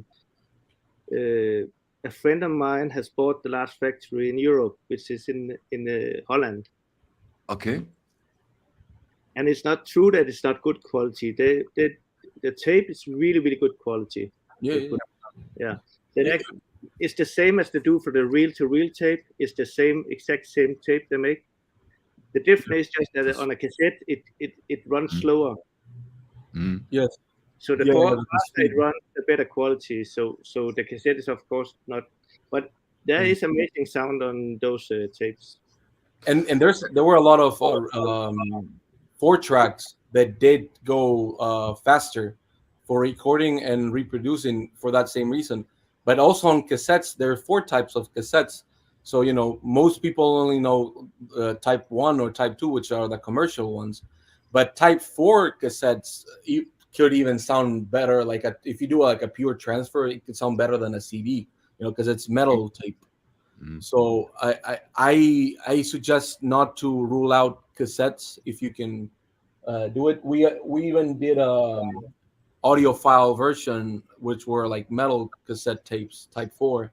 friend of mine has bought the last factory in Europe, which is in Holland. Okay. And it's not true that it's not good quality. The tape is really, really good quality. Yeah. It's the same as they do for the reel-to-reel tape. It's the exact same tape they make. The difference is just that on a cassette, it runs slower. Yes. So the faster it runs, the better quality. So the cassette is of course not, but there is amazing sound on those tapes. And there were a lot of 4-tracks that did go faster for recording and reproducing for that same reason. But also on cassettes, there are 4 types of cassettes. So most people only know type 1 or type 2, which are the commercial ones. But type 4 cassettes could even sound better. Like if you do like a pure transfer, it could sound better than a CD, because it's metal tape. So I suggest not to rule out cassettes if you can do it. We even did audiophile version, which were like metal cassette tapes, type 4.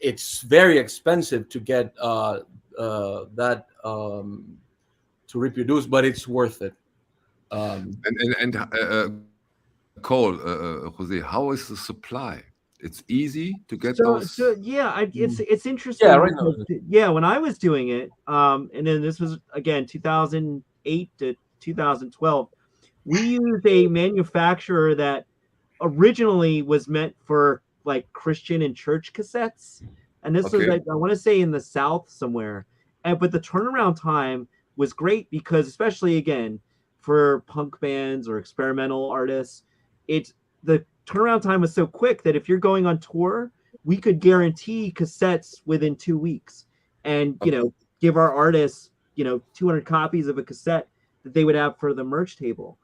It's very expensive to get that to reproduce, but it's worth it. Cole, Jose, how is the supply? It's easy to get those. So yeah, it's interesting. Yeah, right now. When I was doing it, and then this was again 2008 to 2012. We used a manufacturer that originally was meant for like Christian and church cassettes, and this was like, I want to say in the South somewhere. But the turnaround time was great because, especially again for punk bands or experimental artists, the turnaround time was so quick that if you're going on tour, we could guarantee cassettes within 2 weeks, and give our artists 200 copies of a cassette that they would have for the merch table.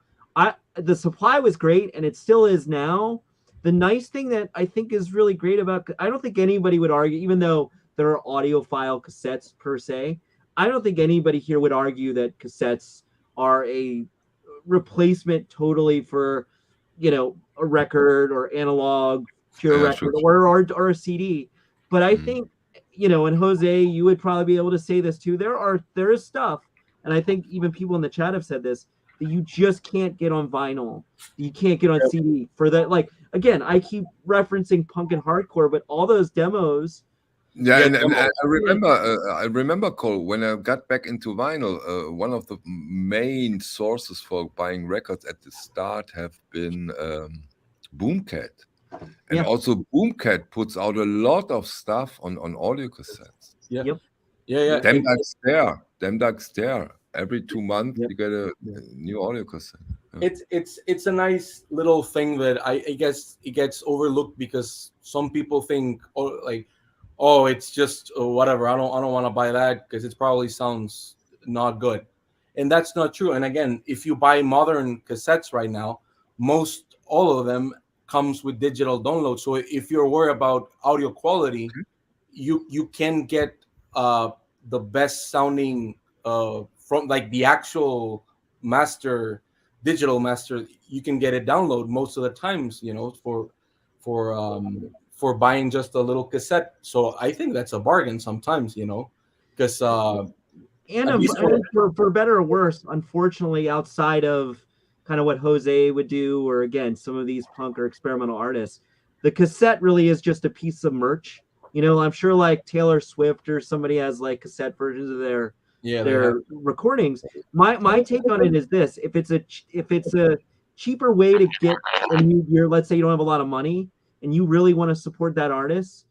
The supply was great, and it still is now. The nice thing that I think is really great about, I don't think anybody would argue, even though there are audiophile cassettes per se, I don't think anybody here would argue that cassettes are a replacement totally for a record or analog pure record or a CD. But I think and Jose, you would probably be able to say this too, there is stuff, and I think even people in the chat have said this, that you just can't get on vinyl, you can't get on CD for that. Like again, I keep referencing punk and hardcore, but all those demos. Yeah, and I remember, Cole, when I got back into vinyl, one of the main sources for buying records at the start have been Boomcat. And also Boomcat puts out a lot of stuff on audio cassettes. Yeah. Them ducks there. Every 2 months you get a new audio cassette. It's a nice little thing that I guess it gets overlooked because some people think it's just whatever. I don't want to buy that because it probably sounds not good, and that's not true. And again, if you buy modern cassettes right now, all of them comes with digital download. So if you're worried about audio quality, you can get the best sounding from like the actual master, digital master. You can get it download most of the times, for buying just a little cassette. So I think that's a bargain sometimes, because for better or worse, unfortunately, outside of kind of what Jose would do, or again, some of these punk or experimental artists, the cassette really is just a piece of merch. I'm sure like Taylor Swift or somebody has like cassette versions of their recordings. My take on it is this: if it's a cheaper way to get, and you're, let's say you don't have a lot of money and you really want to support that artist,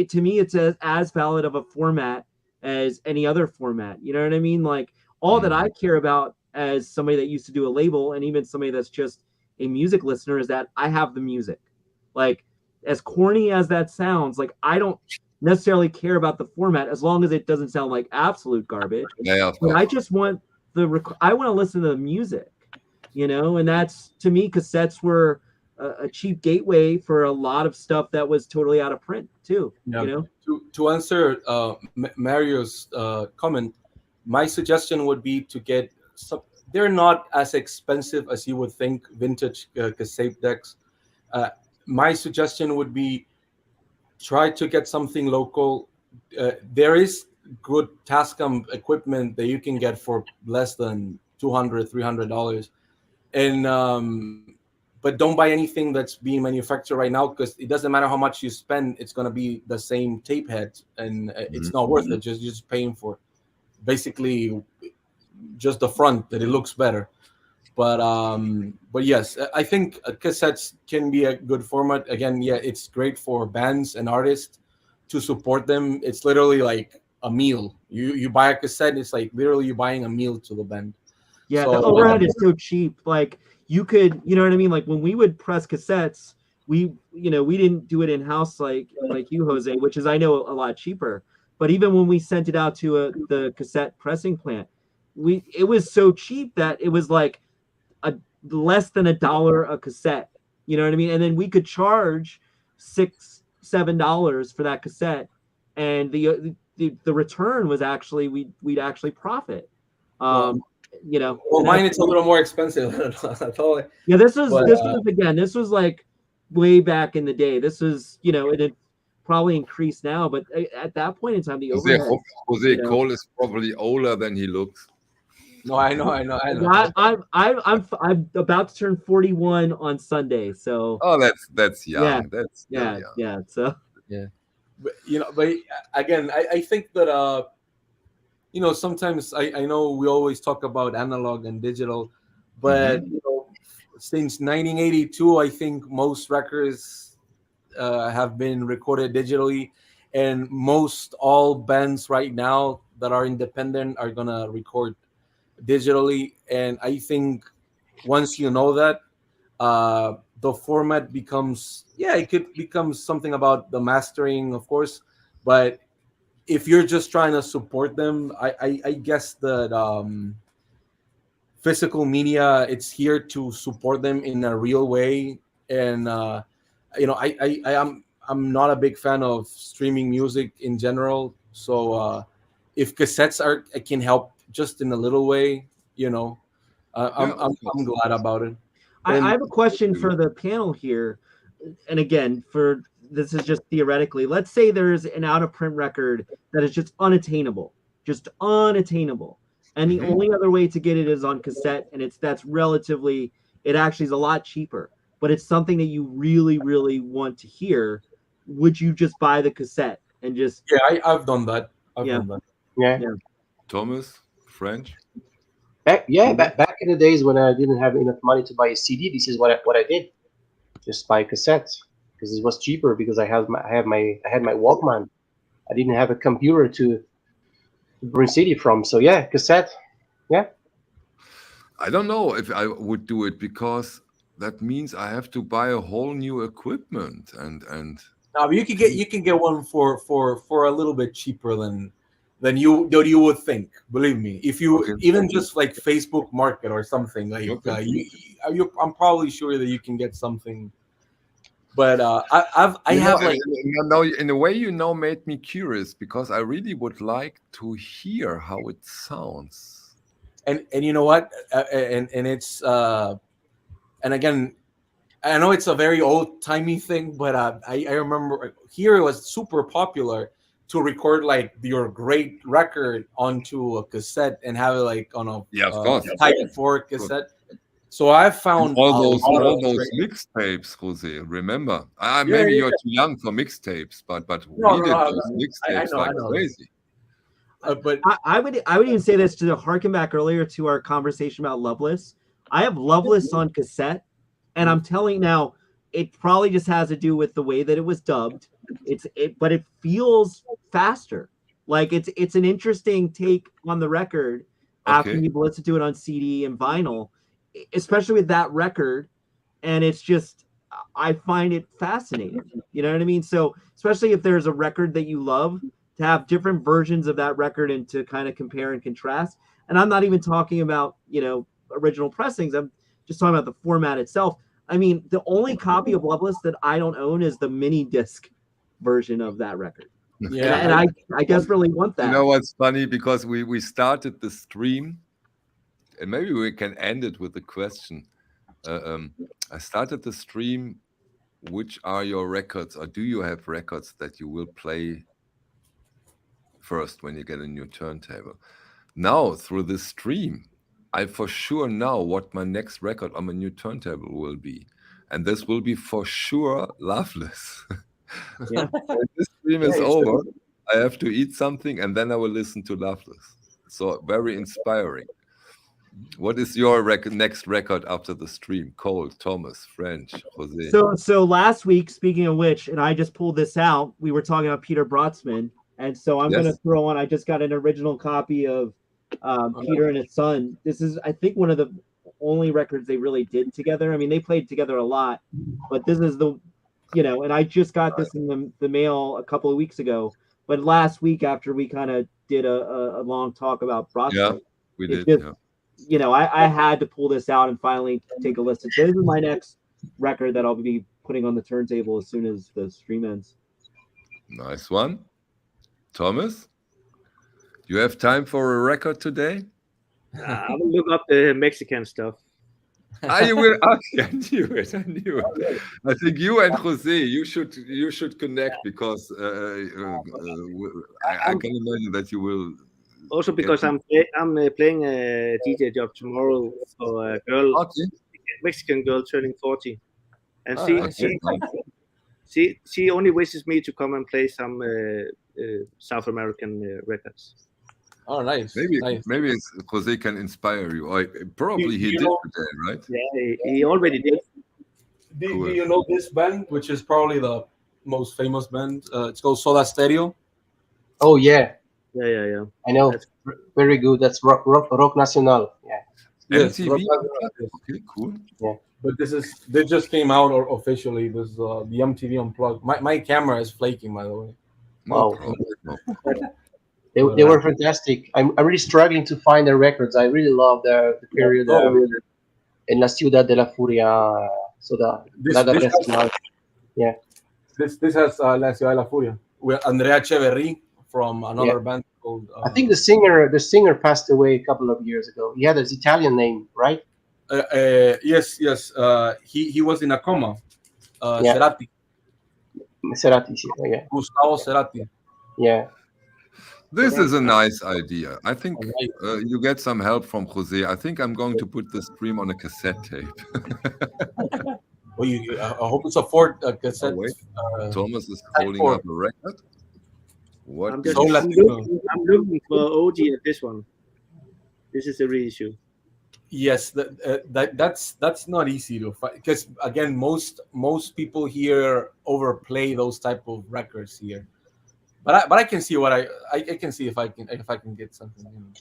to me it's as valid of a format as any other format. You know what I mean? Like, all that I care about as somebody that used to do a label, and even somebody that's just a music listener, is that I have the music. Like, as corny as that sounds, like, I don't necessarily care about the format as long as it doesn't sound like absolute garbage. But I just want I want to listen to the music, you know, and that's, to me, cassettes were a cheap gateway for a lot of stuff that was totally out of print too. Yeah. You know, to answer Mario's comment, my suggestion would be to get some. They're not as expensive as you would think. Vintage cassette decks. My suggestion would be try to get something local. There is good Tascam equipment that you can get for less than $200-$300, and but don't buy anything that's being manufactured right now, because it doesn't matter how much you spend, it's going to be the same tape head, and it's not worth it. Just paying for basically just the front, that it looks better. But yes, I think cassettes can be a good format. Again, yeah, it's great for bands and artists to support them. It's literally like a meal. You buy a cassette, it's like literally you buying a meal to the band. Yeah, so, the overhead is so cheap. Like, you could, you know what I mean? Like, when we would press cassettes, we didn't do it in house like you, Jose, which is, I know, a lot cheaper. But even when we sent it out to the cassette pressing plant, it was so cheap that it was like less than $1 a cassette. You know what I mean? And then we could charge $6-7 for that cassette, and the return was actually we'd actually profit. You know, well, mine it's a little more expensive. Yeah, this was like way back in the day. This was, you know, it had probably increased now, but at that point in time, the overhead. Jose Cole is probably older than he looks. No, I know. I'm about to turn 41 on Sunday, so. Oh, that's young. Yeah, that's young. So. Yeah, but again, I think that sometimes I know we always talk about analog and digital, but since 1982, I think most records have been recorded digitally, and most all bands right now that are independent are gonna record digitally. And I think once you know that, the format becomes, it could become something about the mastering, of course, but if you're just trying to support them, I guess that physical media, it's here to support them in a real way. And I'm not a big fan of streaming music in general, so if cassettes can help just in a little way, I'm glad about it. I have a question for the panel here, and again, this is just theoretically. Let's say there's an out-of-print record that is just unattainable, and the only other way to get it is on cassette, and that's relatively, it actually is a lot cheaper, but it's something that you really, really want to hear. Would you just buy the cassette and just? Yeah, I've done that. Yeah. Thomas, French. Back in the days when I didn't have enough money to buy a CD, this is what I did. Just buy cassettes, because it was cheaper, because I had my Walkman. I didn't have a computer to bring CD from. So yeah, cassette. Yeah. I don't know if I would do it, because that means I have to buy a whole new equipment and. No, but you can get one for a little bit cheaper than you would think. Believe me, if you even just like Facebook Market or something, like I'm probably sure that you can get something. But I have in a way, made me curious, because I really would like to hear how it sounds. And you know what? And it's and again, I know it's a very old timey thing, but I remember here it was super popular to record like your great record onto a cassette and have it like on a Type 4 cassette. So I found all those mixtapes, Jose. Remember, maybe you're too young for mixtapes, but we did those mixtapes like crazy. But I would even say this, to harken back earlier to our conversation about Loveless. I have Loveless on cassette, And I'm telling now, it probably just has to do with the way that it was dubbed. But it feels faster. Like it's an interesting take on the record after you've listened to it on CD and vinyl, especially with that record. And it's just, I find it fascinating. You know what I mean? So especially if there's a record that you love, to have different versions of that record and to kind of compare and contrast. And I'm not even talking about, original pressings. I'm just talking about the format itself. I mean, the only copy of Loveless that I don't own is the mini disc version of that record. Yeah, and I desperately want that. You know what's funny? Because we started the stream, and maybe we can end it with the question. I started the stream, which are your records, or do you have records that you will play first when you get a new turntable? Now, through this stream, I for sure know what my next record on my new turntable will be. And this will be for sure Loveless. Yeah. When this stream is over, I have to eat something, and then I will listen to Loveless. So very inspiring. What is your next record after the stream? Cole, Thomas, French, Jose. So last week, speaking of which, and I just pulled this out, we were talking about Peter Brotzman. And so I'm going to throw on, I just got an original copy of Peter and his son. This is, I think, one of the only records they really did together. I mean, they played together a lot, but this is the, and I just got this in the mail a couple of weeks ago. But last week, after we kind of did a long talk about Brotzman, we did. I had to pull this out and finally take a listen. So this is my next record that I'll be putting on the turntable as soon as the stream ends. Nice one. Thomas, you have time for a record today? I will look up the Mexican stuff. You will. Okay, I knew it. I think you and Jose, you should connect, because I can imagine that you will. Also, because I'm playing a DJ job tomorrow for a girl, Mexican girl turning 40, and she only wishes me to come and play some South American records. Oh, nice. Maybe Jose can inspire you. Or probably he did today, right? Yeah, he already did. Do you know this band, which is probably the most famous band? It's called Soda Stereo. Oh yeah. Yeah. I know. That's very good. That's rock nacional. Yeah. Yes, MTV. Okay, cool. Yeah. But they just came out officially. This the MTV Unplugged. My camera is flaking, by the way. No problem. They were fantastic. I'm really struggling to find their records. I really love the period in La Ciudad de la Furia. So yeah. This has La Ciudad de la Furia with Andrea Echeverri from another band called. I think the singer passed away a couple of years ago. He had his Italian name, right? Yes. He was in a coma. Cerati. Yeah. Gustavo Cerati. Yeah. This is a nice idea. I think you get some help from Jose. I think I'm going to put the stream on a cassette tape. Well, I hope it's a Ford cassette. Wait. Thomas is holding up a record. What? I'm looking for OG at this one. This is a reissue. Yes, that's not easy to find, because again, most people here overplay those type of records here. But I can see I can see if I can get something.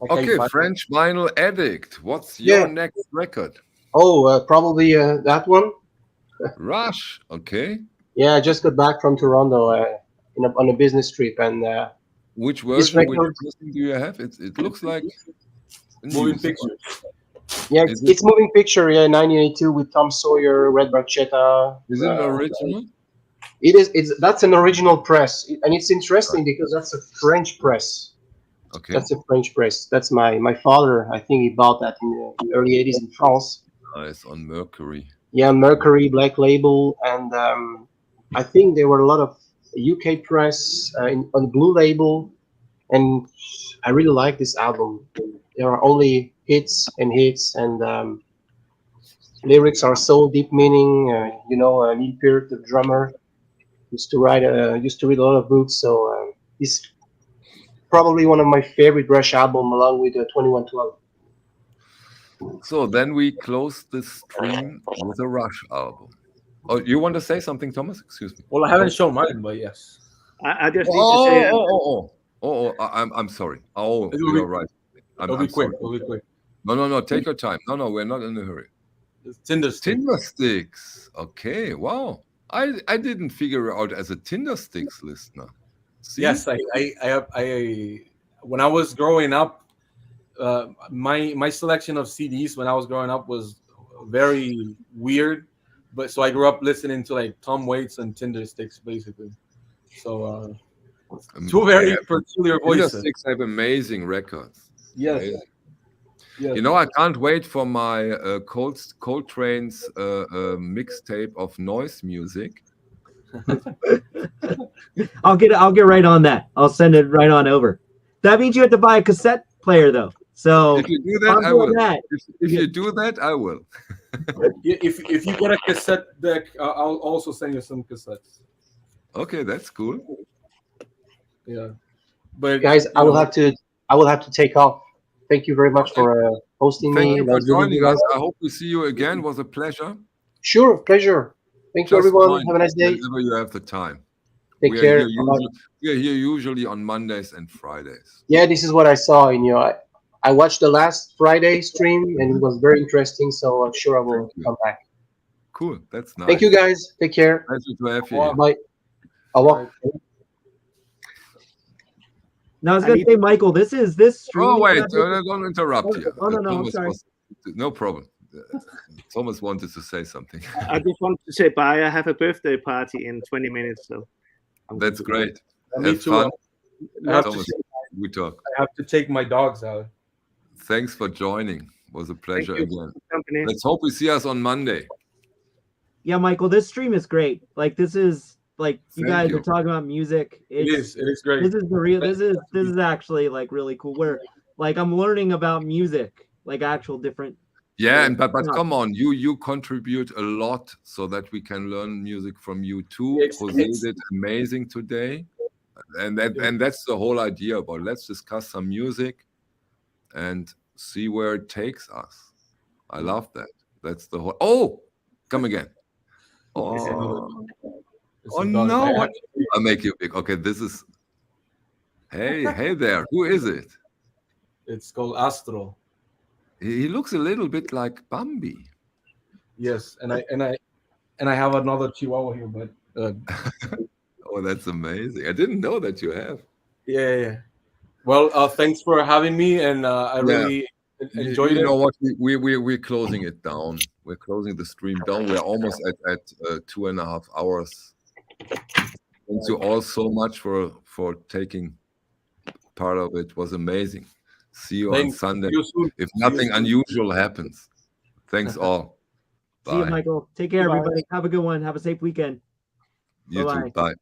Okay, French Vinyl Addict. What's your next record? Oh, probably that one. Rush. Okay. Yeah, I just got back from Toronto on a business trip, and which version do you have? It looks like Moving Picture. Yeah, it's Moving Picture. Yeah, 1982 with Tom Sawyer, Red Barchetta. Is it original? It is. That's an original press, and it's interesting because that's a French press. Okay. That's a French press. That's my father. I think he bought that in the early 80s in France. Nice, on Mercury. Yeah, Mercury, Black Label, and I think there were a lot of UK press on Blue Label, and I really like this album. There are only hits, and lyrics are so deep meaning. Neil Peart, the drummer, used to read a lot of books. So it's probably one of my favorite Rush album, along with 2112. So then we closed the stream with a Rush album. Oh, you want to say something, Thomas? Excuse me. Well, I haven't shown mine, but yes. I just need to say. I'm sorry. Oh, It'll you're right. It'll be quick. It'll be quick. No. Take your time. No, we're not in a hurry. Tinder sticks. Tinder sticks. Okay. Wow. I didn't figure out as a Tinder sticks listener. See? Yes, I when I was growing up, my selection of CDs when I was growing up was very weird, but so I grew up listening to like Tom Waits and Tinder sticks basically. So two very peculiar voices. Tinder sticks have amazing records. Yes. Amazing. Yes. You know, I can't wait for my Coltrane's mixtape of noise music. I'll get right on that. I'll send it right on over. That means you have to buy a cassette player though. So if you do that, I will. If you do that, I will. If you get a cassette deck, I'll also send you some cassettes. Okay, that's cool. Yeah, but guys, I will have to take off. Thank you very much for hosting me. Thank you for joining us. I hope we see you again. It was a pleasure. Sure, pleasure. Thank you, everyone. Have a nice day. Whenever you have the time. Take care. We are here usually on Mondays and Fridays. Yeah, this is what I saw in you. I watched the last Friday stream and it was very interesting. So I'm sure I will come back. Cool. That's nice. Thank you, guys. Take care. Pleasure to have you. Bye. Au revoir. Now I was going to say, Michael, this stream. Oh wait, don't interrupt here. Oh no, I'm sorry. No problem. Thomas wanted to say something. I just want to say bye. I have a birthday party in 20 minutes, so that's great. Me too. Fun. Thomas, we talk. I have to take my dogs out. Thanks for joining. It was a pleasure again. Company. Let's hope we see us on Monday. Yeah, Michael, this stream is great. Like this is like you guys are talking about music. It is great. This is the real. This is actually like really cool. Where like I'm learning about music, like actual different. Yeah, but come on, you contribute a lot so that we can learn music from you too. Jose did amazing today, and that's the whole idea about. Let's discuss some music, and see where it takes us. I love that. That's the whole. Oh, come again. Oh no! I'll make you big. Okay, this is. Hey there. Who is it? It's called Astro. He looks a little bit like Bambi. Yes, and I have another Chihuahua here, but. Oh, that's amazing! I didn't know that you have. Yeah. Well, thanks for having me, and I really enjoyed it. You know what? We're closing it down. We're closing the stream down. We're almost at 2.5 hours. Thank you all so much for taking part of it. It was amazing. See you on Sunday. If nothing unusual happens. Thanks all. Bye. See you, Michael. Take care, everybody. Have a good one. Have a safe weekend. You too. Bye.